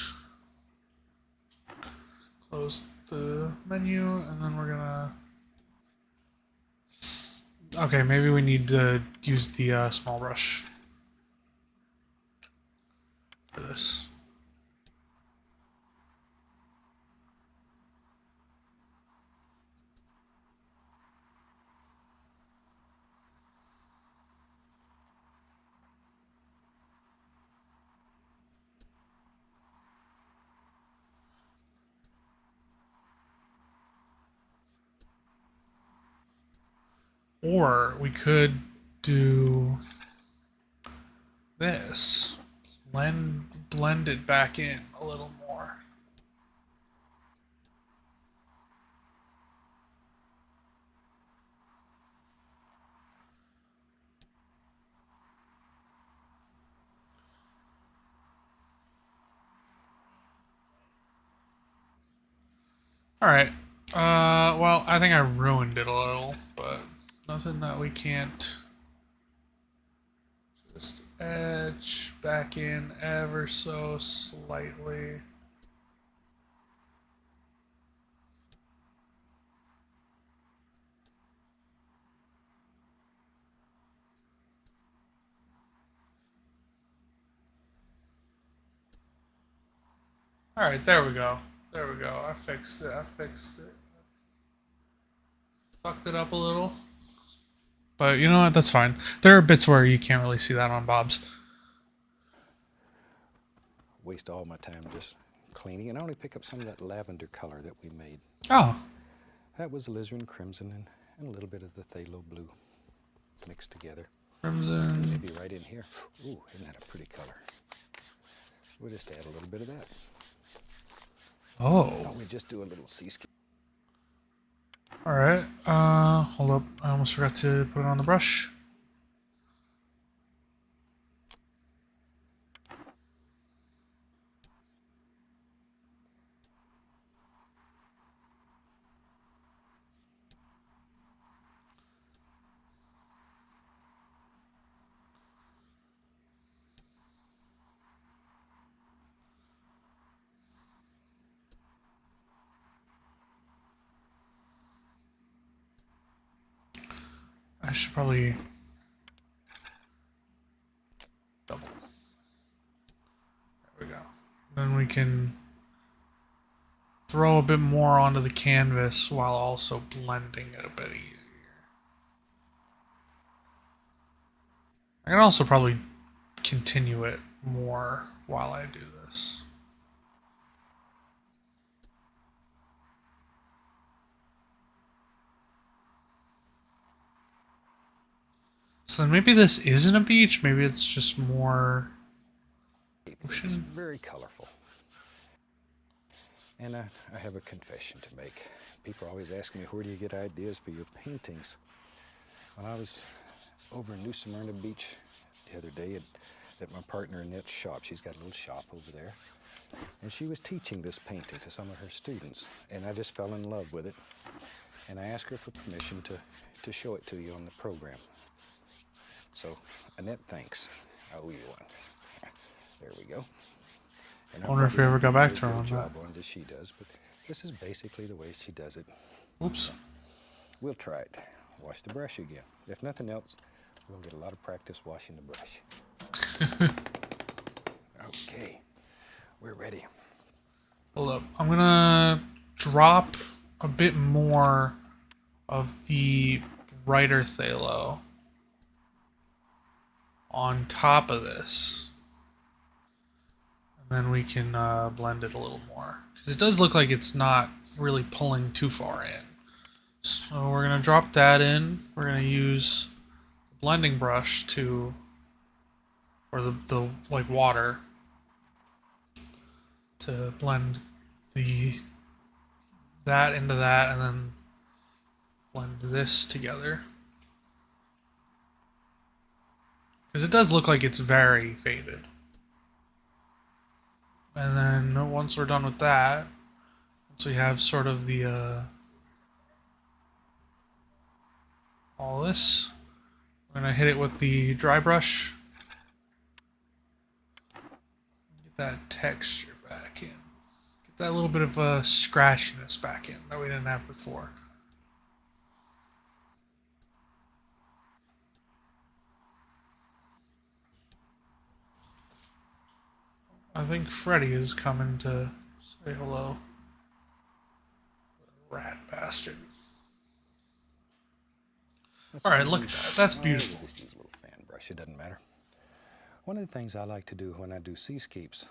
close the menu, and then we're gonna. Okay, maybe we need to use the small brush for this. Or we could do this. Blend it back in a little more. All right. Well, I think I ruined it a little, but nothing that we can't just edge back in ever so slightly. All right, there we go. There we go. I fixed it. I fixed it. Fucked it up a little. But you know what? That's fine. There are bits where you can't really see that on Bob's. Waste all my time just cleaning, and I only pick up some of that lavender color that we made. Oh, That was alizarin crimson and a little bit of the phthalo blue mixed together. crimson. Maybe right in here. Ooh, isn't that a pretty color? We'll just add a little bit of that. Oh. We just do a little seascape. All right. Hold up. I almost forgot to put it on the brush. I should probably double. There we go. Then we can throw a bit more onto the canvas while also blending it a bit easier. I can also probably continue it more while I do this. So then maybe this isn't a beach, maybe it's just more It's ocean. very colorful. And I have a confession to make. People always ask me, where do you get ideas for your paintings? When I was over in New Smyrna Beach the other day at my partner Annette's shop, she's got a little shop over there, and she was teaching this painting to some of her students, and I just fell in love with it, and I asked her for permission to show it to you on the program. So, Annette, thanks. I owe you one. There we go. And I wonder if we ever got back to her on that. job on it as she does, but this is basically the way she does it. Oops. We'll try it. Wash the brush again. If nothing else, we'll get a lot of practice washing the brush. Okay, we're ready. Hold up. I'm gonna drop a bit more of the brighter phthalo on top of this. And then we can blend it a little more. Because it does look like it's not really pulling too far in. So we're going to drop that in. We're going to use the blending brush to, or the like water, to blend that into that, and then blend this together. Because it does look like it's very faded. And then once we're done with that, once we have sort of the all this. I'm gonna hit it with the dry brush. Get that texture back in. Get that little bit of scratchiness back in that we didn't have before. I think Freddy is coming to say hello. Rat bastard. Alright, look at that. That's beautiful. We'll just use a little fan brush. It doesn't matter. One of the things I like to do when I do seascapes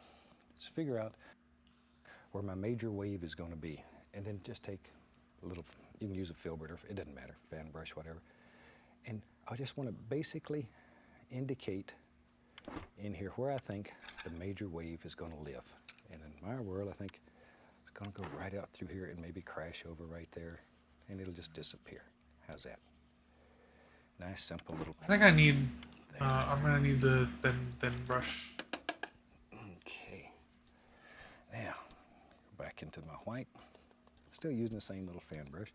is figure out where my major wave is going to be, and then just take a little, you can use a filbert, or it doesn't matter, fan brush, whatever, and I just want to basically indicate in here where I think the major wave is going to live. And in my world, I think it's going to go right out through here and maybe crash over right there, and it'll just disappear. How's that? Nice, simple little. I think I need. I'm gonna need the thin brush. Okay. Now, go back into my white. Still using the same little fan brush,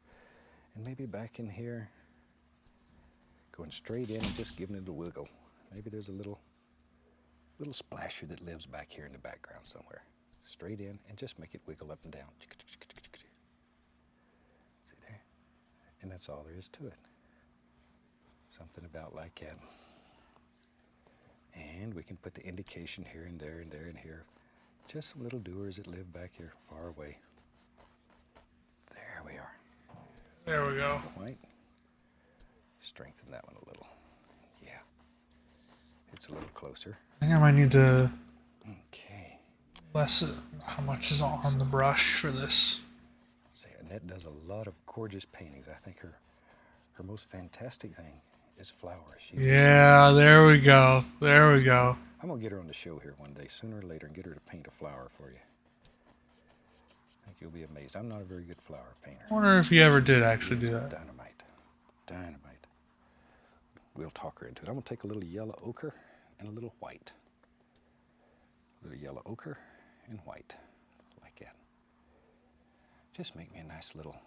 and maybe back in here, going straight in and just giving it a wiggle. Maybe there's a little splasher that lives back here in the background somewhere. Straight in and just make it wiggle up and down. See there? And that's all there is to it. Something about like that. And we can put the indication here and there and there and here. Just some little doers that live back here far away. There we are. There we go. White. Strengthen that one a little. Yeah. It's a little closer. I think I might need to Okay. lessen how much is on the brush for this. See, Annette does a lot of gorgeous paintings. I think her most fantastic thing is flowers. Yeah, there we go. There we go. I'm going to get her on the show here one day, sooner or later, and get her to paint a flower for you. I think you'll be amazed. I'm not a very good flower painter. I wonder if he ever did actually do that. Dynamite. Dynamite. We'll talk her into it. I'm going to take a little yellow ochre and a little white. A little yellow ochre and white, like that. Just make me a nice little,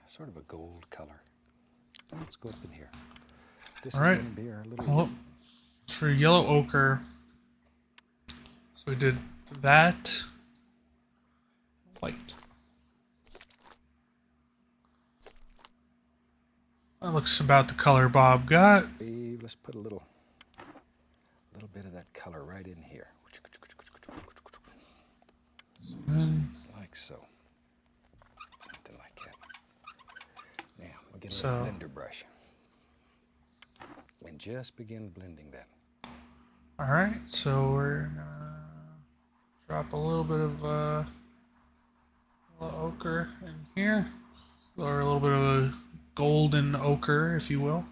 sort of a gold color. And let's go up in here. This All right. is going to be our little... Well, for yellow ochre, so we did that white. That looks about the color Bob got. Let's put a little bit of that color right in here. Like so. Something like that. Now, we'll get a little blender brush. And just begin blending that. Alright, so we're gonna drop a little bit of ochre in here. Or a little bit of a golden ochre, if you will.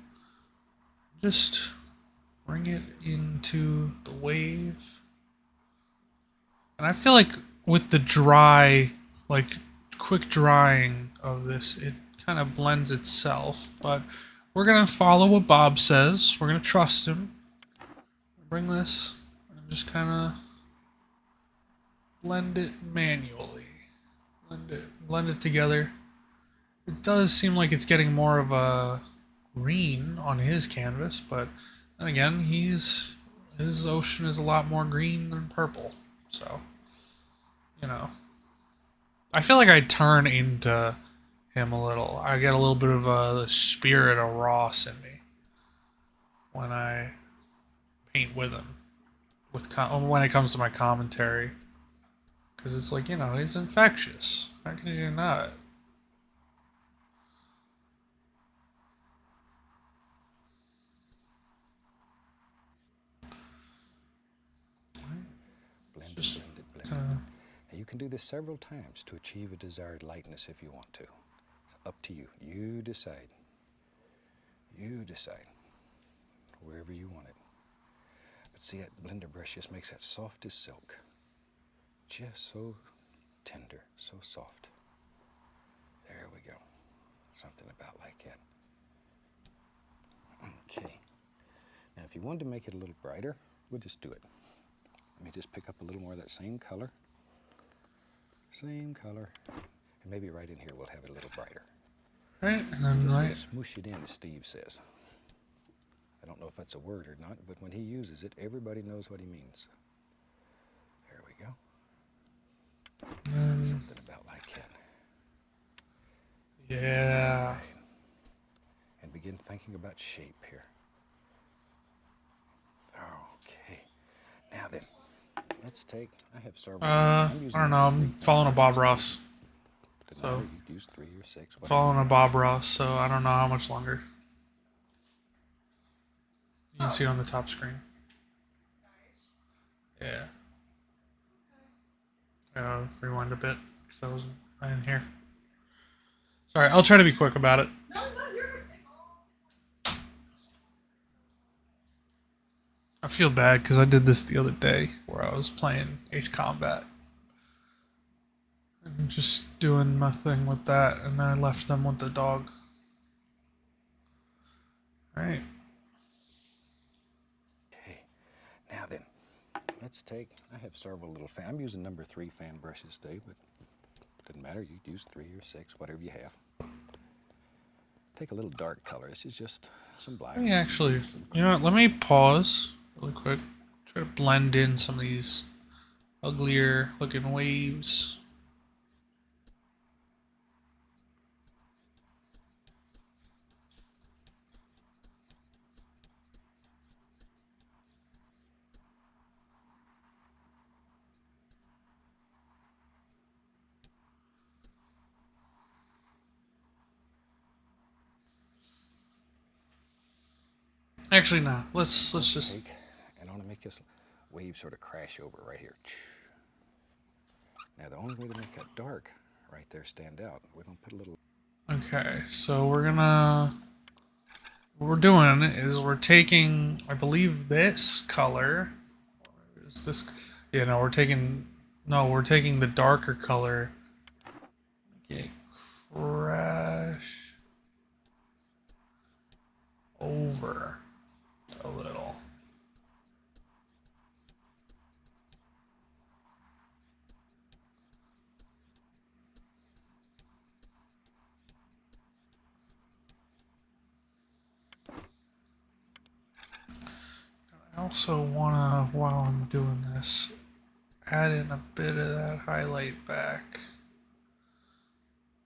Just bring it into the wave. And I feel like with the dry, like quick drying of this, it kind of blends itself. But we're going to follow what Bob says. We're going to trust him. Bring this and just kind of blend it manually. Blend it together. It does seem like it's getting more of a green on his canvas, but then again, his ocean is a lot more green than purple. So, you know, I feel like I turn into him a little. I get a little bit of the spirit of Ross in me when I paint with him, when it comes to my commentary, because it's like, you know, he's infectious. How can you not? Blend it. Now you can do this several times to achieve a desired lightness if you want to. It's up to you. You decide. You decide. Wherever you want it. But see, that blender brush just makes that soft as silk. Just so tender, so soft. There we go. Something about like that. Okay. Now if you wanted to make it a little brighter, we'll just do it. Let me just pick up a little more of that same color. Same color. And maybe right in here we'll have it a little brighter. Right, and then Just right. sort of smoosh it in, as Steve says. I don't know if that's a word or not, but when he uses it, everybody knows what he means. There we go. Something about like that. Yeah. Right. And begin thinking about shape here. Okay. Now then, let's take, I have several. I I'm using don't know. three I'm fan following a Bob brushes. Ross. Doesn't So matter, you can use 3 or 6, whatever following you a have. Bob Ross. So I don't know how much longer. You can see it on the top screen. Yeah. Rewind a bit because I didn't hear. Sorry, I'll try to be quick about it. No, you're gonna take all. I feel bad because I did this the other day where I was playing Ace Combat and just doing my thing with that, and I left them with the dog. All right. Okay. Now then, let's take, I have several little fan, I'm using number 3 fan brushes today, but doesn't matter, you can use 3 or 6, whatever you have. Take a little dark color. This is just some black. Let me actually, you know what? Let me pause really quick. Try to blend in some of these uglier looking waves. Actually, no. Let's just. Take, and I want to make this wave sort of crash over right here. Now the only way to make that dark right there stand out, we're going to put a little. Okay, so we're gonna. What we're doing is we're taking, I believe, this color. Is this? Yeah, no, we're taking. No, we're taking the darker color. Make it crash over a little. I also wanna, while I'm doing this, add in a bit of that highlight back.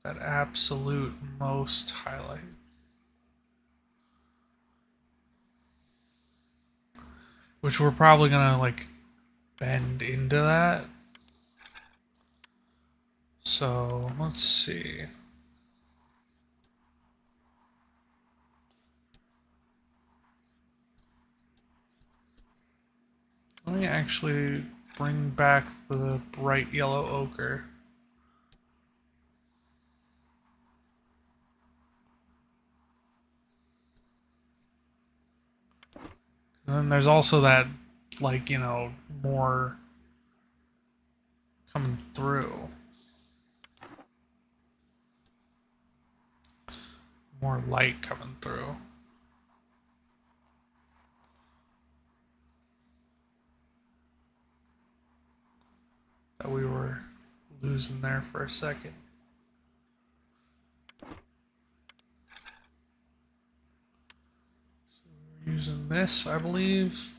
That absolute most highlight. Which we're probably gonna like bend into that. So let's see. Let me actually bring back the bright yellow ochre. And then there's also that, like, you know, more coming through. More light coming through. That we were losing there for a second. So we were using this, I believe.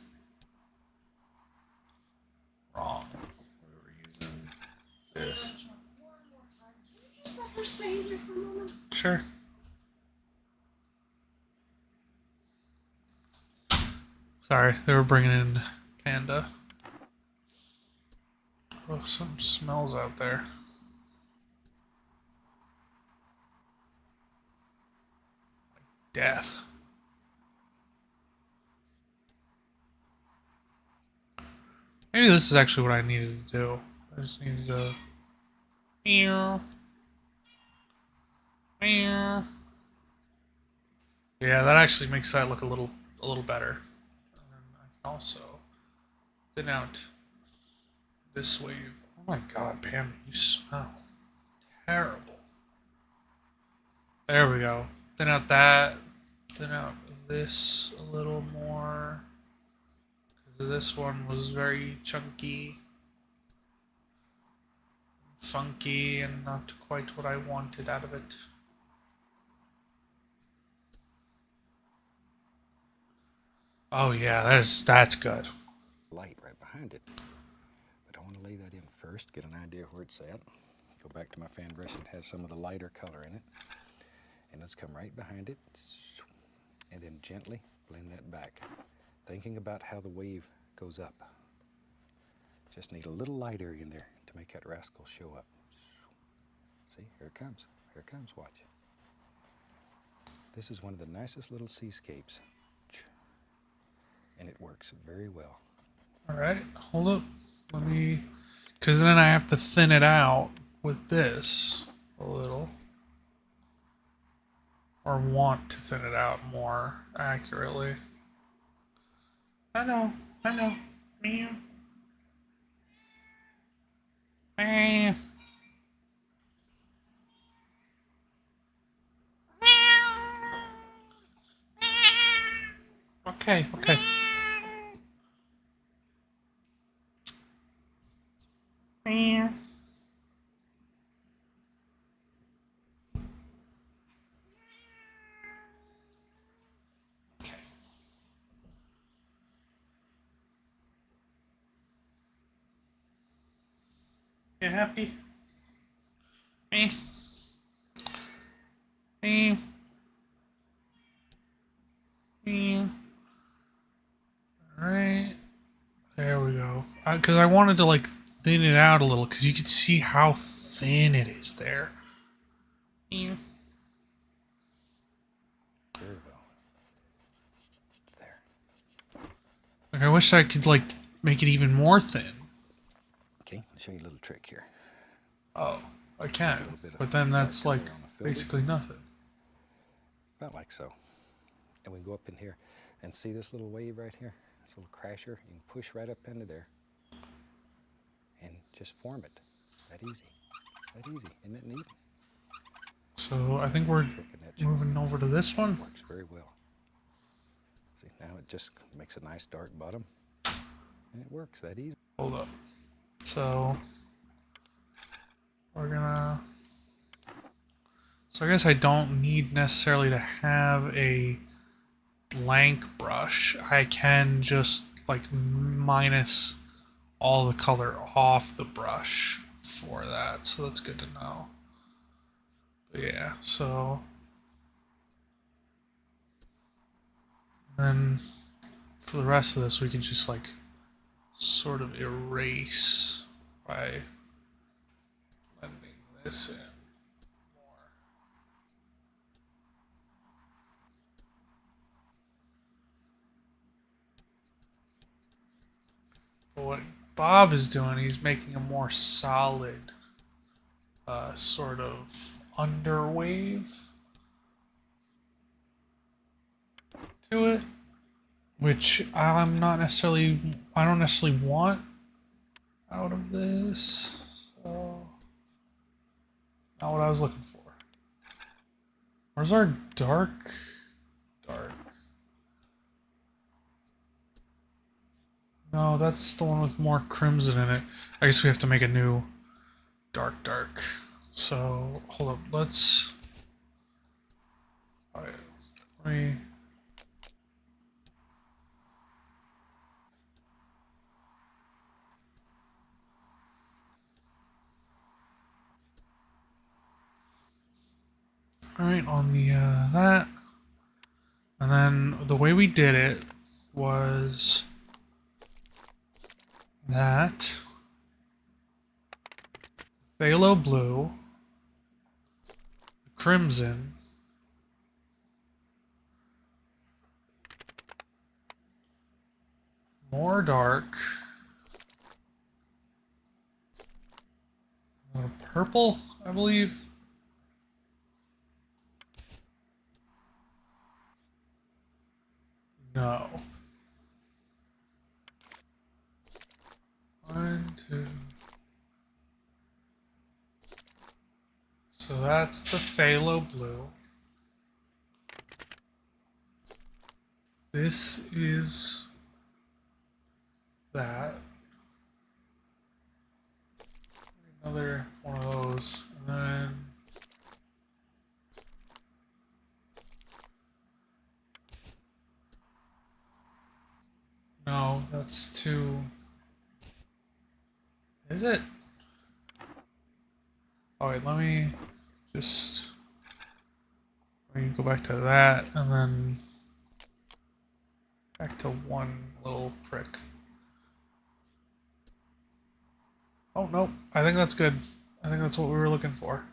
Wrong. We were using this. One more time. Can you just let her stay in there for a moment? Sure. Sorry, they were bringing in Panda. Oh, some smells out there. Death. Maybe this is actually what I needed to do. I just needed to. Meow. Meow. Yeah, that actually makes that look a little better. And then I can also thin out this wave. Oh my god, Panda, you smell terrible. There we go. Thin out that. Thin out this a little more. Because this one was very chunky, funky, and not quite what I wanted out of it. Oh yeah, that's good. Light right behind it. But I want to lay that in first, get an idea where it's at. Go back to my fan brush, it has some of the lighter color in it. And let's come right behind it, and then gently blend that back. Thinking about how the wave goes up. Just need a little light area in there to make that rascal show up. See, here it comes. Here it comes, watch. This is one of the nicest little seascapes. And it works very well. Alright, hold up. Let me... Because then I have to thin it out with this a little. Or want to thin it out more accurately. I know. Meow. Meow. Okay. Meow. You happy? Me. Me. Me. Alright. There we go. Because I wanted to like thin it out a little because you could see how thin it is there. Meow. Very well. There. Like I wish I could like make it even more thin. Okay, I'll show you a little trick here. Oh, I can. little bit of But then that's dark like color on the filter. basically nothing. About like so. And we go up in here and see this little wave right here? This little crasher? You can push right up into there and just form it. That easy. That easy. Isn't it neat? So I think we're Trick in that moving over to this one. works very well. See, now it just makes a nice dark bottom. And it works that easy. Hold up. So we're gonna. So I guess I don't need necessarily to have a blank brush. I can just like minus all the color off the brush for that. So that's good to know. But yeah, so then for the rest of this we can just like sort of erase by blending this in more. But what Bob is doing, he's making a more solid sort of underwave to it, which I don't necessarily want out of this. So, not what I was looking for. Where's our dark? No, that's the one with more crimson in it. I guess we have to make a new dark. So, hold up, let's... Alright, let me... Alright, on the, that. And then the way we did it was that phthalo blue, crimson, more dark, purple, I believe. No. 1, 2. So that's the phthalo blue. This is that. Another one of those. And then Oh wait, let me just go back to that and then back to one little prick. Oh nope, I think that's good. I think that's what we were looking for.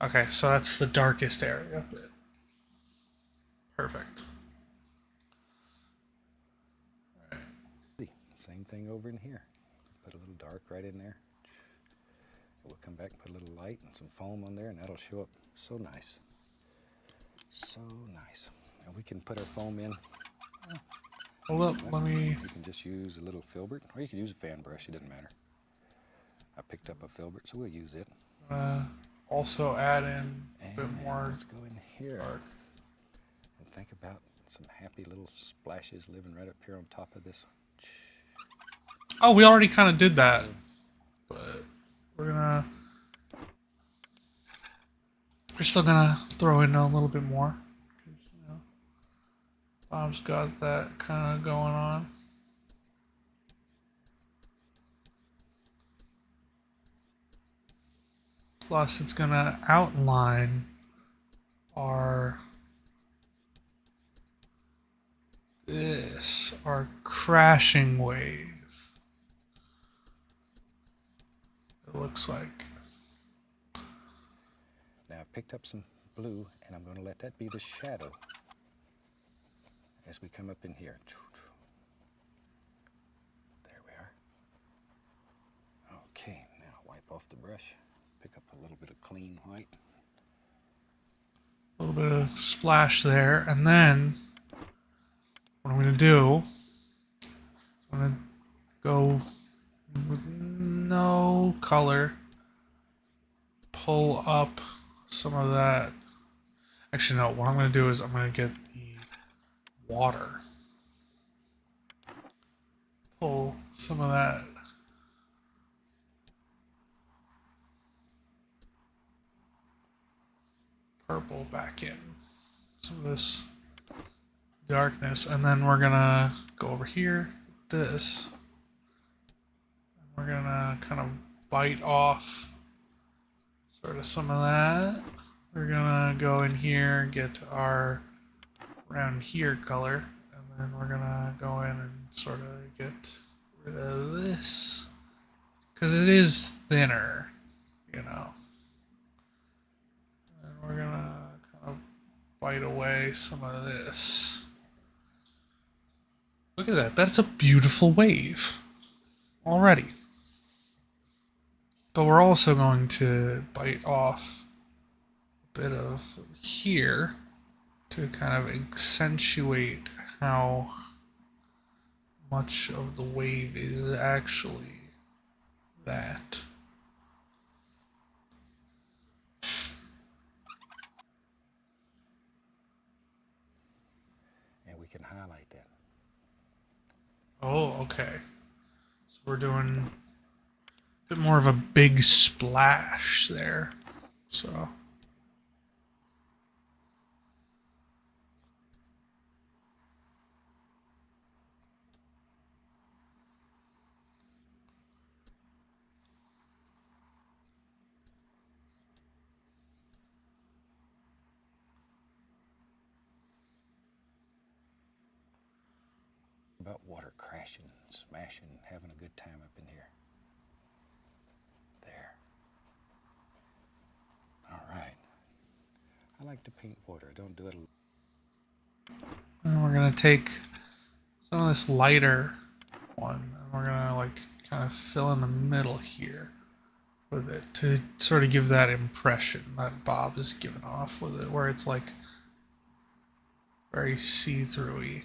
Okay, so that's the darkest area. Perfect. Same thing over in here. Put a little dark right in there. We'll come back and put a little light and some foam on there, and that'll show up so nice. So nice. And we can put our foam in. Hold up, let me. You can just use a little filbert, or you can use a fan brush, it doesn't matter. I picked up a filbert, so we'll use it. Also add in a bit more. Let's go in here dark. and think about some happy little splashes living right up here on top of this. Oh, we already kind of did that, but we're still gonna throw in a little bit more. 'Cause, you know, Bob's got that kind of going on. Plus, it's gonna outline our our crashing wave. It looks like. Now I've picked up some blue, and I'm going to let that be the shadow as we come up in here. There we are. Okay, now wipe off the brush. Pick up a little bit of clean white. A little bit of splash there, and then what I'm gonna do, I'm gonna go with no color, pull up some of that. Actually, no, what I'm gonna do is I'm gonna get the water, pull some of that purple back in, some of this darkness, and then we're gonna go over here, this, and we're gonna kind of bite off sort of some of that. We're gonna go in here, get our around here color, and then we're gonna go in and sort of get rid of this, because it is thinner, you know. And we're gonna kind of bite away some of this. Look at that. That's a beautiful wave already. But we're also going to bite off a bit of here to kind of accentuate how much of the wave is actually that. And we can highlight that. Oh, okay. So we're doing a bit more of a big splash there. So About water crashing, smashing, having a good time up in here. There. All right. I like to paint water. I don't do it. and we're gonna take some of this lighter one, and we're gonna like kind of fill in the middle here with it to sort of give that impression that Bob is giving off with it, where it's like very see-throughy.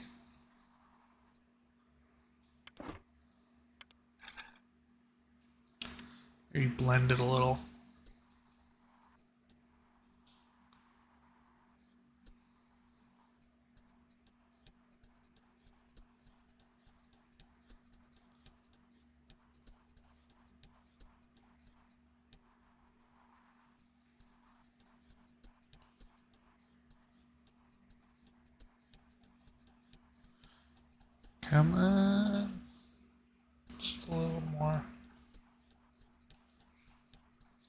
Maybe blend it a little. Come on. Just a little more.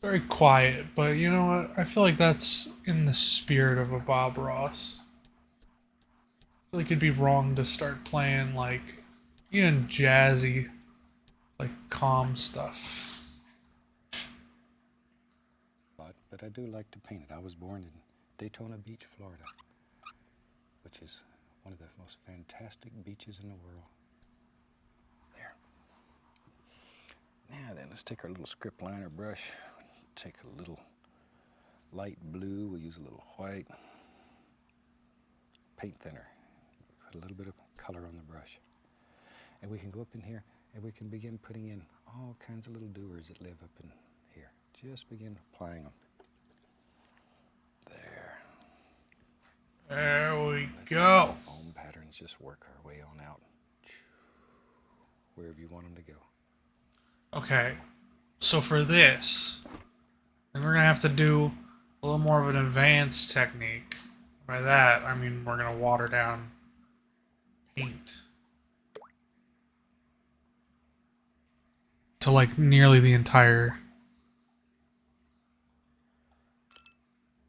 very quiet, but you know what? I feel like that's in the spirit of a Bob Ross. I feel like it'd be wrong to start playing like even jazzy, like calm stuff. But I do like to paint it. I was born in Daytona Beach, Florida, which is one of the most fantastic beaches in the world. There. Now then, let's take our little script liner brush, take a little light blue, we'll use a little white, paint thinner, put a little bit of color on the brush. And we can go up in here and we can begin putting in all kinds of little doers that live up in here. Just begin applying them. There. There we go. Foam patterns, just work our way on out. Wherever you want them to go. Okay, so for this, then we're gonna have to do a little more of an advanced technique. By that, I mean we're gonna water down paint To like nearly the entire.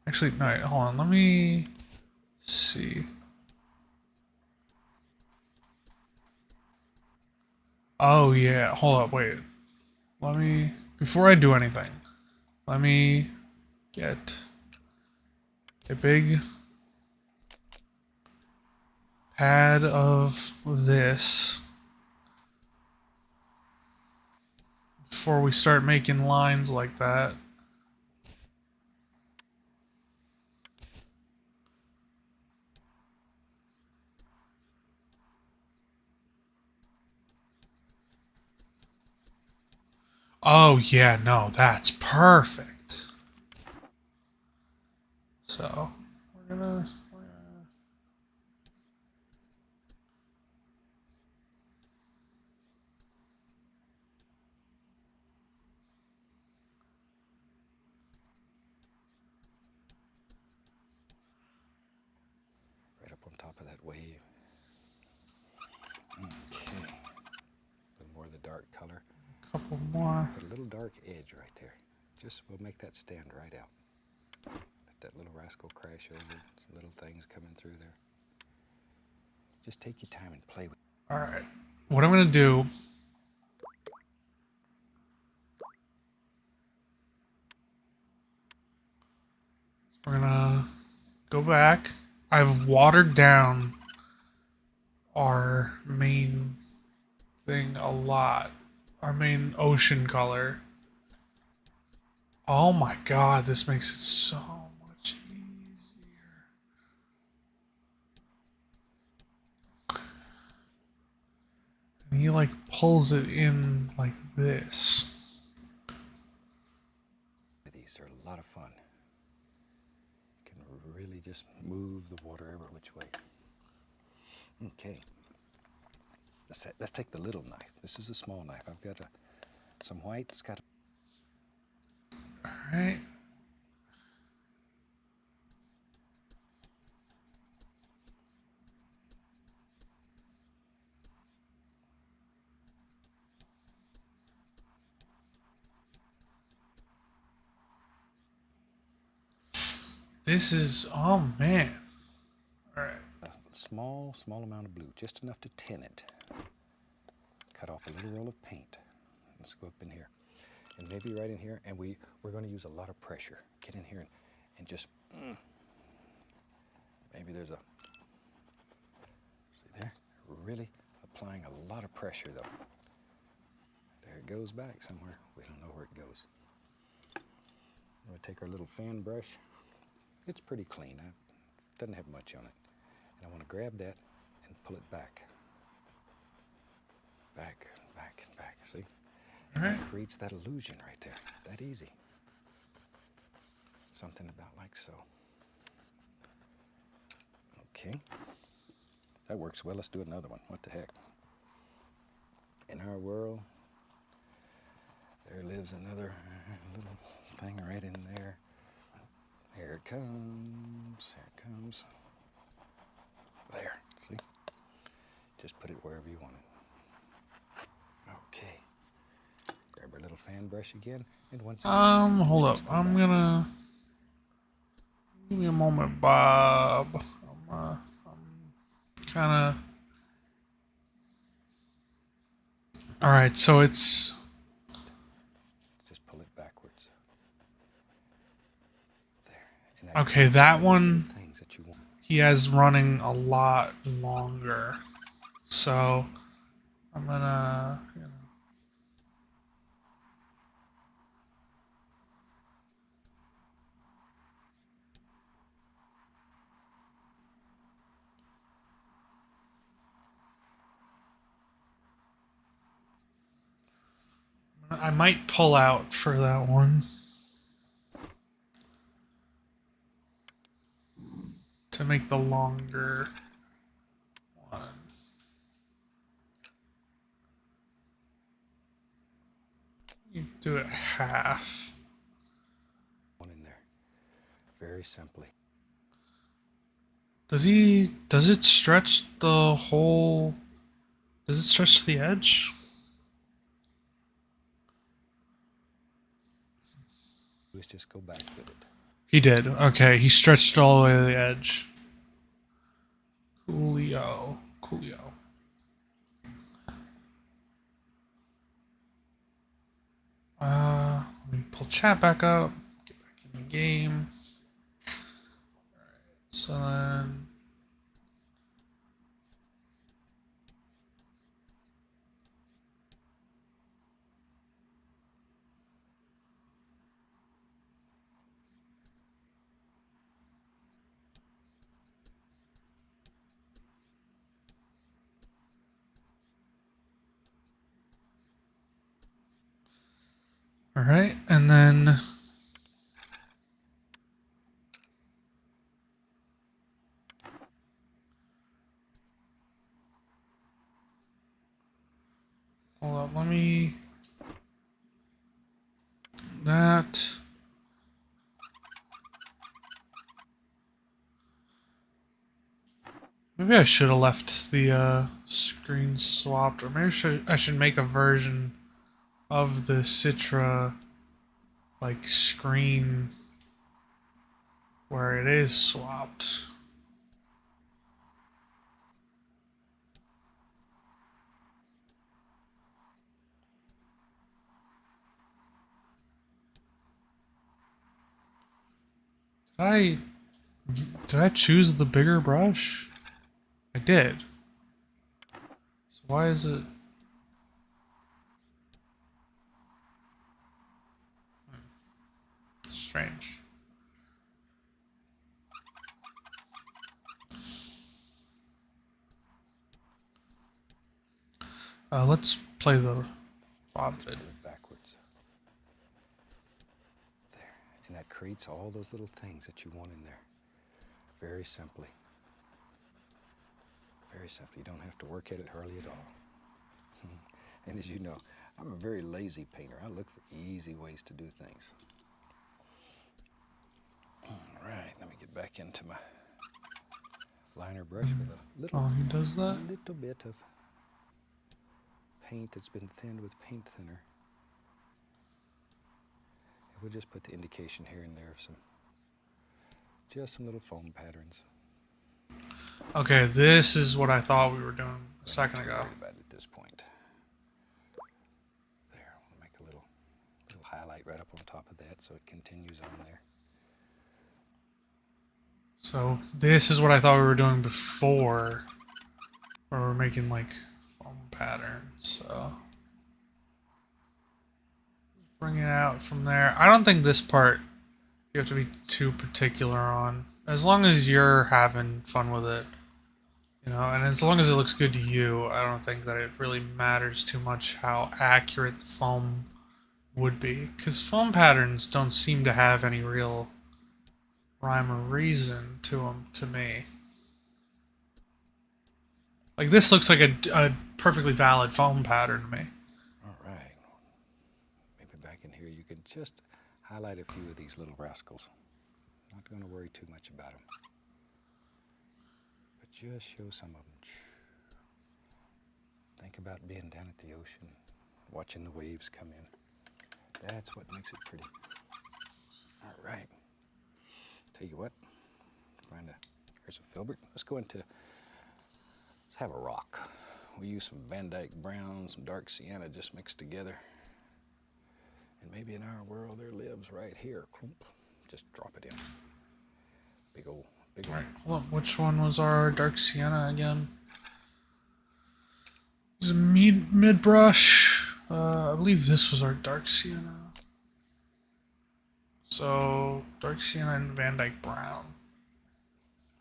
Actually, no, wait, hold on. Let me see. Oh yeah, hold up, wait. Let me before I do anything. Let me get a big pad of this before we start making lines like that. Oh yeah, no, that's perfect. So we're gonna Right up on top of that wave. Okay. A little more of the dark color. couple more. Put a little dark edge right there. Just we'll make that stand right out. Let that little rascal crash over. Some little things coming through there. Just take your time and play with it. All right. What I'm gonna do. We're gonna go back. I've watered down our main thing a lot. Our main ocean color. Oh my god, this makes it so much easier. And he like pulls it in like this. These are a lot of fun. You can really just move the water every which way. Okay. Let's take the little knife. This is a small knife. I've got some white. It's got Alright. This is, oh man. Alright. a small amount of blue, just enough to tin it. Cut off a little roll of paint. Let's go up in here. And maybe right in here, and we're going to use a lot of pressure. Get in here and just, maybe there's a, see there? Really applying a lot of pressure though. There it goes back somewhere. We don't know where it goes. I'm going to take our little fan brush. It's pretty clean. It doesn't have much on it. And I want to grab that and pull it back. Back, back, and back. See? And Alright. that creates that illusion right there. That easy. Something about like so. Okay. That works well. Let's do another one. What the heck? In our world, there lives another little thing right in there. Here it comes. Here it comes. There. See? Just put it wherever you want it. Okay. Grab our little fan brush again And once again, Hold up. just go I'm back. gonna give me a moment, Bob. I'm kind of. All right, so it's Just pull it backwards. There. And that okay. creates That all those little one things that you want. he has running a lot longer. So I'm gonna, I might pull out for that one to make the longer one. You do it half. One in there. Very simply. Does he? Does it stretch the whole? Does it stretch to the edge? Let's just go back with it. He did. Okay, he stretched it all the way to the edge. Coolio. Coolio. Let me pull chat back up. Get back in the game. So then. All right, and then. Hold up, let me. That. Maybe I should have left the screen swapped, or maybe I should make a version of the Citra like screen where it is swapped. Did I did I choose the bigger brush? I did. So why is it? Strange. Let's play the Bob Just vid. pull it backwards. There. And that creates all those little things that you want in there. Very simply. Very simply. You don't have to work at it hardly at all. And as you know, I'm a very lazy painter. I look for easy ways to do things. All right, let me get back into my liner brush with a Oh, he does that? little bit of paint that's been thinned with paint thinner. And we'll just put the indication here and there of just some little foam patterns. Okay, this is what I thought we were doing a second ago. Worried about it at this point. There, we'll make a little highlight right up on top of that so it continues on there. So this is what I thought we were doing before, where we're making like foam patterns. So bring it out from there. I don't think this part you have to be too particular on, as long as you're having fun with it, you know, and as long as it looks good to you. I don't think that it really matters too much how accurate the foam would be, because foam patterns don't seem to have any real rhyme or reason to them to me. Like this looks like a perfectly valid foam pattern to me. All right. Maybe back in here you could just highlight a few of these little rascals. Not going to worry too much about them. But just show some of them. Think about being down at the ocean, watching the waves come in. That's what makes it pretty. All right. Tell you what, here's a filbert. Let's have a rock. We use some Van Dyke brown, some dark sienna just mixed together. And maybe in our world there lives right here. Just drop it in. Big old. Right. Hold on. Which one was our dark sienna again? It was a mid brush. I believe this was our dark sienna. So dark sienna and Van Dyke brown.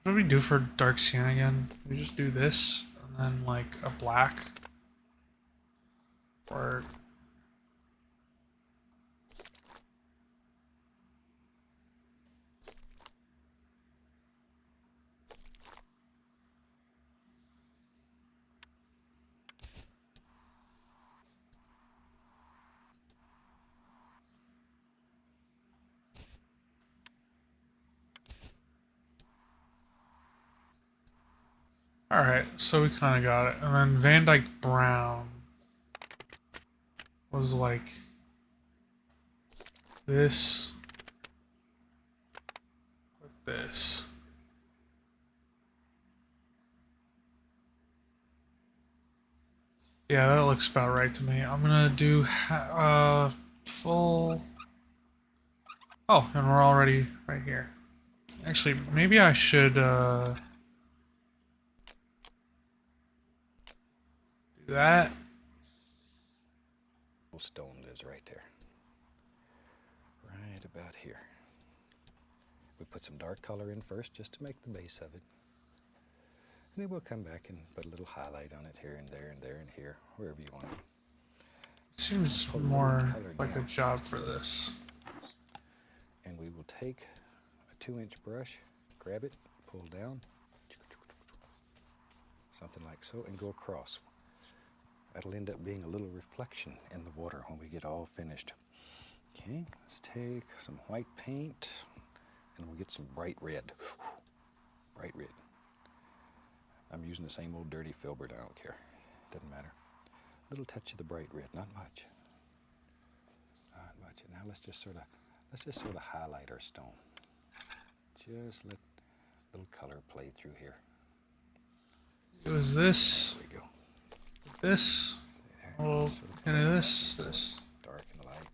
What do we do for dark sienna again? We just do this and then like a black. Or alright, so we kinda got it. And then Van Dyke brown was like this with this. Yeah, that looks about right to me. I'm gonna do full. Oh, and we're already right here. Actually, maybe I should do that. Stone lives right there. Right about here. We put some dark color in first just to make the base of it. And then we'll come back and put a little highlight on it here and there and there and here, wherever you want it. Seems more like a job for this. And we will take a 2-inch brush, grab it, pull down, something like so, and go across. That'll end up being a little reflection in the water when we get all finished. Okay, let's take some white paint and we'll get some bright red. Bright red. I'm using the same old dirty filbert, I don't care. Doesn't matter. A little touch of the bright red, not much. Not much. And now let's just sort of highlight our stone. Just let a little color play through here. It was this. There we go. This. Well, and this. Dark and light.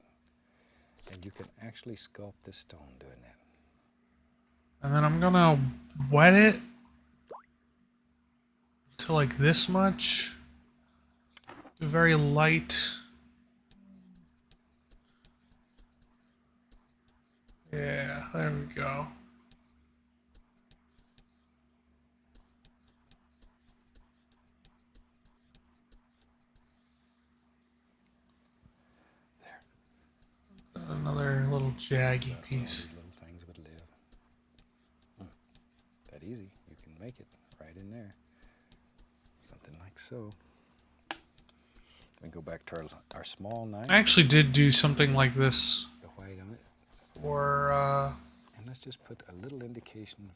And you can actually sculpt this stone doing that. And then I'm gonna wet it to like this much. Do very light. Yeah, there we go. Another little jaggy piece. These little things would live. That easy. You can make it right in there. Something like so. We go back to our small knife. I actually did do something like this The white on it. for, And let's just put a little indication.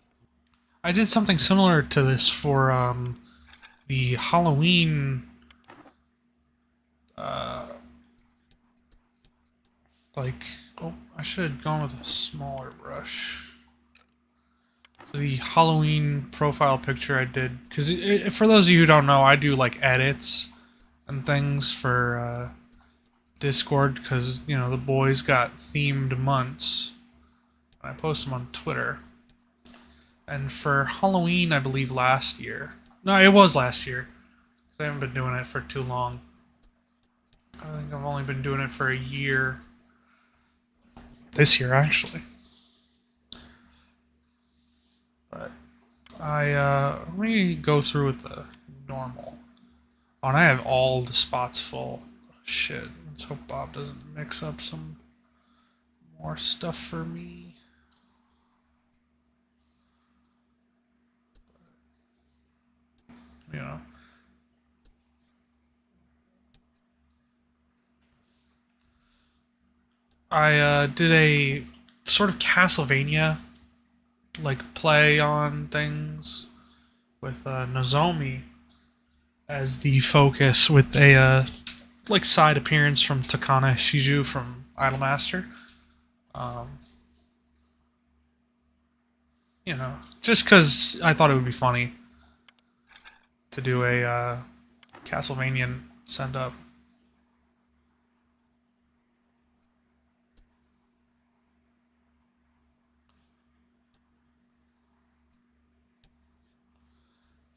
I did something similar to this for, the Halloween, like, oh, I should have gone with a smaller brush. For the Halloween profile picture I did, because for those of you who don't know, I do, like, edits and things for, Discord, because, you know, the boys got themed months. I post them on Twitter. And for Halloween, I believe last year. No, it was last year. Because I haven't been doing it for too long. I think I've only been doing it for a year. This year, actually. But let me go through with the normal. Oh, and I have all the spots full. Shit. Let's hope Bob doesn't mix up some more stuff for me. You know. I did a sort of Castlevania like play on things with Nozomi as the focus, with a like side appearance from Takana Shiju from Idolmaster. You know, just because I thought it would be funny to do a Castlevanian send up.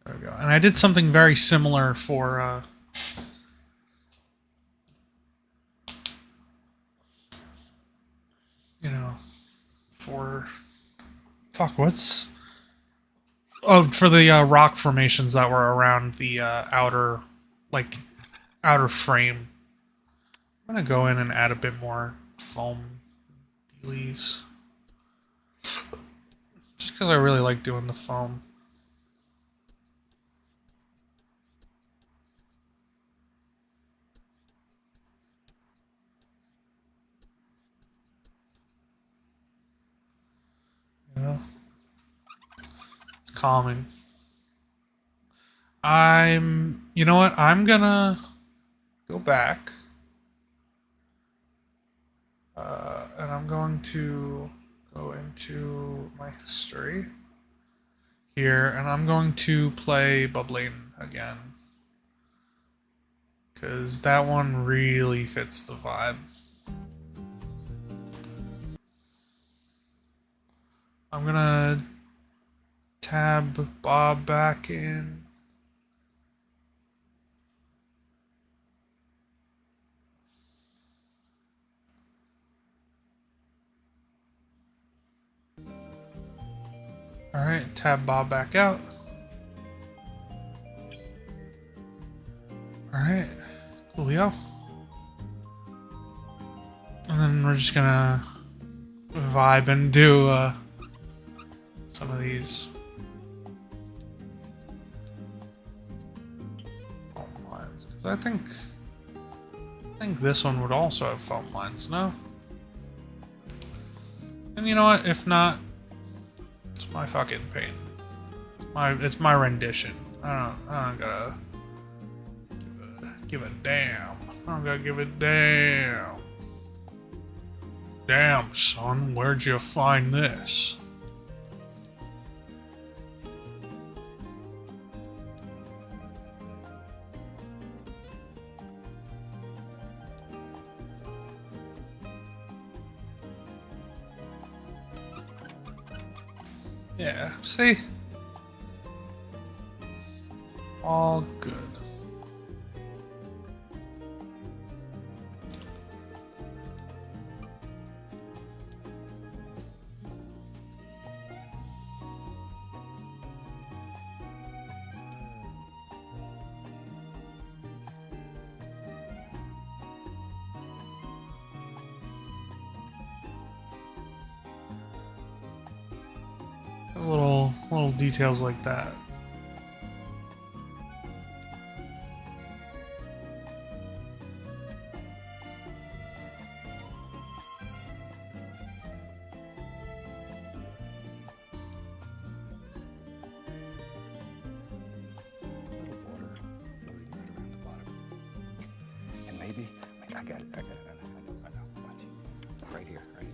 There we go. And I did something very similar for you know, for fuck, what's for the rock formations that were around the outer, like outer frame. I'm gonna go in and add a bit more foam dealies, just because I really like doing the foam. You know, it's calming. You know what? I'm gonna go back, and I'm going to go into my history here, and I'm going to play Bubbling again, because that one really fits the vibe. I'm gonna tab Bob back in. Alright, tab Bob back out. Alright, coolio. And then we're just gonna vibe and do some of these. Foam lines. 'Cause I think this one would also have foam lines, no? And you know what? If not, it's my fucking paint. It's my rendition. I don't gotta give a damn. I don't gotta give a damn. Damn, son, where'd you find this? Yeah, see? All good. Little details like that. Little water floating right around the bottom. And maybe, I got it, I know. Watch. Right here. Here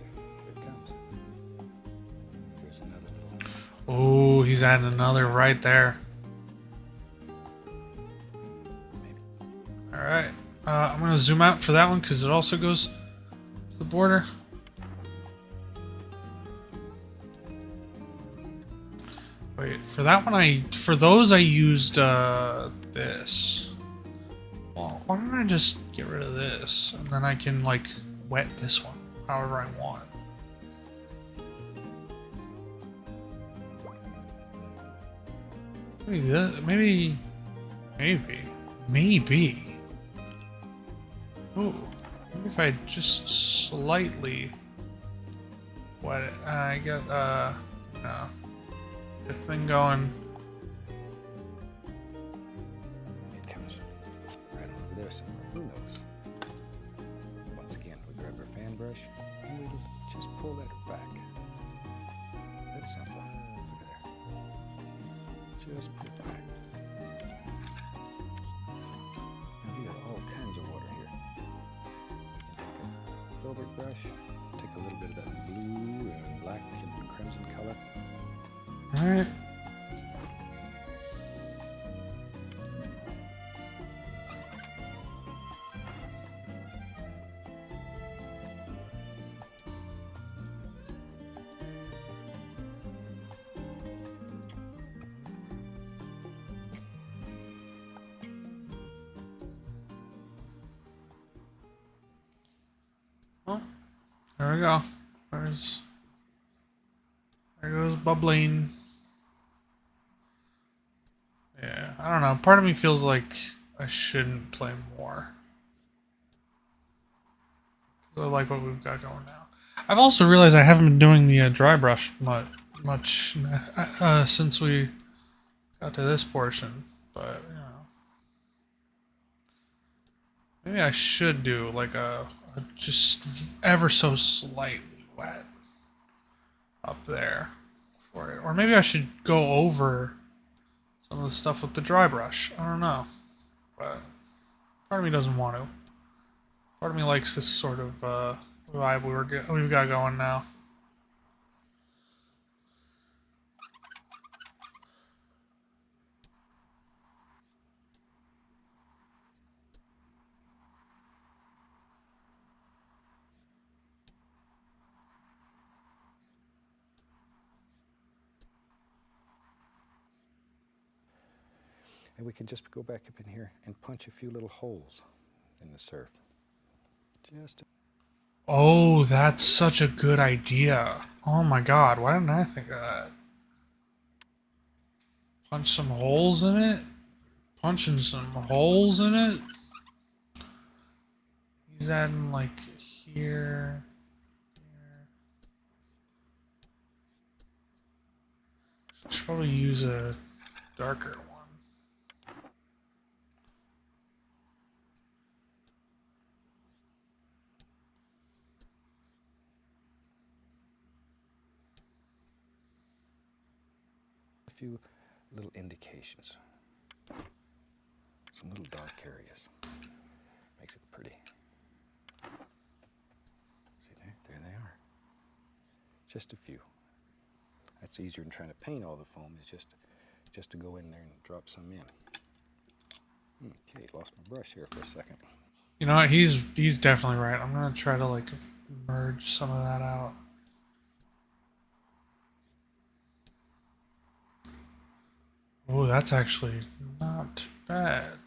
it comes. Here's another little. Oh, he's adding another right there. Maybe. Alright. I'm gonna zoom out for that one because it also goes to the border. Wait, for that one for those I used this. Well, why don't I just get rid of this and then I can like wet this one however I want. Maybe. Ooh, maybe if I just slightly wet it and I get no, the thing going. It comes right on over there somewhere. Who knows? Once again, we grab our fan brush and we just pull that back. That's simple. Look at there. Just pull it back. And we got all kinds of water here. We can take a filbert brush. Take a little bit of that blue and black and crimson color. Alright. Well, there we go. There goes bubbling. Yeah, I don't know. Part of me feels like I shouldn't play more. 'Cause I like what we've got going now. I've also realized I haven't been doing the dry brush much since we got to this portion. But, you know. Maybe I should do like a just ever so slightly wet up there for it. Or maybe I should go over some of the stuff with the dry brush. I don't know. But part of me doesn't want to. Part of me likes this sort of vibe we've got going now. And we can just go back up in here and punch a few little holes in the surf. Just Oh, that's such a good idea. Oh my god, why didn't I think of that? Punch some holes in it? Punching some holes in it? He's adding like here. Should probably use a darker one. a few little indications. Some little dark areas. Makes it pretty. See there they are. Just a few. That's easier than trying to paint all the foam, is just to go in there and drop some in. Okay, lost my brush here for a second. You know what? He's definitely right. I'm gonna try to like merge some of that out. Oh, that's actually not bad.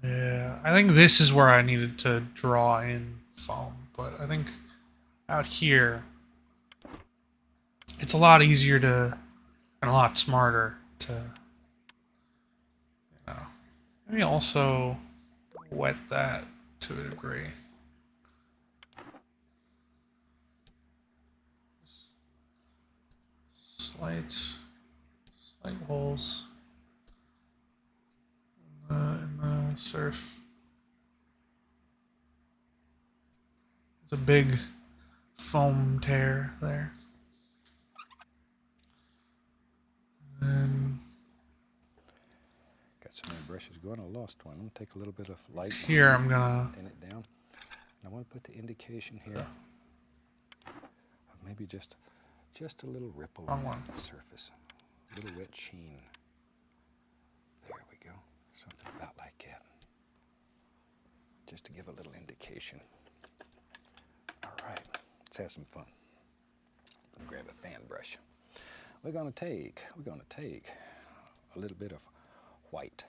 Yeah, I think this is where I needed to draw in foam, but I think out here it's a lot easier to and a lot smarter to, you know, maybe also wet that to a degree. Slight holes in the surf. It's a big foam tear there. And Got so many brushes going, I lost one. I'm gonna take a little bit of light here I'm gonna thin it down. And I want to put the indication here of maybe just a little ripple on the surface. A little wet sheen. There we go. Something about like that. Just to give a little indication. All right, let's have some fun. Grab a fan brush. We're gonna take a little bit of white.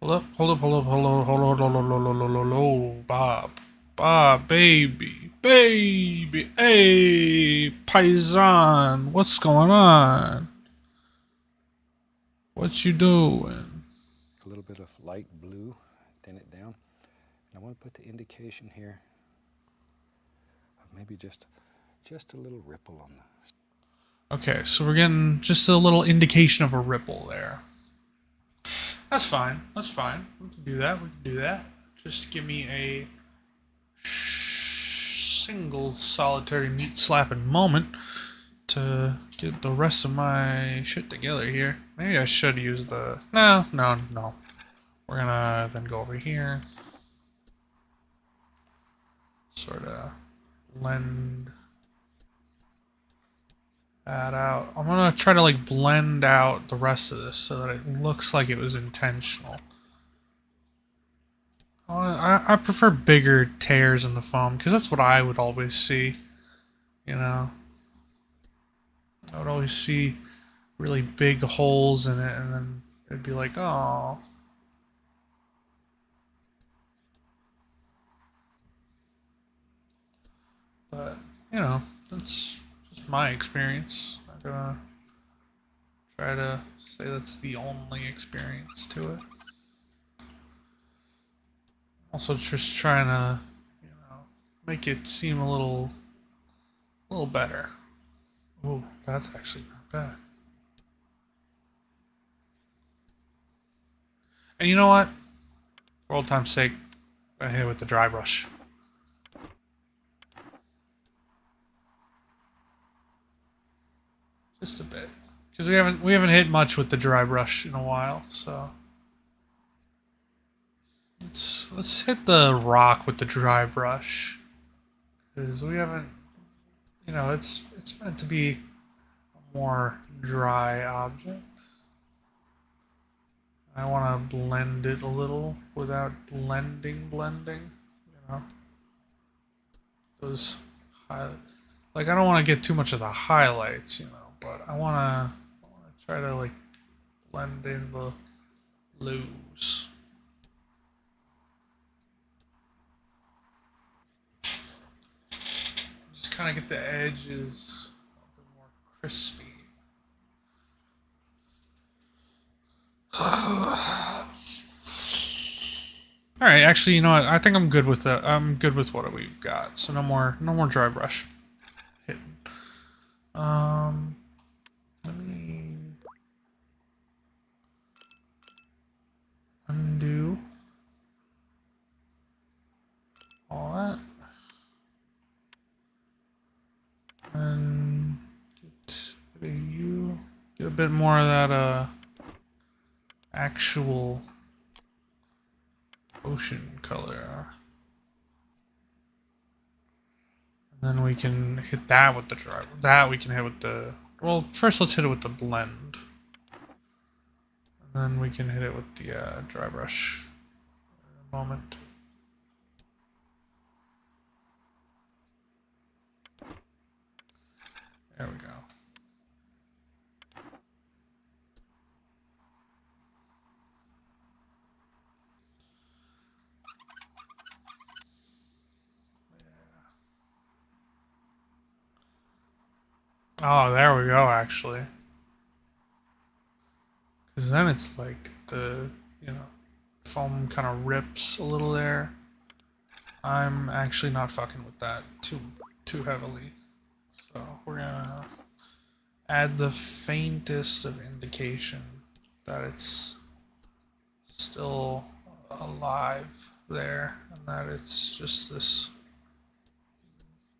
hold up, Bob, baby, hey, paisan, what's going on? What you doing? A little bit of light blue, thin it down. And I want to put the indication here of maybe just a little ripple on the. Okay, so we're getting just a little indication of a ripple there. That's fine. That's fine. We can do that. We can do that. Just give me a single solitary meat slapping moment to get the rest of my shit together here. Maybe I should use the... No. We're gonna then go over here. Sort of blend that out. I'm gonna try to like blend out the rest of this so that it looks like it was intentional. I prefer bigger tears in the foam because that's what I would always see. You know, I would always see really big holes in it, and then it'd be like, oh. But you know, that's just my experience. I'm not gonna try to say that's the only experience to it. Also, just trying to, you know, make it seem a little better. Ooh, that's actually not bad. And you know what? For old time's sake, I'm gonna hit it with the dry brush. Just a bit. Because we haven't hit much with the dry brush in a while, so let's hit the rock with the dry brush. Because we haven't, you know, it's meant to be a more dry object. I want to blend it a little without blending, you know. Those like I don't want to get too much of the highlights, you know, but I want to try to like blend in the loose. Just kind of get the edges a bit more crispy. All right, actually, you know what? I think I'm good with that. I'm good with what we've got. So no more dry brush. Hitting. Let me undo all that and get a bit of you. Get a bit more of that actual ocean color. And then we can hit that with the dry. That we can hit with the. Well, first let's hit it with the blend. And then we can hit it with the dry brush in a moment. There we go. Oh, there we go, actually. Because then it's like the, you know, foam kind of rips a little there. I'm actually not fucking with that too heavily. So we're gonna add the faintest of indication that it's still alive there, and that it's just this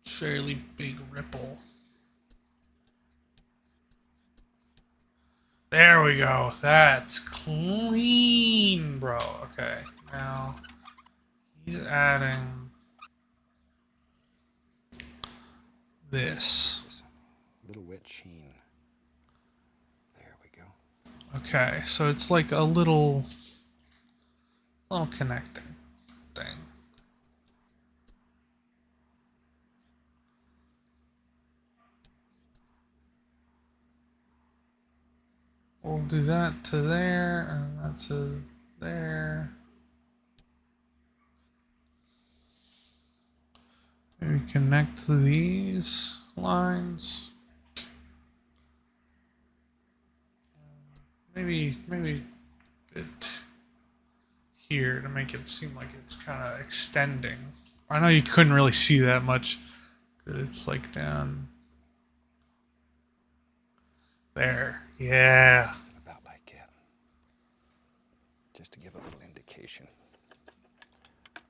fairly big ripple. There we go. That's clean, bro. Okay, now he's adding this. Just a little wet sheen. There we go. Okay, so it's like a little connecting thing. We'll do that to there, and that to there. Maybe connect these lines. Maybe a bit here to make it seem like it's kind of extending. I know you couldn't really see that much, but it's like down there. Yeah. About like that. Just to give a little indication.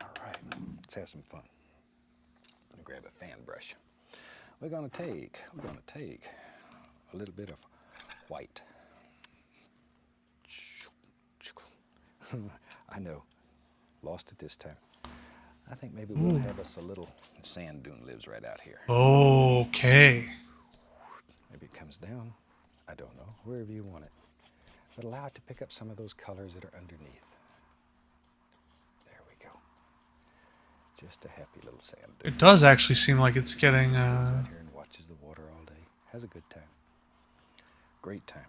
All right, let's have some fun. I'm gonna grab a fan brush. We're gonna take a little bit of white. I know, lost it this time. I think maybe we'll have us a little sand dune lives right out here. Okay. Maybe it comes down. I don't know, wherever you want it. But allow it to pick up some of those colors that are underneath. There we go. Just a happy little sand dune. It does actually seem like it's getting, Out here and watches the water all day. Has a good time. Great time.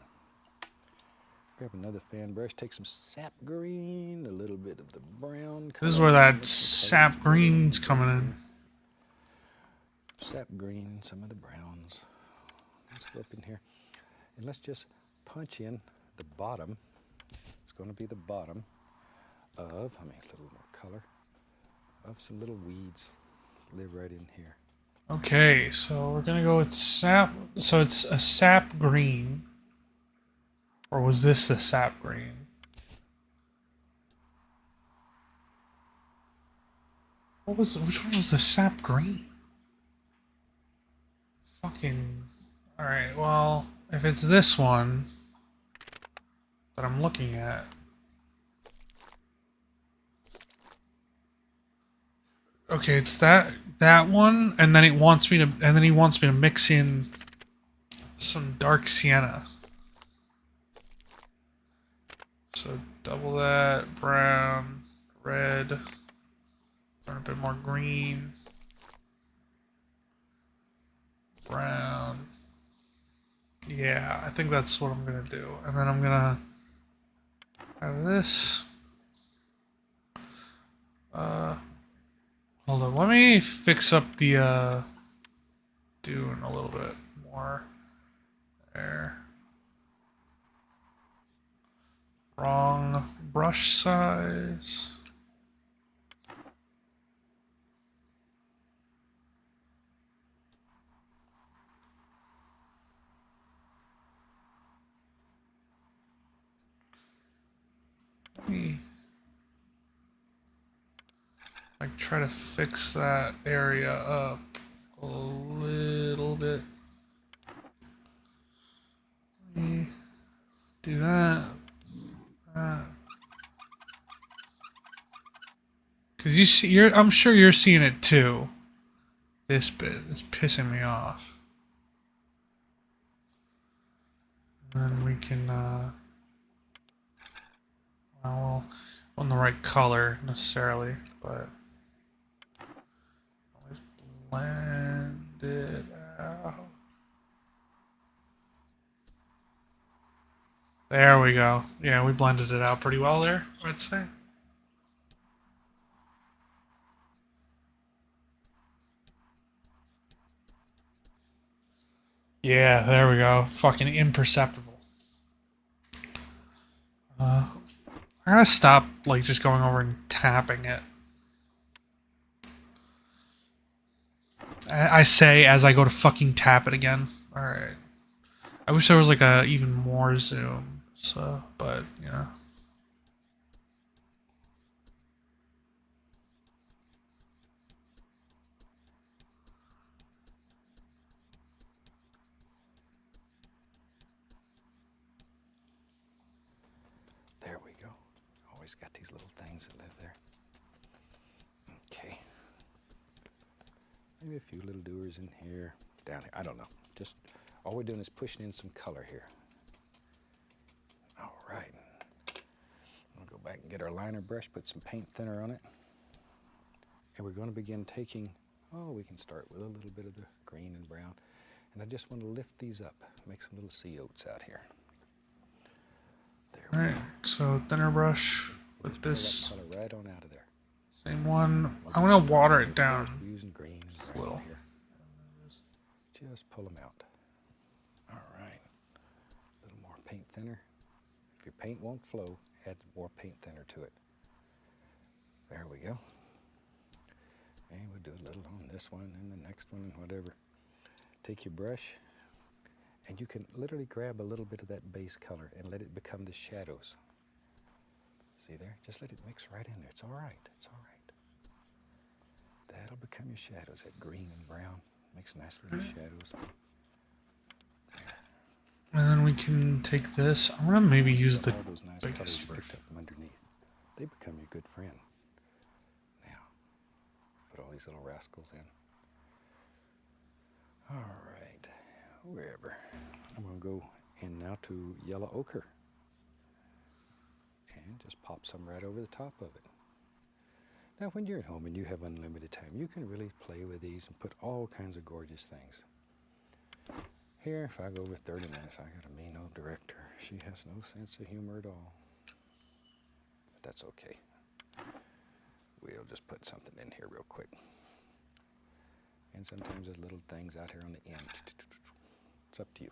Grab another fan brush, take some sap green, a little bit of the brown color. this is where that Mix some sap colors green's together. coming in. Sap green, some of the browns. Let's go up in here and let's just punch in the bottom. It's going to be the bottom of, a little more color, of some little weeds live right in here. Okay, so we're gonna go with sap. So it's a sap green. Or was this the sap green? Which one was the sap green? Fucking. Alright, well, if it's this one that I'm looking at. Okay, it's that one, and then he wants me to mix in some dark sienna. So double that, brown, red, and a bit more green, brown. Yeah, I think that's what I'm gonna do. And then I'm gonna have this. Hold on, let me fix up the dune a little bit more. There. Wrong brush size. Like try to fix that area up a little bit. Let me do that. Cause you see, I'm sure you're seeing it too. This bit is pissing me off. And then we can, well, on the right color necessarily, but always blend it out. There we go. Yeah, we blended it out pretty well there, I'd say. Yeah, there we go. Fucking imperceptible. I gotta stop, like, just going over and tapping it. I say as I go to fucking tap it again. Alright. I wish there was, like, a even more zoom. So, but, you know. There we go. Always got these little things that live there. Okay. Maybe a few little doers in here, down here. I don't know. Just all we're doing is pushing in some color here. All right. We'll go back and get our liner brush, put some paint thinner on it. And we're going to begin taking, we can start with a little bit of the green and brown. And I just want to lift these up, make some little sea oats out here. There we Alright, so thinner brush with just pull this that color right on out of there. same one. I'm gonna water it down. We're using greens a little. here. Just pull them out. All right. A little more paint thinner. If your paint won't flow, add more paint thinner to it. There we go. And we'll do a little on this one and the next one and whatever. Take your brush and you can literally grab a little bit of that base color and let it become the shadows. See there? Just let it mix right in there. It's all right. It's all right. That'll become your shadows, that green and brown. Makes nice little shadows. There. And then we can take this. I'm gonna maybe use the all those nice biggest colors you version. picked up from underneath. They become your good friend. Now, put all these little rascals in. All right, wherever. I'm going to go in now to yellow ochre. And just pop some right over the top of it. Now, when you're at home and you have unlimited time, you can really play with these and put all kinds of gorgeous things. Here, if I go over 30 minutes, I got a mean old director. She has no sense of humor at all. But that's okay. We'll just put something in here real quick. And sometimes there's little things out here on the end. It's up to you.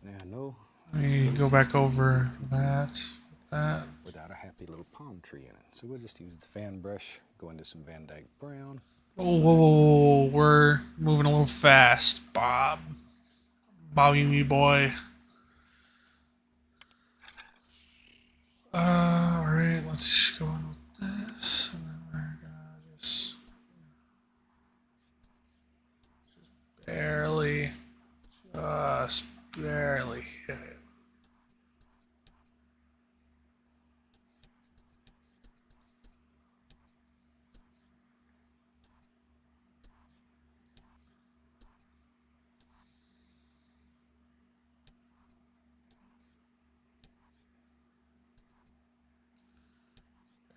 Now, no. Let me go back over that. Without a happy little palm tree in it. So we'll just use the fan brush, go into some Van Dyke brown. Oh, whoa, whoa, whoa, we're moving a little fast, Bob. Bobby boy. Alright, let's go on with this. And then we're gonna just barely hit it.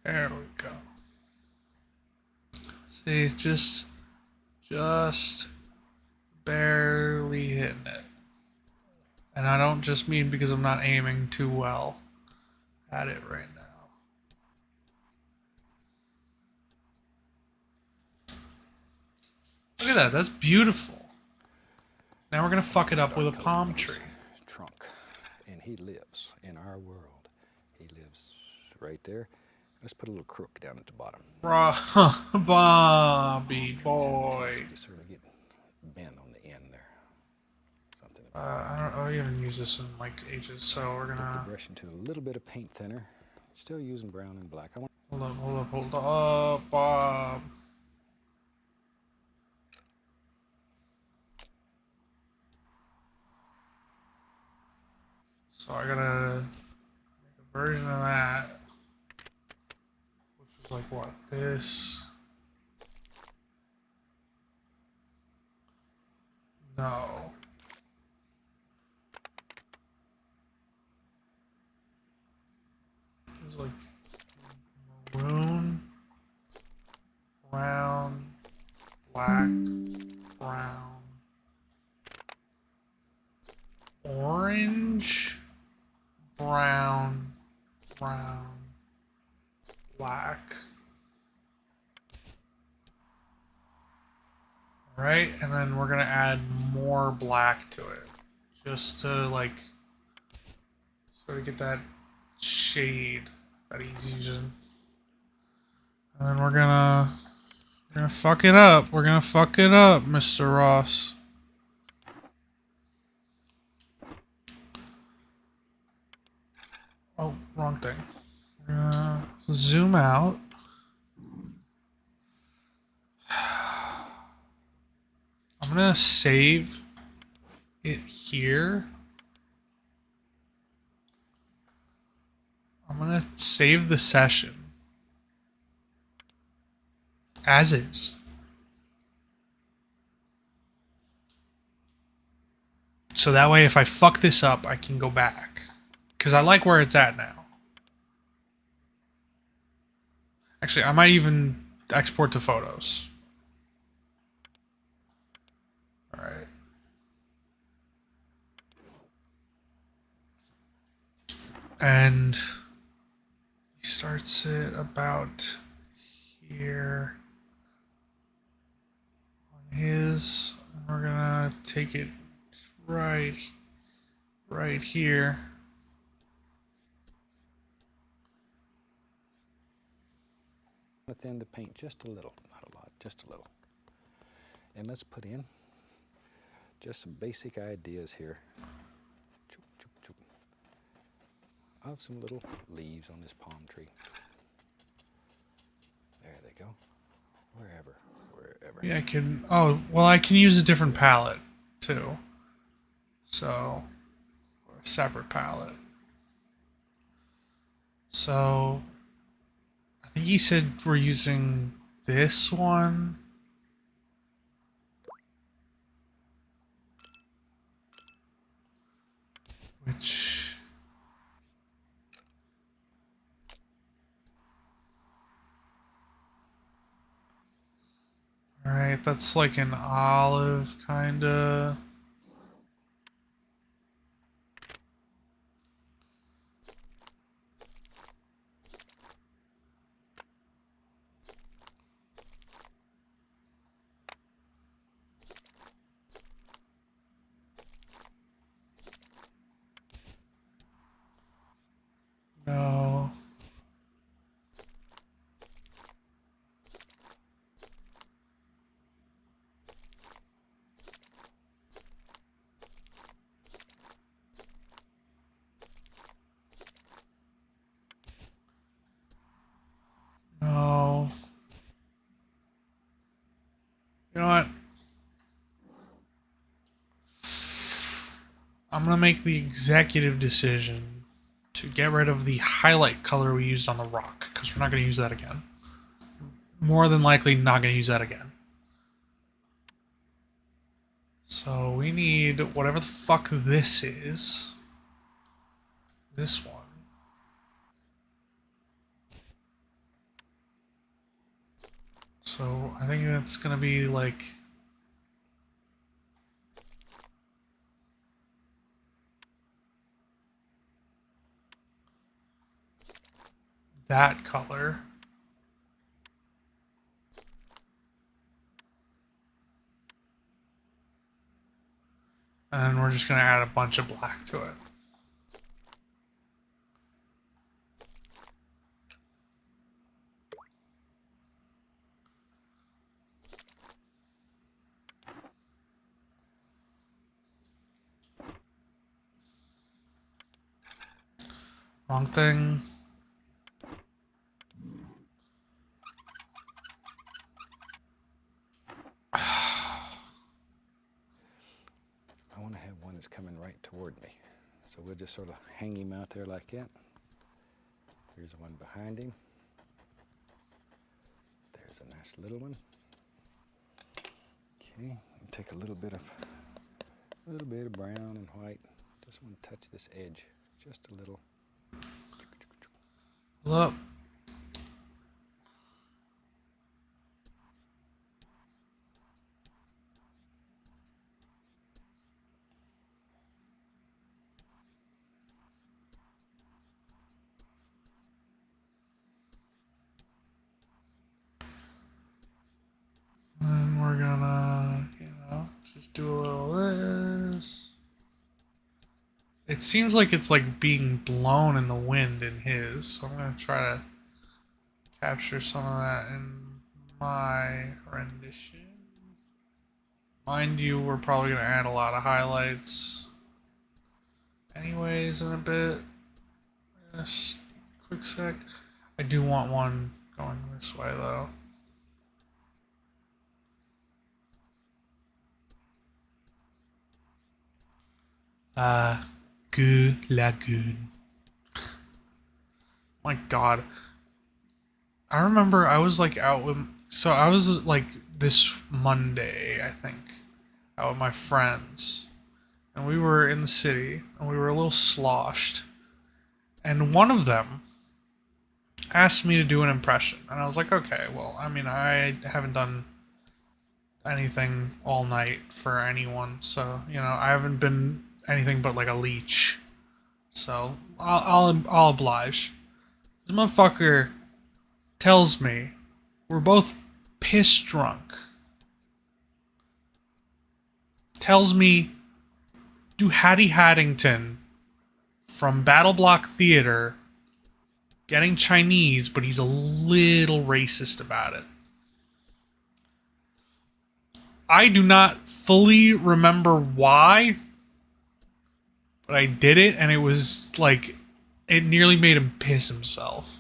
There we go. See, just barely hitting it. And I don't just mean because I'm not aiming too well at it right now. Look at that, that's beautiful. Now we're gonna fuck it up with a palm tree. Trunk. And he lives in our world. He lives right there. Let's put a little crook down at the bottom. Bobby boy. You sort of get bent on the end there. Something. I don't even use this in like ages, so we're Dip the gonna brush into a little bit of paint thinner. Still using brown and black. I want. hold up, Bob. So I gotta make a version of that, which is like what this. No. It's like maroon, brown, black, brown, orange, brown, black. Right, and then we're gonna add more black to it, just to like sort of get that shade that he's using. And then we're gonna fuck it up. We're gonna fuck it up, Mr. Ross. Oh, wrong thing. We're gonna zoom out. I'm gonna save it here. I'm gonna save the session as is. So that way if I fuck this up, I can go back. Because I like where it's at now. Actually, I might even export to photos. Alright. And he starts it about here on his. And we're gonna take it right here. Thin the paint just a little, not a lot, just a little. And let's put in just some basic ideas here. Choop, choop, choop. Of some little leaves on this palm tree. There they go. Wherever. Yeah, I can. Oh, well, I can use a different palette too. So, or a separate palette. So, I think he said we're using this one. Which... Alright, that's like an olive, kinda. No. No. You know what? I'm gonna make the executive decision to get rid of the highlight color we used on the rock, because we're not gonna use that again. More than likely not gonna use that again. So we need whatever the fuck this is. This one. So I think it's gonna be like that color. And we're just gonna add a bunch of black to it. Wrong thing. I want to have one that's coming right toward me. So we'll just sort of hang him out there like that. Here's one behind him. There's a nice little one. Okay, and take a little bit of brown and white. Just want to touch this edge, just a little. Look. And we're gonna, just do a little of this. It seems like it's like being blown in the wind in his, so I'm gonna try to capture some of that in my rendition. Mind you, we're probably gonna add a lot of highlights anyways in a bit. Just quick sec. I do want one going this way though. Good lagoon. My god. I remember I was like out with, so I was like this Monday, I think, out with my friends. And we were in the city and we were a little sloshed. And one of them asked me to do an impression. And I was like, okay, well, I mean, I haven't done anything all night for anyone. So, I haven't been anything but like a leech. So I'll oblige. This motherfucker tells me we're both piss drunk. Tells me do Hattie Haddington from Battle Block Theater getting Chinese, but he's a little racist about it. I do not fully remember why, but I did it, and it was like, it nearly made him piss himself.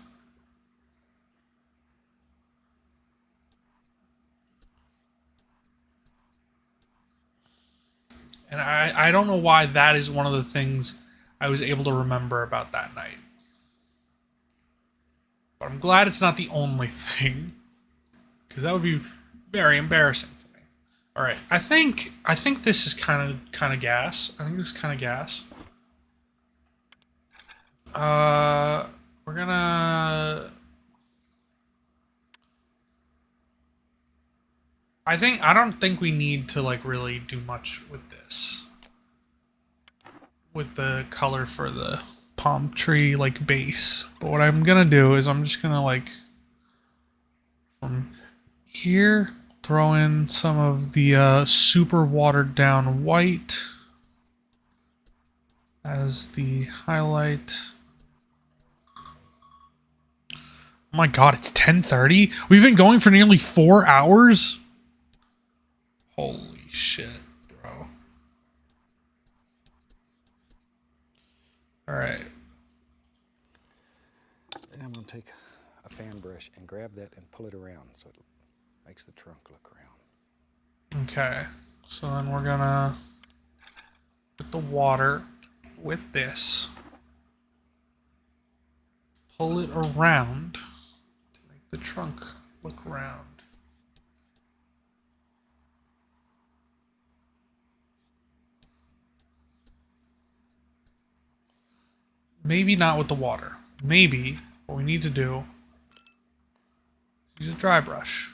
And I don't know why that is one of the things I was able to remember about that night. But I'm glad it's not the only thing, because that would be very embarrassing for me. All right, I think this is kind of gas. I think this is kind of gas. We're gonna. I don't think we need to like really do much with this. With the color for the palm tree like base. But what I'm gonna do is I'm just gonna like from here throw in some of the super watered down white as the highlight. Oh my god, it's 10:30? We've been going for nearly 4 hours? Holy shit, bro. Alright. And I'm going to take a fan brush and grab that and pull it around so it makes the trunk look round. Okay. So then we're gonna put the water with this. Pull it around to make the trunk look round. Maybe not with the water. Maybe what we need to do is use a dry brush.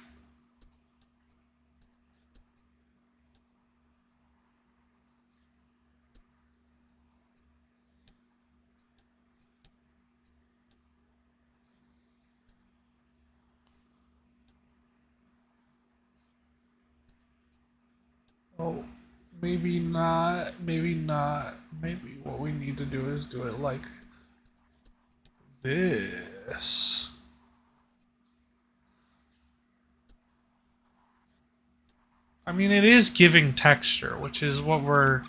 Oh, maybe not. Maybe not. Maybe what we need to do is do it like this. I mean, it is giving texture, which is what we're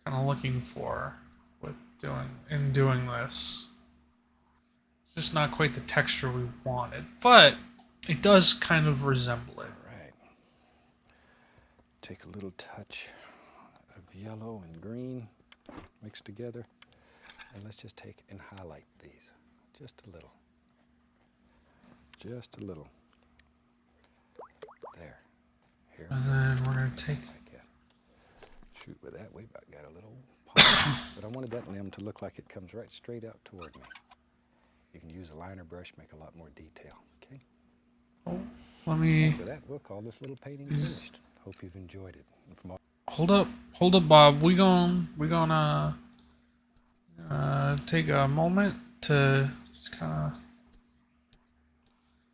kind of looking for with doing this. It's just not quite the texture we wanted, but it does kind of resemble it. Right. Take a little touch of yellow and green mixed together. And let's just take and highlight these just a little. Just a little. There. Here. And then we're going to take... Like that. Shoot with that. We about got a little pop. But I wanted that limb to look like it comes right straight out toward me. You can use a liner brush, make a lot more detail. Okay? Oh, let me... After that, we'll call this little painting finished. Hope you've enjoyed it. And from all Hold up, Bob. We gonna take a moment to just kind of...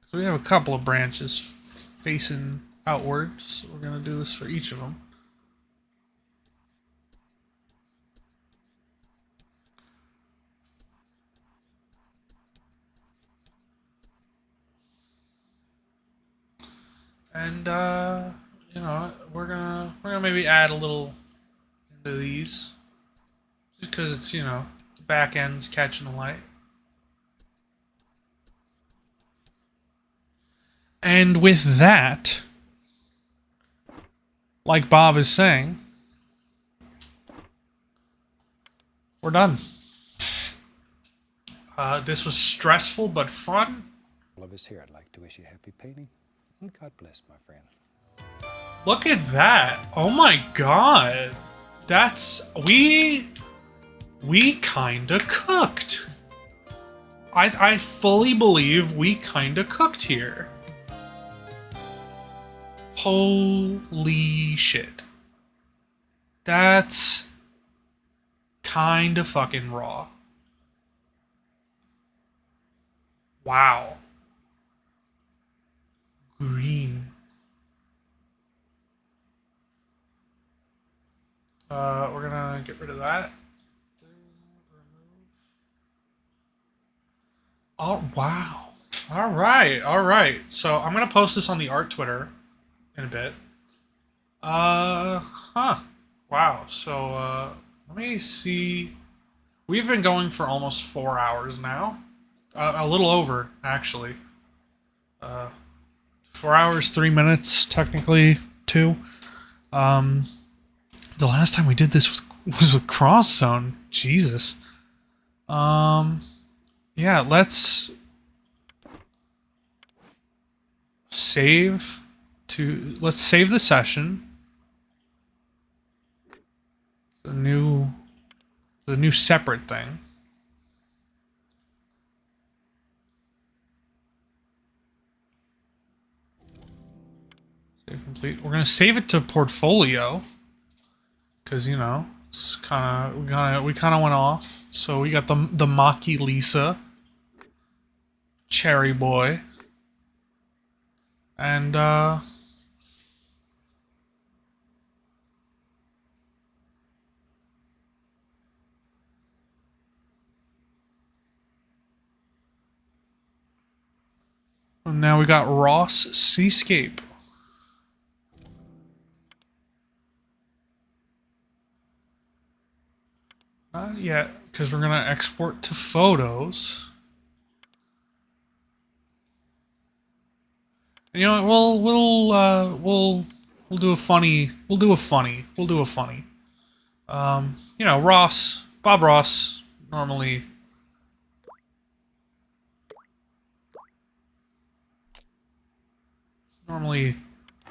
So we have a couple of branches facing outward, so we're gonna do this for each of them. And you know, we're gonna maybe add a little into these, just because it's, you know, the back end's catching the light. And with that, like Bob is saying, we're done. This was stressful but fun. of us here, I'd like to wish you happy painting. And God bless, my friend. Look at that. Oh my god. That's... We kinda cooked. I fully believe we kinda cooked here. Holy shit. That's kinda fucking raw. Wow. Green. We're gonna get rid of that. Oh, wow. All right. So I'm gonna post this on the art Twitter in a bit. Wow. So, let me see. We've been going for almost 4 hours now. A little over, actually. 4 hours, 3 minutes, technically, 2. The last time we did this was with Cross Zone. Jesus. Yeah, let's save let's save the session. The new separate thing. Save complete. We're gonna save it to portfolio. Cause you know, it's we kinda went off. So we got the Maki Lisa, Cherry Boy, and now we got Ross Seascape. Not yet, because we're gonna export to photos. And you know what? We'll do a funny. You know, Bob Ross normally,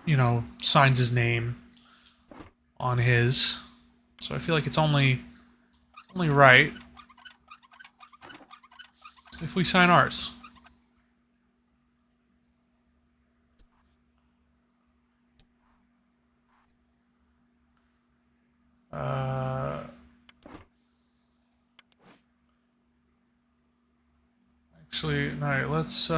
you know, signs his name on his. So I feel like it's only right if we sign ours. Actually, no, let's,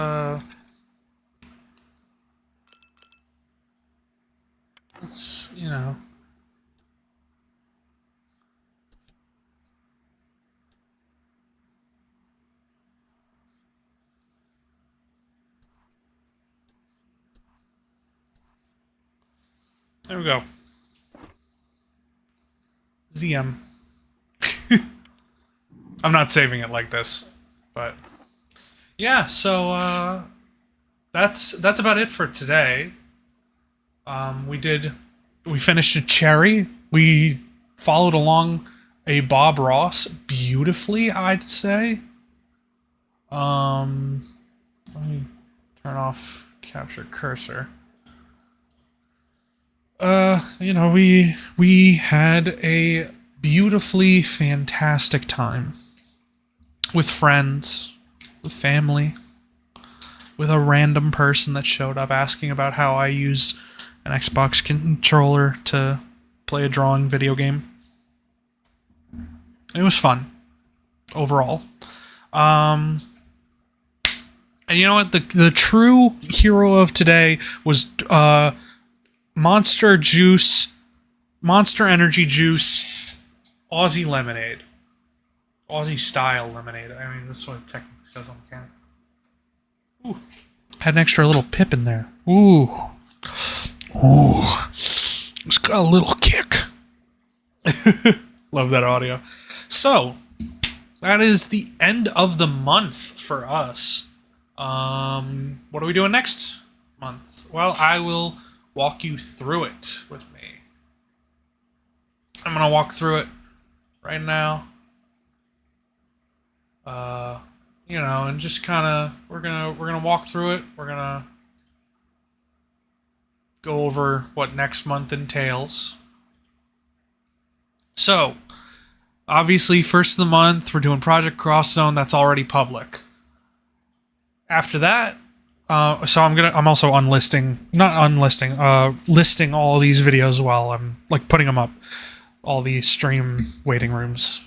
you know. There we go. ZM. I'm not saving it like this, but yeah. So that's about it for today. We finished a cherry. We followed along a Bob Ross beautifully, I'd say. Let me turn off capture cursor. You know, we had a beautifully fantastic time with friends, with family, with a random person that showed up asking about how I use an Xbox controller to play a drawing video game. It was fun overall. And you know what? The true hero of today was Monster Energy Juice, Aussie Lemonade. Aussie style lemonade. I mean, that's what it technically says on the can. Ooh. Had an extra little pip in there. Ooh. Ooh. It's got a little kick. Love that audio. So, that is the end of the month for us. What are we doing next month? Well, I will walk you through it with me. I'm gonna walk through it right now. You know, and just kind of we're gonna walk through it. We're gonna go over what next month entails. So, obviously, first of the month we're doing Project Cross Zone. That's already public. After that, so I'm also listing all these videos while I'm like putting them up, all the stream waiting rooms.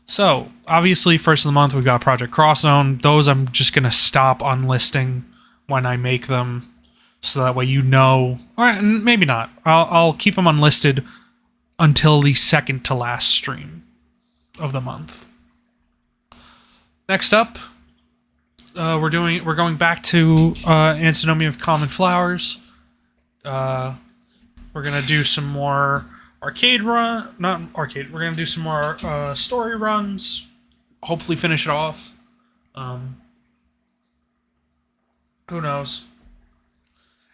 So, obviously, first of the month, we've got Project Cross Zone. Those I'm just going to stop unlisting when I make them, so that way you know, or maybe not. I'll keep them unlisted until the second to last stream of the month. Next up, we're going back to Antinomy of Common Flowers. We're going to do some more we're gonna do some more story runs. Hopefully finish it off. Who knows?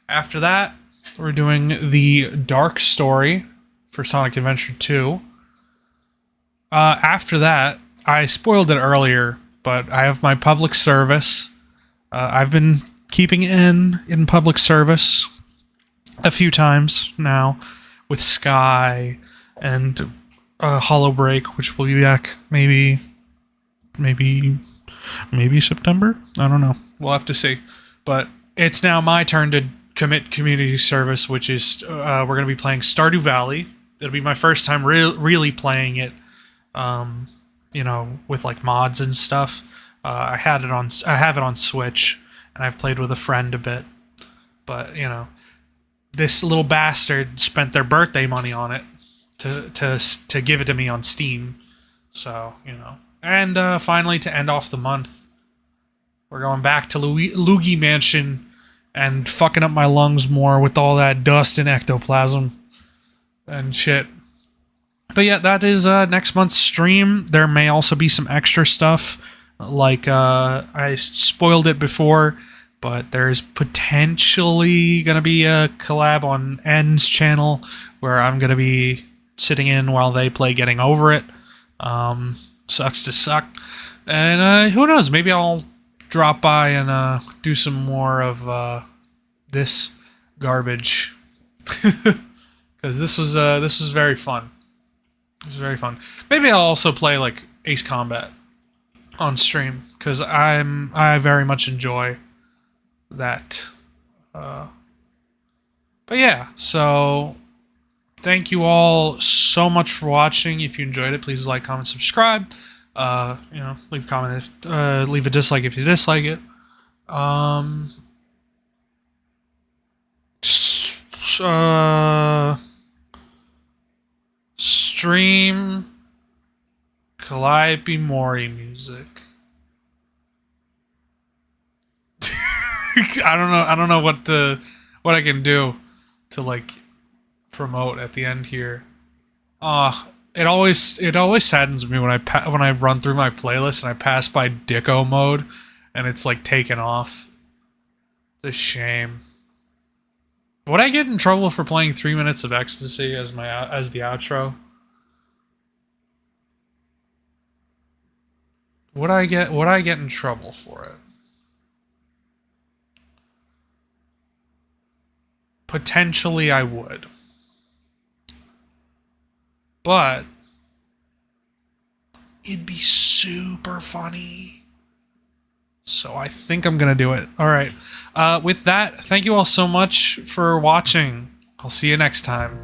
After that, we're doing the Dark Story for Sonic Adventure 2. After that, I spoiled it earlier, but I have my public service. I've been keeping in public service a few times now with Sky and Hollow Break, which will be back maybe September. I don't know. We'll have to see. But it's now my turn to commit community service, which is we're going to be playing Stardew Valley. It'll be my first time really playing it. With like mods and stuff. I have it on Switch, and I've played with a friend a bit. But this little bastard spent their birthday money on it to give it to me on Steam. So and finally, to end off the month, we're going back to Luigi Mansion and fucking up my lungs more with all that dust and ectoplasm and shit. But yeah, that is next month's stream. There may also be some extra stuff, like I spoiled it before, but there's potentially going to be a collab on N's channel where I'm going to be sitting in while they play Getting Over It. Sucks to suck. And who knows, maybe I'll drop by and do some more of this garbage. Because this was very fun. It was very fun. Maybe I'll also play like Ace Combat on stream, because I very much enjoy that. But yeah, so thank you all so much for watching. If you enjoyed it, please like, comment, subscribe. Leave a comment, leave a dislike if you dislike it. Stream Calliope Mori music. I don't know what I can do to like promote at the end here. It always saddens me when I run through my playlist and I pass by Dicko mode and it's like taken off. It's a shame. Would I get in trouble for playing 3 Minutes of Ecstasy as the outro? Would I get in trouble for it? Potentially I would. But it'd be super funny. So I think I'm going to do it. All right. With that, thank you all so much for watching. I'll see you next time.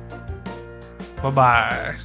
Bye-bye.